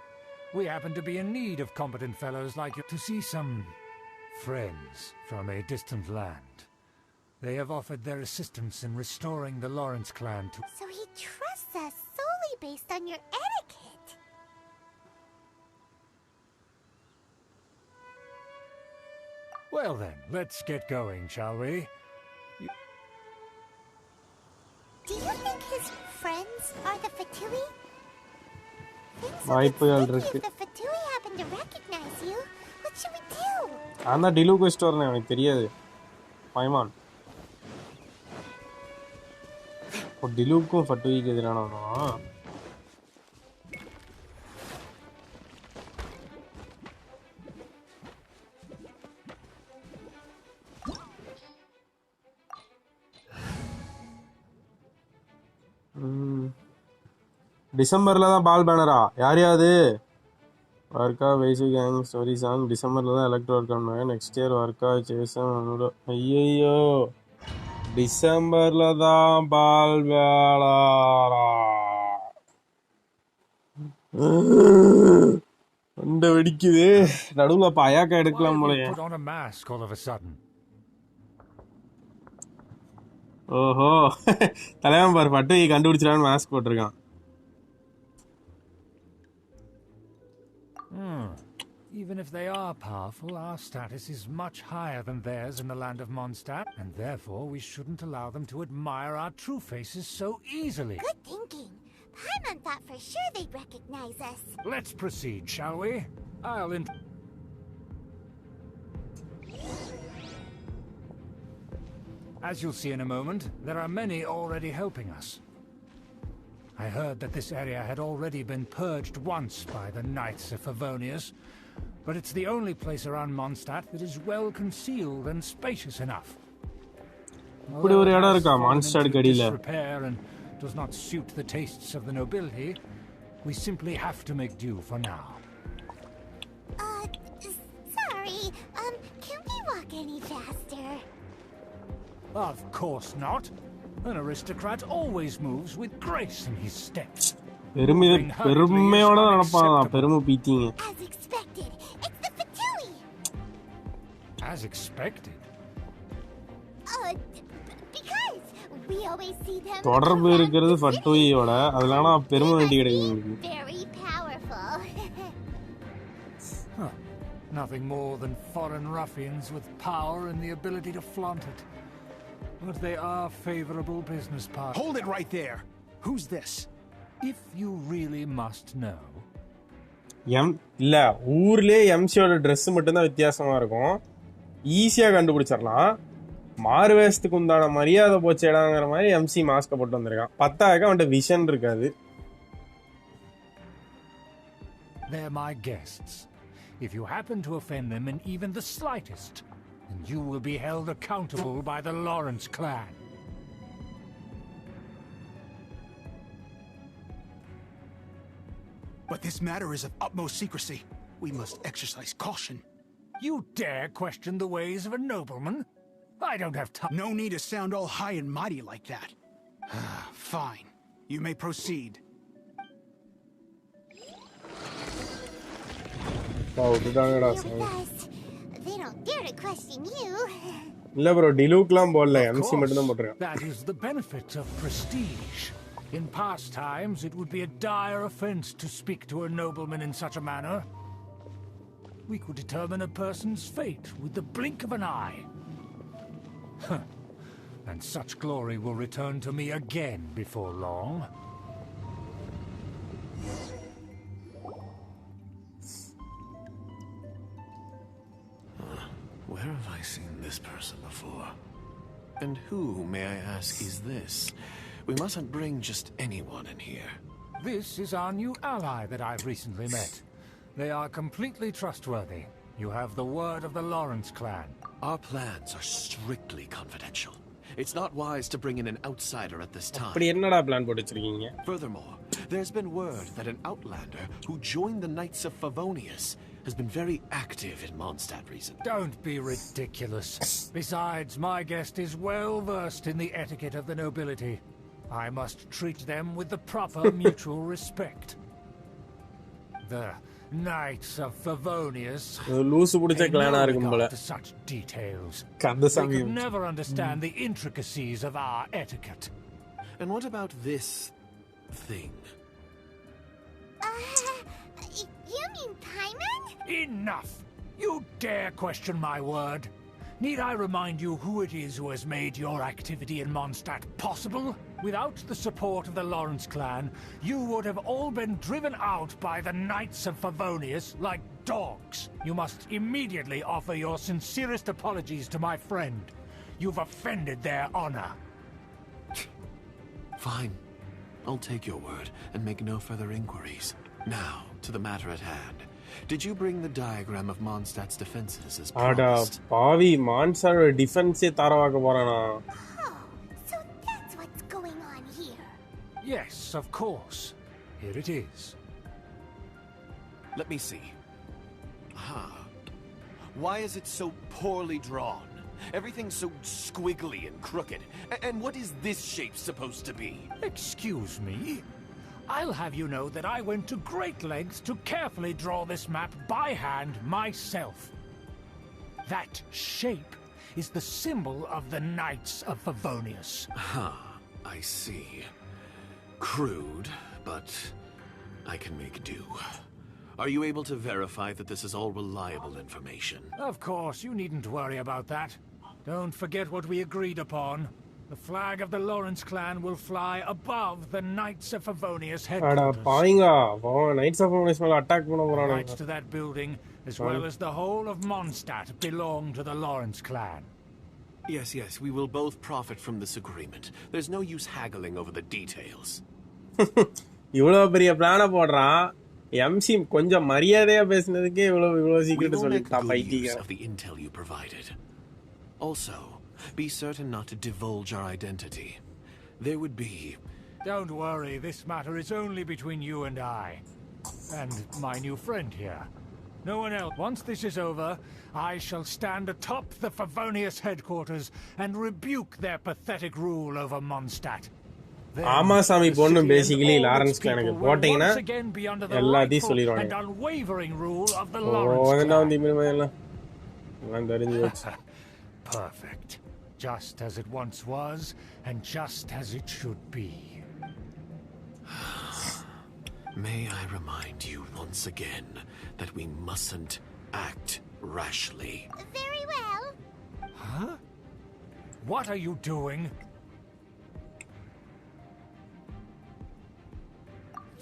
We happen to be in need of competent fellows like you to see some friends from a distant land. They have offered their assistance in restoring the Lawrence clan to... So he trusts us solely based on your etiquette. Well then, let's get going, shall we? Do you think his friends are the Fatui? Things Why will get sticky if the Fatui happen to recognize you. What should we do? I'm the Diluc store now. It's தெரியாது. Paimon. For Dilucக்கும் Fatui-க்கு எதிரானவனா? டிசம்பர்ல தான் பால் பேனரா? யார் யாது? வர்க்கா வைசு gang story song டிசம்பர்ல தான் electoral பண்ணாங்க. Next year வர்க்கா சேசன். ஐயோ, டிசம்பர்ல தான் பால் பேனரா? அந்த வெடிக்குது. நடுவுல பாயாக்கா எடுக்கலாம் போலயே. ஓஹோ, தலைவன் பாரு பட்டு கண்டுபிடிச்சிடான்னு மாஸ்க் போட்டிருக்கான். Even if they are powerful, our status is much higher than theirs in the land of Mondstadt, and therefore we shouldn't allow them to admire our true faces so easily. Good thinking. Paimon thought for sure they'd recognize us. Let's proceed, shall we? As you'll see in a moment, there are many already helping us. I heard that this area had already been purged once by the Knights of Favonius, but it's the only place around Mondstadt that is well concealed and spacious enough. இப்படி ஒரு இடம் இருக்கா மான்ஸ்டாட் கடியில? Disrepair and does not suit the tastes of the nobility. We simply have to make do for now. Sorry. Can we walk any faster? Of course not. An aristocrat always moves with grace in his steps. பெருமையோட நடப்பான். பெருமை பீத்திங்க. As expected. It's the Fatui. As expected. Because we always see them. தொடர்பு இருக்கிறது ஃபட்டுயியோட. அதனால பெருமை வேண்டி கிடைக்குது. Very powerful. Nothing more than foreign ruffians with power and the ability to flaunt it. But they are favorable business partners. Hold it right there. Who's this? If you really must know. இல்ல ஊர்லயே எம்சியோட dress மட்டும் தான் வித்தியாசமா இருக்கும். ஈஸியா கண்டுபிடிச்சிடலாம். மார்வேஸ்துக்கு உண்டான மரியாதை போச்சேடாங்கிற மாதிரி எம்சி மாஸ்க போட்டு வந்திருக்கான். பத்தாக்க அவன்கிட்ட விஷன் இருக்காது. They're my guests. If you happen to offend them in even the slightest, and you will be held accountable by the Lawrence clan. But this matter is of utmost secrecy. We must exercise caution. You dare question the ways of a nobleman? I don't have time. No need to sound all high and mighty like that. Fine. You may proceed. Wow, You're with us. They don't dare to question you. இல்ல bro, டிலூக்லாம் போடல, MC மட்டும் தான் போட்டுருக்கேன். That is the benefit of prestige. In past times, it would be a dire offense to speak to a nobleman in such a manner. We could determine a person's fate with the blink of an eye. And such glory will return to me again before long. Where have I seen this person before? And who, may I ask, is this? We mustn't bring just anyone in here. This is our new ally that I've recently met. They are completely trustworthy. You have the word of the Lawrence clan. Our plans are strictly confidential. It's not wise to bring in an outsider at this time. அப்படி என்னடா plan போட்டு வச்சிருக்கீங்க? Furthermore, there's been word that an outlander who joined the Knights of Favonius has been very active in Mondstadt recently. Don't be ridiculous. Besides, my guest is well versed in the etiquette of the nobility. I must treat them with the proper mutual respect. The Knights of Favonius லூசு புடிச்ச கிளானா இருக்கும் போல. to such details. Kandasamy. They could never understand the intricacies of our etiquette. And what about this thing? You mean Paimon? Enough! You dare question my word? Need I remind you who it is who has made your activity in Mondstadt possible? Without the support of the Lawrence clan, you would have all been driven out by the Knights of Favonius like dogs. You must immediately offer your sincerest apologies to my friend. You've offended their honor. Fine. I'll take your word and make no further inquiries. Now, to the matter at hand. Did you bring the diagram of Mondstadt's defenses as promised? பாவி மான்ஸ்டாரோட டிஃபென்ஸே தாரவாக்க போறானா? Oh, so that's what's going on here. Yes, of course. Here it is. Let me see. Aha. Why is it so poorly drawn? Everything's so squiggly and crooked. And what is this shape supposed to be? Excuse me? I'll have you know that I went to great lengths to carefully draw this map by hand myself. That shape is the symbol of the Knights of Favonius. I see. Crude, but I can make do. Are you able to verify that this is all reliable information? Of course, you needn't worry about that. Don't forget what we agreed upon. The flag of the Lawrence clan will fly above the Knights of Favonius headquarters. Knights of Favonius will attack the rights to that building, as well as the whole of Mondstadt, belong to the Lawrence clan. Yes, we will both profit from this agreement. There's no use haggling over the details. இவ்வளவு பெரிய பிளான போடுறான். MC கொஞ்சம் மரியாதையா பேசினதுக்கே இவ்வளவு சீக்கிரம் சொல்லிட்டா பைத்தியம். Of the intel you provided. Also, be certain not to divulge our identity. There would be... Don't worry, this matter is only between you and I. And my new friend here. No one else. Once this is over, I shall stand atop the Favonius headquarters and rebuke their pathetic rule over Mondstadt. ஆமா சாமி பொண்ணு basically Lawrence கிளானுக்கு போட்டீங்கன்னா எல்லாத்தையும் சொல்லிடுவாங்க. And unwavering rule of the Lawrence clan. Perfect. Just as it once was, and just as it should be. May I remind you once again that we mustn't act rashly. Very well. Huh? What are you doing?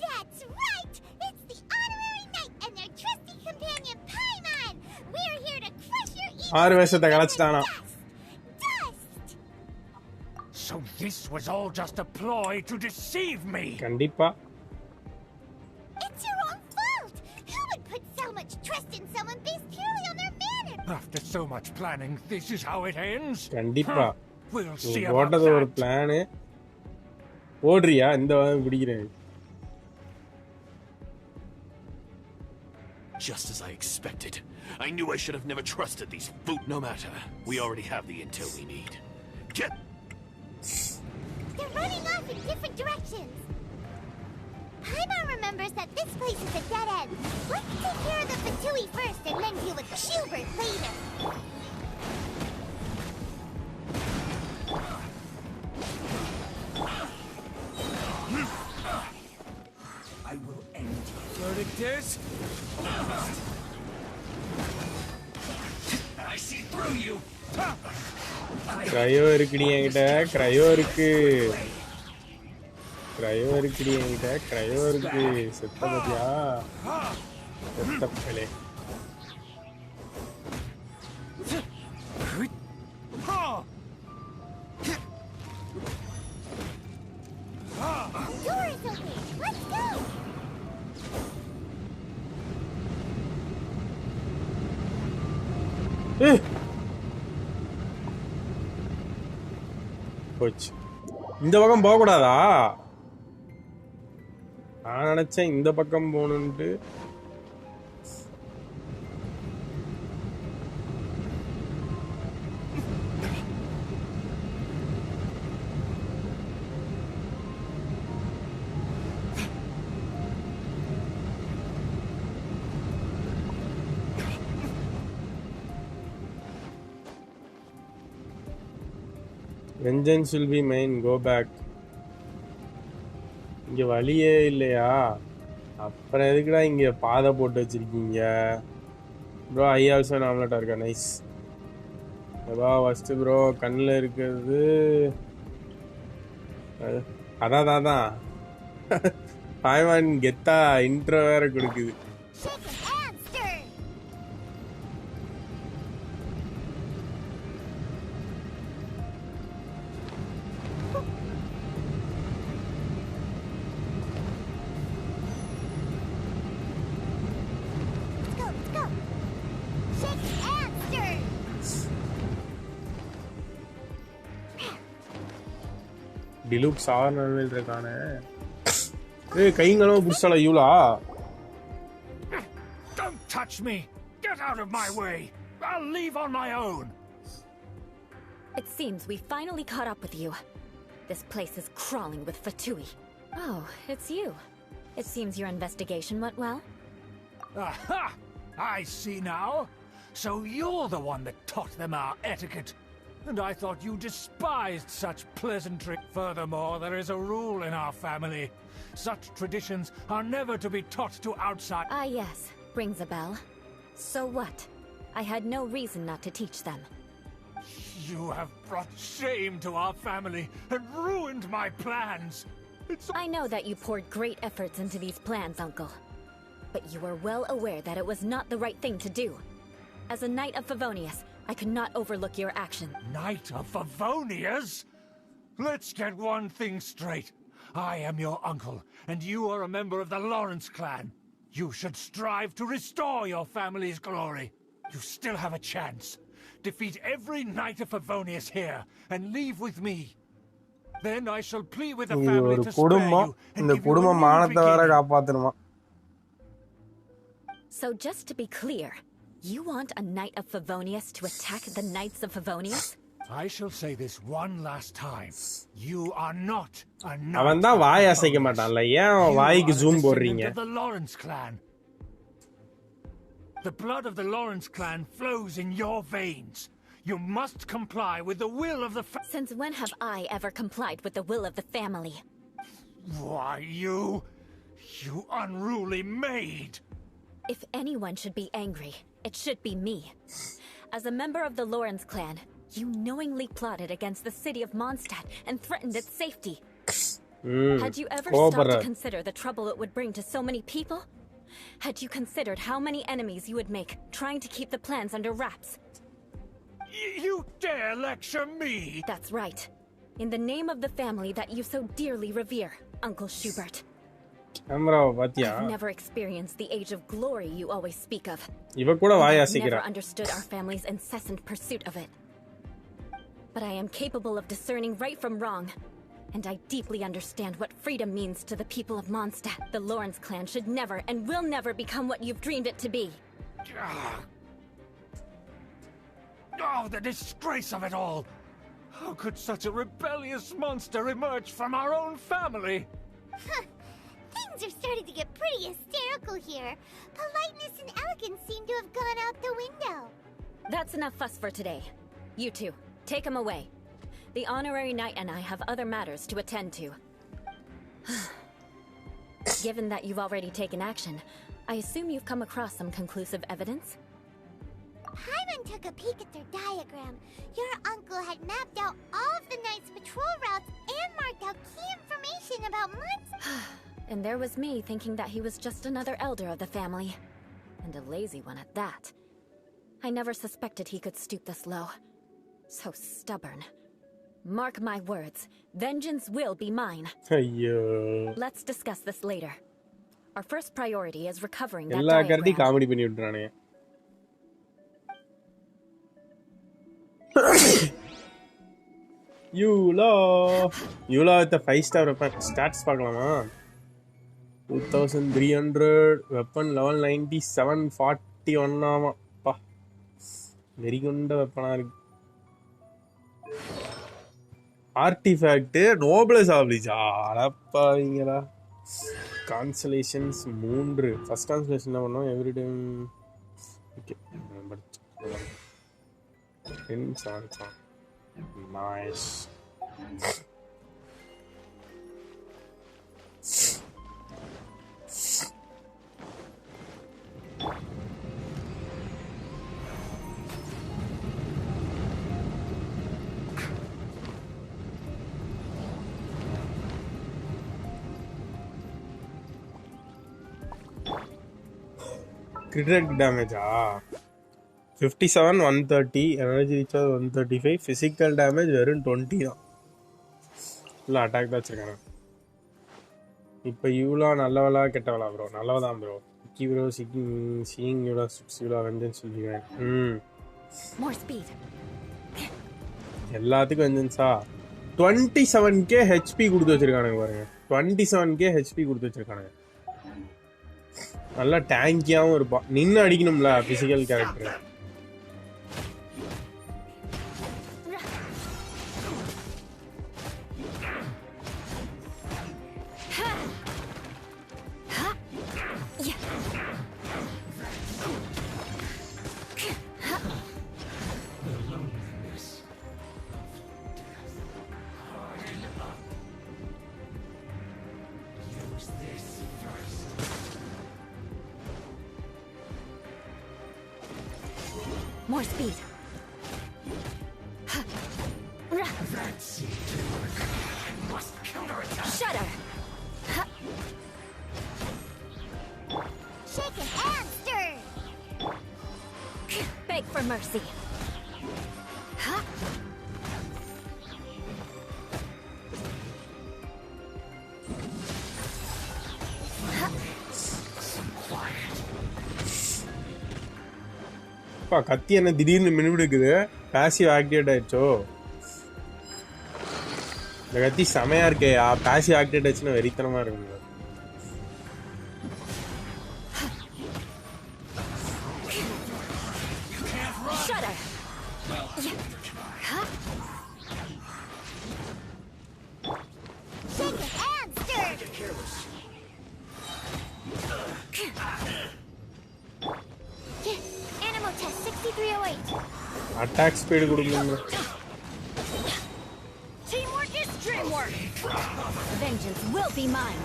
That's right! It's the honorary knight and their trusty companion Paimon! We're here to crush your ego! 6 வருஷத்தை கலச்சிட்டானா? So this was all just a ploy to deceive me. கண்டிப்பா. It's your own fault. Who would put so much trust in someone based purely on their manner? After so much planning, this is how it ends? கண்டிப்பா We'll see about போட்டது ஒரு that. Plan ஓடுறியா இந்த வாரம் பிடிக்கிறேன் Just as I expected. I knew I should have never trusted these food. No matter. We already have the intel we need. Get. They're running off in different directions. Paimon remembers that this place is a dead end. Let's take care of the Fatui first and then deal with Schubert later. I will end your verdict is... I see through you! கிரையோ இருக்குடி என்கிட்ட கிரையோ இருக்கு கிரையோ இருக்கு செத்த பத்தியா செத்த பிள்ளை Door is open. Let's go. போச்சு இந்த பக்கம் போக கூடாதா நான் நினைச்சேன் இந்த பக்கம் போகணுன்ட்டு Vengeance will be mine. Go back. இங்க வழியே இல்லையா அப்புறம் எதுக்குடா இங்க பாதை போட்டு வச்சிருக்கீங்க ப்ரோ ஐ ஆல்சோ நாமலட்டா இருக்கா நைஸ் ஏவா ஃபர்ஸ்ட் ப்ரோ கண்ணில் இருக்கிறது அதான் பாய்வான் கெத்தா இன்ட்ரோ வேற கொடுக்குது டிலூக்ஸ் ஆர் நடுவில் இருக்கானே ஏய் கைங்களோ புடிச்சல யூலா Don't touch me. Get out of my way. I'll leave on my own. It seems we finally caught up with you. This place is crawling with Fatui. Oh, it's you. It seems your investigation went well. Aha! I see now. So you're the one that taught them our etiquette. And I thought you despised such pleasantry. Furthermore, there is a rule in our family. Such traditions are never to be taught to outside. Ah, yes. Rings a bell. So what? I had no reason not to teach them. You have brought shame to our family and ruined my plans. I know that you poured great efforts into these plans, Uncle. But you were well aware that it was not the right thing to do. As a Knight of Favonius, I could not overlook your action. Knight of Favonius? Let's get one thing straight. I am your uncle, and you are a member of the Lawrence clan. You should strive to restore your family's glory. You still have a chance. Defeat every Knight of Favonius here, and leave with me. Then I shall plead with the family to spare you and give you a new beginning. So just to be clear, you want a Knight of Favonius to attack the Knights of Favonius? I shall say this one last time. You are not a Knight அவன் தான் வாய் அசைக்க மாட்டான்ல ஏன் வாய்க்கு zoom போடுறீங்க of the Lawrence clan. The blood of the Lawrence clan flows in your veins. You must comply with the will of the Since when have I ever complied with the will of the family? Why, you unruly maid! If anyone should be angry, it should be me. As a member of the Lawrence clan, you knowingly plotted against the city of Mondstadt and threatened its safety. Had you ever stopped to consider the trouble it would bring to so many people? Had you considered how many enemies you would make trying to keep the plans under wraps? You dare lecture me? That's right. In the name of the family that you so dearly revere, Uncle Schubert. Camera பாத்தியா? I've never experienced the age of glory you always speak of. இவ கூட வாய் I've அசிக்கிறா. never understood our family's incessant pursuit of it. But I am capable of discerning right from wrong. And I deeply understand what freedom means to the people of Mondstadt. The Lawrence clan should never and will never become what you've dreamed it to be. Oh, the disgrace of it all! How could such a rebellious monster emerge from our own family? Things are starting to get pretty hysterical here. Politeness and elegance seem to have gone out the window. That's enough fuss for today. You two, take him away. The honorary knight and I have other matters to attend to. Given that you've already taken action, I assume you've come across some conclusive evidence? Paimon took a peek at their diagram. Your uncle had mapped out all of the knight's patrol routes and marked out key information about Mondstadt. And there was me thinking that he was just another elder of the family. And a lazy one at that. I never suspected he could stoop this low. So stubborn. Mark my words, vengeance will be mine. ஐயோ. Let's discuss this later. Our first priority is recovering that எல்லா கரடி diagram. Comedy பண்ணி விட்டுறானே. யூலா with the 5-star weapon. Stats பார்க்கலாமா? 2300 weapon level 97 41 ஆமா. பா. Very குண்ட வெப்பனா இருக்கு. Artifact நோபிளஸ் ஆப்ளிஜா அடப்பாவீங்களா. கான்சலேஷன்ஸ் 3. First conciliation என்ன பண்ணோம்? Every time okay but 10 chance nice. Critical damage 57 130 energy recharge 135 physical damage வெறும் 20 தான். இல்ல அட்டாக் தான் வச்சிருக்காங்க. இப்போ யூலா நல்லவளா கெட்டவளா ப்ரோ? நல்லவதான் ப்ரோ. கி ப்ரோ சீயிங் யூலா யூலா வெஞ்சன்ஸ் சொல்லிக்கிறேன். More speed. எல்லாத்துக்கும் வெஞ்சன்ஸா 27k HP கொடுத்து வச்சிருக்கானுங்க பாருங்க. 27k HP கொடுத்து வச்சிருக்கானுங்க. நல்லா டேங்கியாவும் இருப்பான். நின்று அடிக்கணும்ல physical character. More speed. Shudder. Shaken and stirred. Beg for mercy. கத்தி என்ன திடீர்னு மினிவிடுக்குது. Passive activate ஆயிடுச்சோ? இந்த கத்தி செமையா இருக்கே. பாசிவ் ஆக்டிவேட் ஆச்சுன்னா வெறித்தனமா இருக்குங்க. Attack speed கொடுக்கணும். Teamwork is dreamwork. Vengeance will be mine.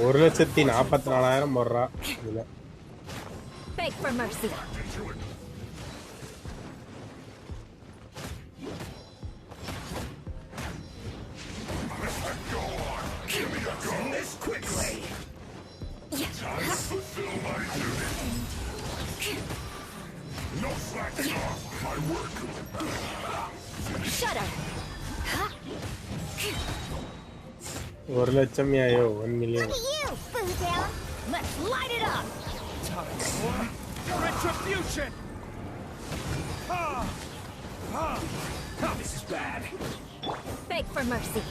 ஒரு 1,44,000 போடுறா இதுல. Beg for mercy. Shudder. 1 லட்சம் ஆயோ 1 million. Look at you, Bootail. Let's light it up! Time for retribution! This is bad. Beg for mercy.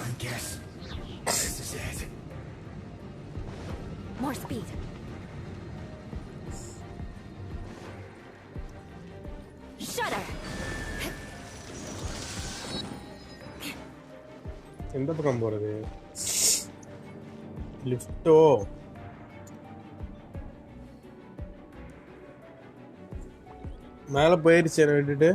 I guess this is it. More speed. Shudder. எந்த பக்கம் போறது? லிஃப்ட்டோ? மேல போயிடுச்சு என்ன விட்டுட்டு.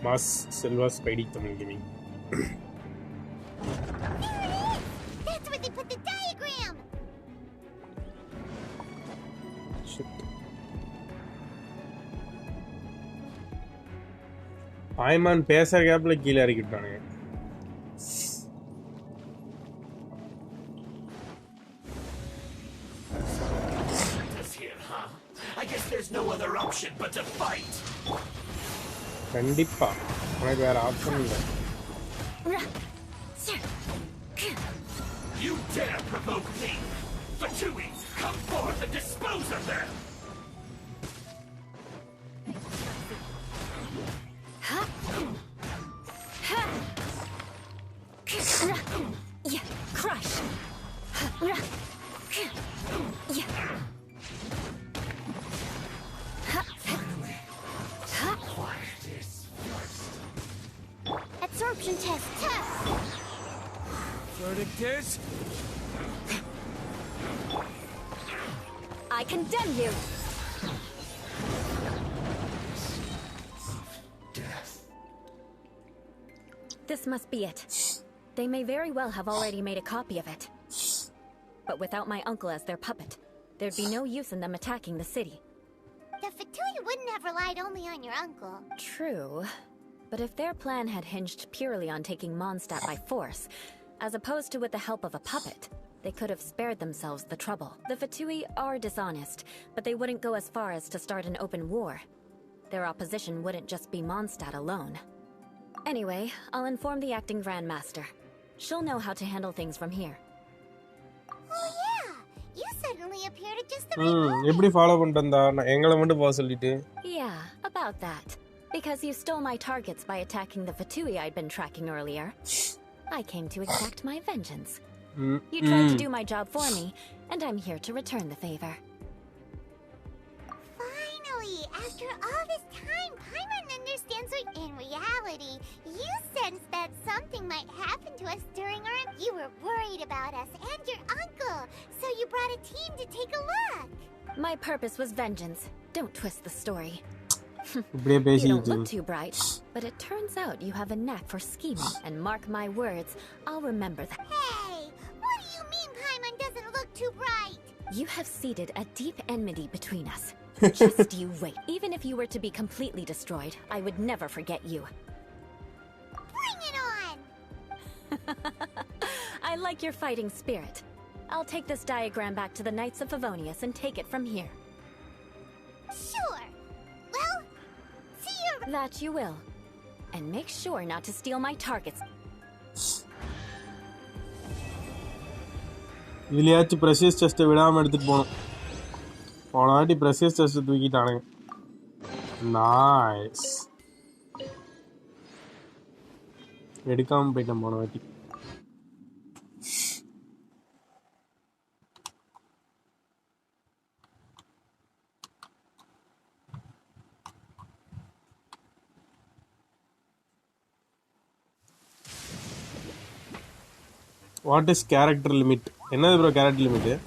Mass Selva Spidey Tamil gaming. That's where they put the diagram. பாய்மான் பேசுற கேப்ல கீழே இறக்கிட்டானுங்க. I guess there's no other option but to fight. கண்டிப்பா உனக்கு வேற ஆப்ஷன் இல்லை. You dare provoke me? Fatui, come forth and dispose of them! Crush. Absorption test. Verdict is... I condemn you. This must be it. They may very well have already made a copy of it. But without my uncle as their puppet, there'd be no use in them attacking the city. The Fatui wouldn't have relied only on your uncle. True. But if their plan had hinged purely on taking Mondstadt by force, as opposed to with the help of a puppet, they could have spared themselves the trouble. The Fatui are dishonest, but they wouldn't go as far as to start an open war. Their opposition wouldn't just be Mondstadt alone. Anyway, I'll inform the acting Grandmaster. She'll know how to handle things from here. Oh yeah, you suddenly appeared at just the right moment. எப்படி follow பண்ணிட்டு வந்தா எங்களை மட்டும் போக சொல்லிட்டு. Yeah, about that. Because you stole my targets by attacking the Fatui I'd been tracking earlier. I came to exact my vengeance. You tried to do my job for me, and I'm here to return the favor. Finally, after all this time, Paimon understands what in reality, you sensed that something might happen to us during our... You were worried about us and your uncle, so you brought a team to take a look. My purpose was vengeance. Don't twist the story. இப்படியே You பேசிட்டு. don't look too bright, but it turns out you have a knack for scheming, and mark my words, I'll remember that. Hey, what do you mean Paimon doesn't look too bright? You have seeded a deep enmity between us. Just you wait. Even if you were to be completely destroyed, I would never forget you. Bring it on! I like your fighting spirit. I'll take this diagram back to the Knights of Favonius and take it from here. Sure. Well, see you... That you will. And make sure not to steal my targets. இதுலயாச்சும் precious டெஸ்ட்டை விடாமல் எடுத்துகிட்டு போகணும். போன வாட்டி precious டெஸ்ட்டை தூக்கிட்டானுங்க. Nice. எடுக்காமல் போயிட்டேன் போன வாட்டி. What is character limit? என்னது bro character limit?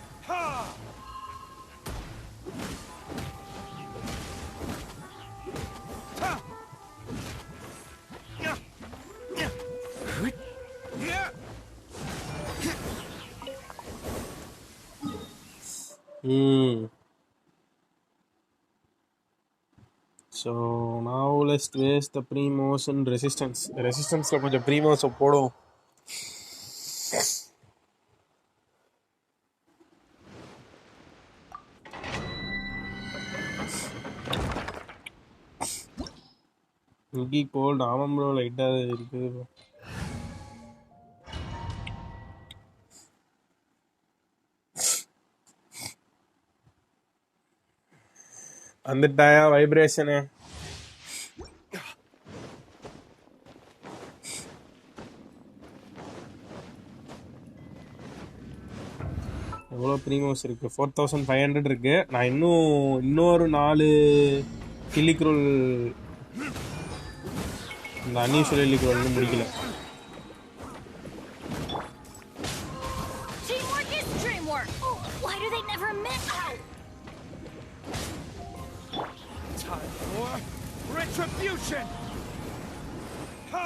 So now let's waste the Primos and resistance. Resistance la konjam Primos podum. இங்கி கோல்ட் ஆமாம் ப்ரோ லைட்டா இருக்குது ப்ரோ. வந்துட்டாயா வைப்ரேஷனு? எவ்வளோ ப்ரீமியம்ஸ் இருக்கு? 4500 இருக்கு. நான் இன்னொரு 4 கில்லிக்ரோல் இந்த அன்யூஷுவல் கில்லிக்ரோல் இன்னும் முடிக்கல. Retribution! Ha!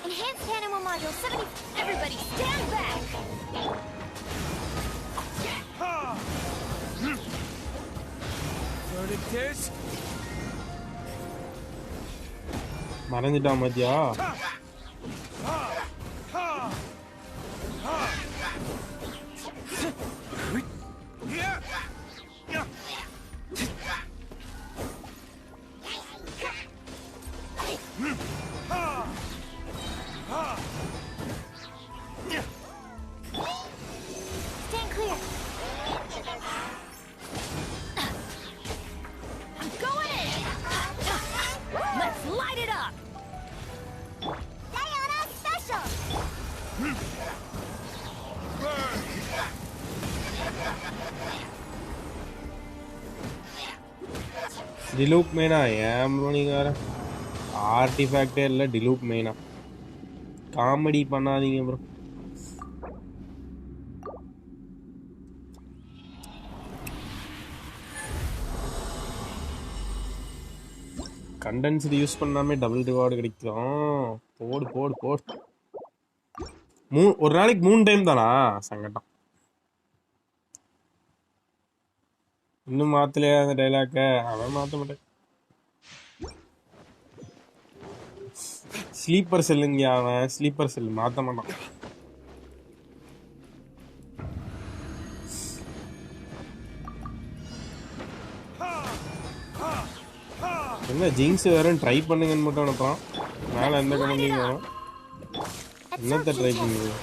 Enhanced animal module 70. Everybody stand back! Verdict is... மறந்துட்டான் மத்தியா. Stand clear. I'm going in. Let's light it up. Diana special. டிலூப் மெயினா ஏன் ப்ரோ நீங்கள் ஆர்டிஃபேக்டே இல்லை டிலூப் மெயினா காமெடி பண்ணாதீங்க ப்ரோ. கண்டென்ஸ்டு யூஸ் பண்ணாமே டபுள் ரிவார்டு கிடைக்கும். போடு போடு போடு. ஒரு நாளைக்கு 3 டைம் தானா? சங்கடம். இன்னும் மாத்தலையா அந்த டைலாக்க? அவன் மாத்த மாட்டேன். ஸ்லீப்பர் செல்லுங்க அவன். ஸ்லீப்பர் செல் மாத்த மாட்டான். என்ன ஜிங்ஸ் வேற ட்ரை பண்ணுங்கன்னு மட்டும் அனுப்பான். மேலே எந்த கமெண்ட்லையும் வரும். என்னத்தை ட்ரை பண்ணுது?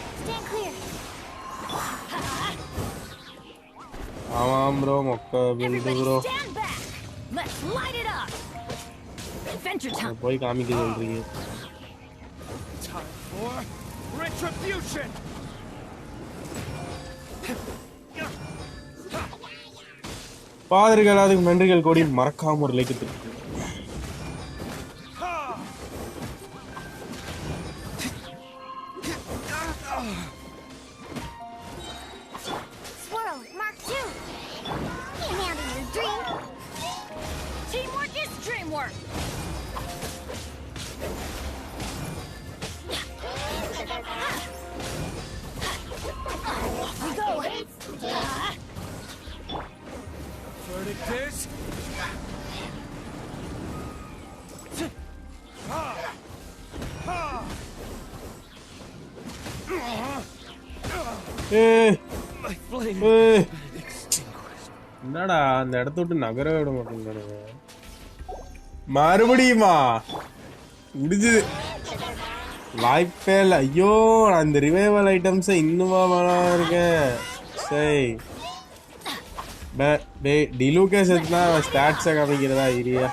ஆமாம் ப்ரோ மொக்க பில்டு ப்ரோ. போய் காமிக்க சொல்றீங்க. பாதர்கள் அதுக்கு நன்றிகள் கோடி. மறக்காம ஒரு லைக் இருக்கு. என்னடா அந்த இடத்த விட்டு நகர விட மாட்டேங்க. மறுபடியுமா முடிஞ்சது? வாய்ப்பே இல்லை. ஐயோ நான் இந்த ரிவைவல் ஐட்டம்ஸை இன்னுமா வேணாம் இருக்கேன். சரி டிலூக்கே சேர்த்துனா ஸ்டாட்ஸை காமிக்கிறதா? இரியா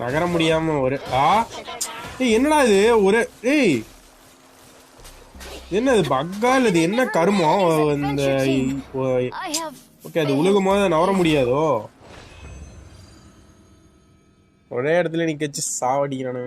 நகர முடியாம ஒரு என்னடா இது? ஒரு என்ன இது பக்கா இல்ல? இது என்ன கருமம்? இந்த ஓகே அது உலகம் போது நவர முடியாதோ? ஒரே இடத்துல நிக்கச்சு சாவடிக்கிறானு.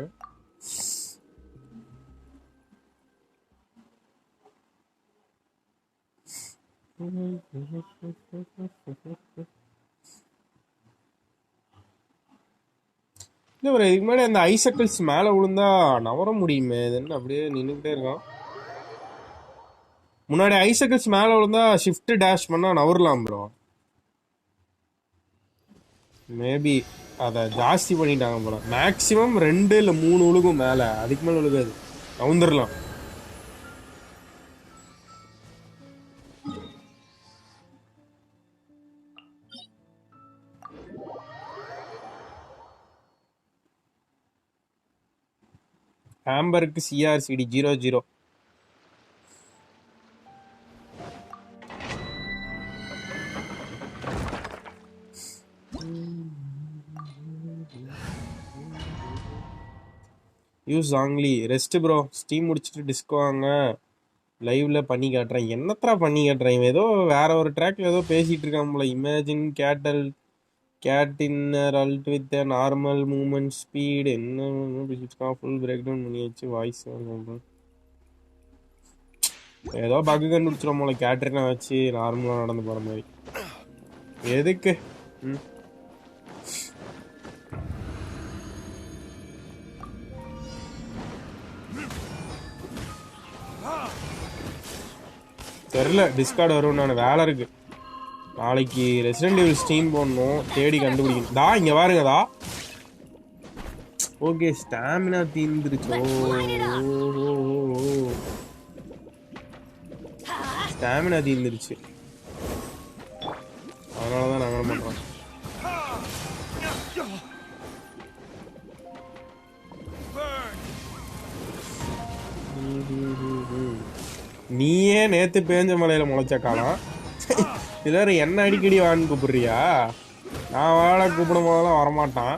இல்ல ஒரு இதுக்கு முன்னாடி அந்த ஐசக்கிள்ஸ் மேல விழுந்தா நவர முடியுமே, இது என்ன அப்படியே நின்றுக்கிட்டே இருக்கான். முன்னாடி ஐசக்கிள்ஸ் மேல விழுந்தா ஷிஃப்ட் டேஷ் பண்ணா நவரலாம் ப்ரோ. மேபி அதை ஜாஸ்தி பண்ணிட்டாங்க போல. மேக்ஸிமம் 2 இல்லை 3 விழுகும் மேல, அதுக்கு மேல விழுகாது, நவுந்துடலாம். ஆம்பருக்கு CRCD 00. யூஸ் ஆங்லி ரெஸ்ட் ப்ரோ. ஸ்டீம் முடிச்சுட்டு டிஸ்கோ வாங்க, லைவ்ல பண்ணி காட்டுறேன். என்னத்தரா பண்ணி காட்டுறேன்? வேற ஒரு ட்ராக்ல ஏதோ பேசிட்டு இருக்கான் போல. Imagine get inner ult with normal movement speed என்ன ஃபுல் பிரேக் டவுன் பண்ணியாச்சு. வாய்ஸ் ஏதோ பக்கு கண்டுபிடிச்சிடும் போல. கேட்ரினா வச்சு நார்மலாக நடந்து போகிற மாதிரி. எதுக்கு? தெரியல, டிஸ்கார்டு வரும். நான் வேலை இருக்கு நாளைக்கு. ரெசிடென்ட் ஈவில் ஸ்டீம் போடணும், தேடி கண்டுபிடிக்கணும். தா இங்க பாருங்கதா. ஓகே, ஸ்டாமினா தீந்துருச்சோ. ஸ்டாமினா தீந்துருச்சு, அதனாலதான் நாங்கள் பண்றோம். நீயே நேத்து பேஞ்ச மலையில முளைச்ச காலம், எல்லாரும் என்ன அடிக்கடி வான்னு கூப்பிடுறியா? நான் வாழ கூப்பிடும் போதெல்லாம் வரமாட்டான்.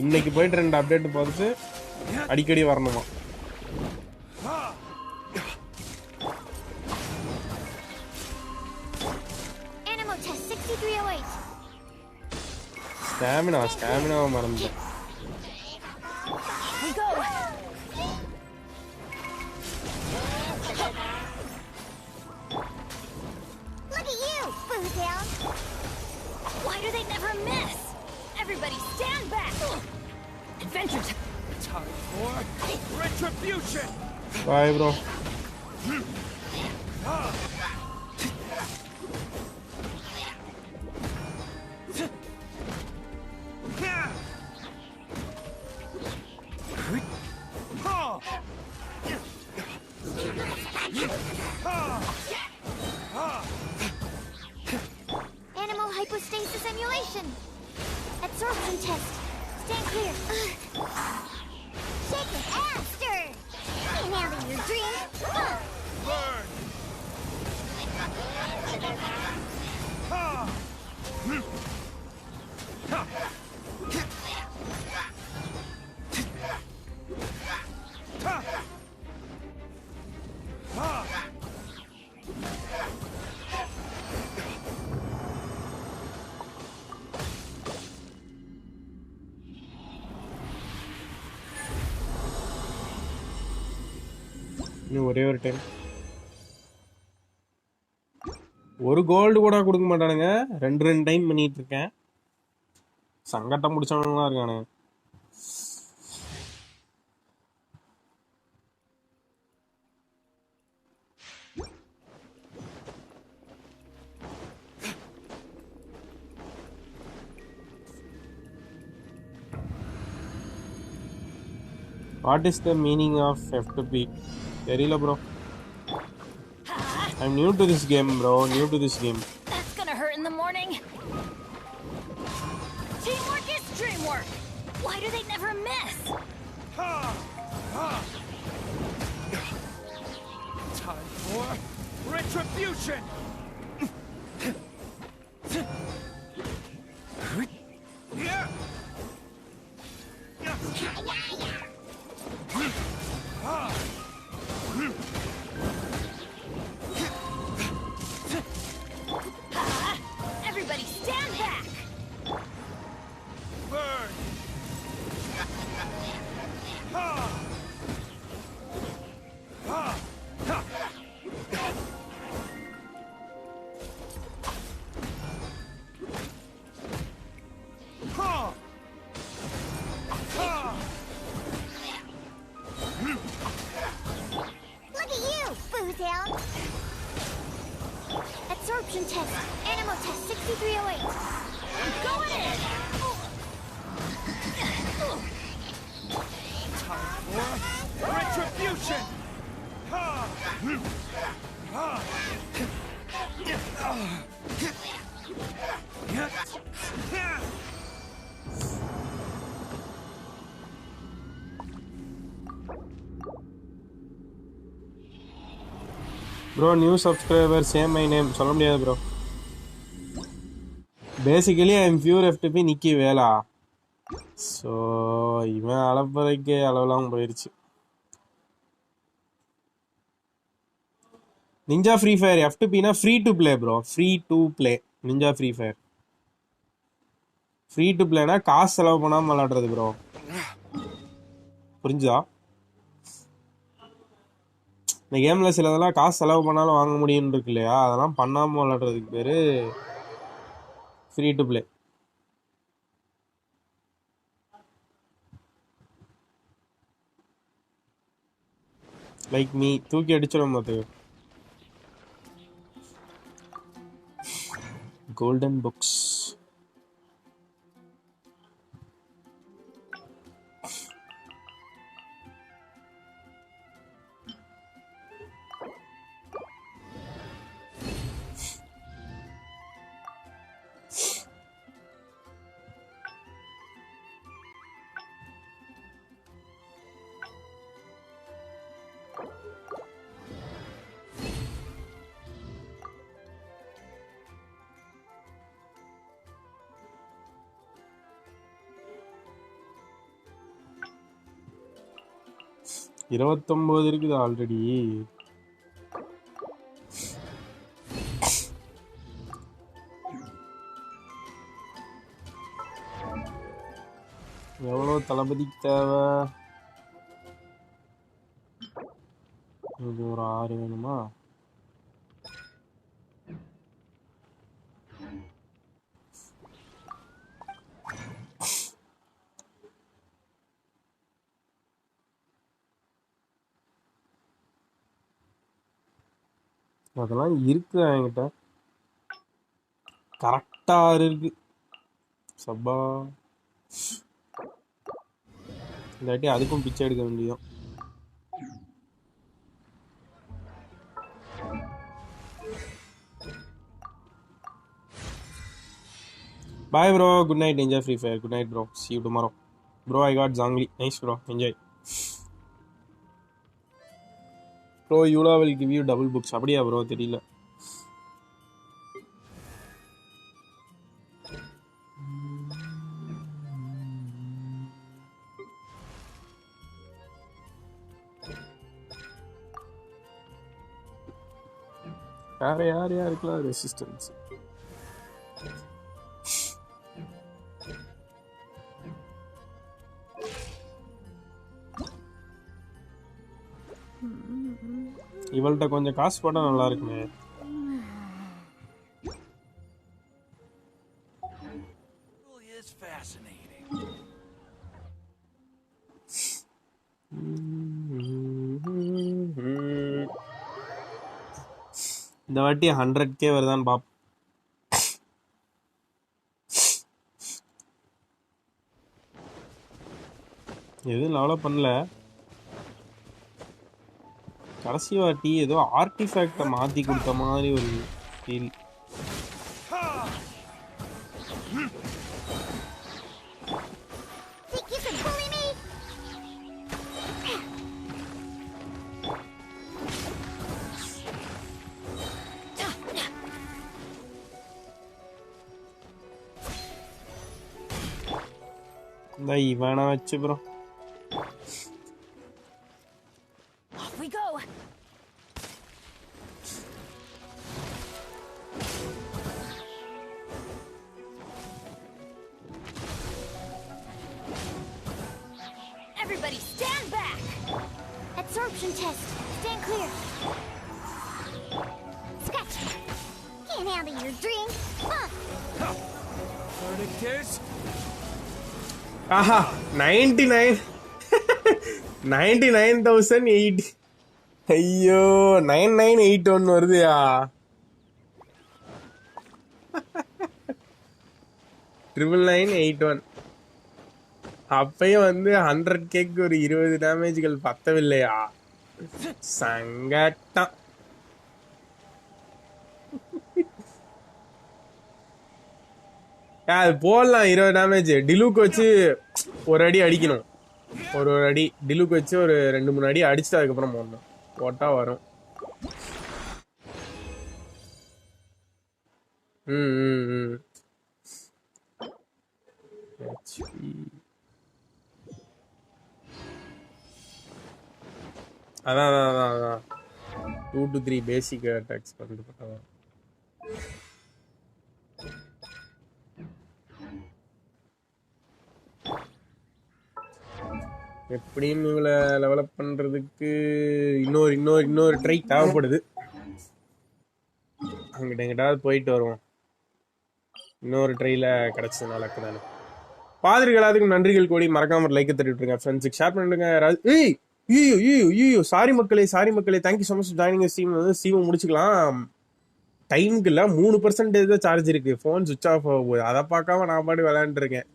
இன்னைக்கு போயிட்டு 2 அப்டேட் பார்த்துட்டு அடிக்கடி வரணுமா? ஸ்டாமினாவை மறந்துட்டேன். Why do they never miss? Everybody stand back! Adventure time for retribution! Bye, bro. Animal hypostasis emulation. Absorption test. Stand clear. Shake it faster. Ain't having your dream. Burn! ஒரே ஒரு டைம் ஒரு gold கூட கொடுக்க மாட்டானுங்க. 2 time பண்ணிட்டு இருக்கேன். சங்கட்டம் முடிச்சவனுங்களா இருக்கானுங்க. What is the meaning of F2P? தெரியல bro. I'm new to this game, bro. New to this game. That's gonna hurt in the morning. Teamwork is dreamwork. Why do they never miss? Time for retribution! Everybody stand back! Burn! down. Absorption test. Animo test 6308. Going in. Retribution! Bro, new subscriber, same my name. சொல்ல முடியாது bro. Basically, I am pure FTP Nikki Vela. So, இவன் அளப்பறைக்கு அளவெல்லாம் போயிருச்சு. Ninja Free Fire FTP na free to play bro. Free to play. Ninja Free Fire. Free to play na காசு செலவு பண்ணாம விளையாடுறது bro. புரிஞ்சா? இந்த கேம்ல சிலதெல்லாம் காசு செலவு பண்ணாலும் வாங்க முடியும்னு இருக்கு இல்லையா, அதெல்லாம் பண்ணாம விளையாடுறதுக்கு பேரு free to play. Like me தூக்கி அடிச்சிடும் பார்த்துக்கு. Golden books. இருபத்தொன்பது இருக்குது ஆல்ரெடி. எவ்வளோ தளபதிக்கு தேவை? இது ஒரு 6 வேணுமா? அதெல்லாம் இருக்கு என்கிட்ட. கரெக்டா இருக்கு சப்பா. இல்லாட்டி அதுக்கும் பிச்சை எடுக்க வேண்டியதும். Bye bro, good night. Enjoy Free Fire. Good night bro, see you tomorrow. Bro, I got Zangli. Nice bro, enjoy. Bro, Yula will give you double books. அப்படியா bro? தெரியல. யாருக்கெல்லாம் ரெசிஸ்டன்ஸ்? இவள்கிட்ட கொஞ்சம் காசு போட்டா நல்லா இருக்குமே. இந்த வாட்டி 100K வருதான் பாப். எதுவும் லெவலப் பண்ணல. கடைசி வாட்டி ஏதோ ஆர்டிஃபேக்டை மாற்றி கொடுத்த மாதிரி ஒரு ஃபீல். இந்த இவனை வச்சு bro. Everybody stand back! Absorption test. Stand clear. Scratch. Can't handle your drink. Verdict is... Aha, 99,080. ஐயோ 9981 வருதுயா. 9981 அப்பயும் வந்து 100Kக்கு ஒரு 20 டேமேஜ்கள் பத்தவில்லையா? சங்கட்டம். அது போடலாம் 20 டேமேஜ். டிலூக் வச்சு ஒரு அடி அடிக்கணும். ஒரு அடி டிலூக் வச்சு ஒரு 2-3 அடி அடிச்சுட்டு அதுக்கப்புறம் போடணும். போட்டா வரும். அதான் 2 to 3 பேசிக் அட்டாக்ஸ் பண்ணிட்டு எப்படியும் இவங்களை லெவலப் பண்றதுக்கு இன்னொரு ட்ரை தேவைப்படுது. அங்கிட்ட எங்கிட்டாவது போயிட்டு வருவோம். இன்னொரு ட்ரைல கிடைச்சதுனால தானே. பாதிரிகளாதுக்கு நன்றிகள் கோடி. மறக்காம லைக் தட்டிட்டுருங்க, ஃப்ரெண்ட்ஸுக்கு ஷேர் பண்ணிடுங்க. ஐயோ சாரி மக்களே thank you so much joining stream. வந்து ஸ்ட்ரீமை முடிச்சுக்கலாம். டைமுக்கு இல்லை 3% தான் சார்ஜ் இருக்கு. ஃபோன் சுவிச் ஆஃப் ஆக போகுது. அதை பார்க்காம நான் பாட்டு விளையாண்டுட்டு இருக்கேன்.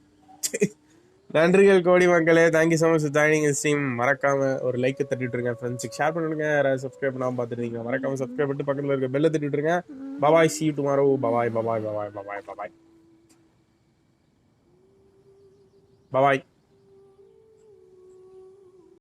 நன்றிகள் கோடி மக்களே. Thank you so much joining stream. மறக்காம ஒரு லைக் தட்டிட்டுருங்க, ஃப்ரெண்ட்ஸுக்கு ஷேர் பண்ணிடுங்க. யாராவது சப்ஸ்கிரைப் பண்ணாம பார்த்துருக்கீங்க மறக்காம சப்ஸ்கிரைப் பண்ணிட்டு பக்கத்தில் இருக்க பெல்ல தட்டிட்டுருங்க. Bye bye, see you tomorrow. Bye bye.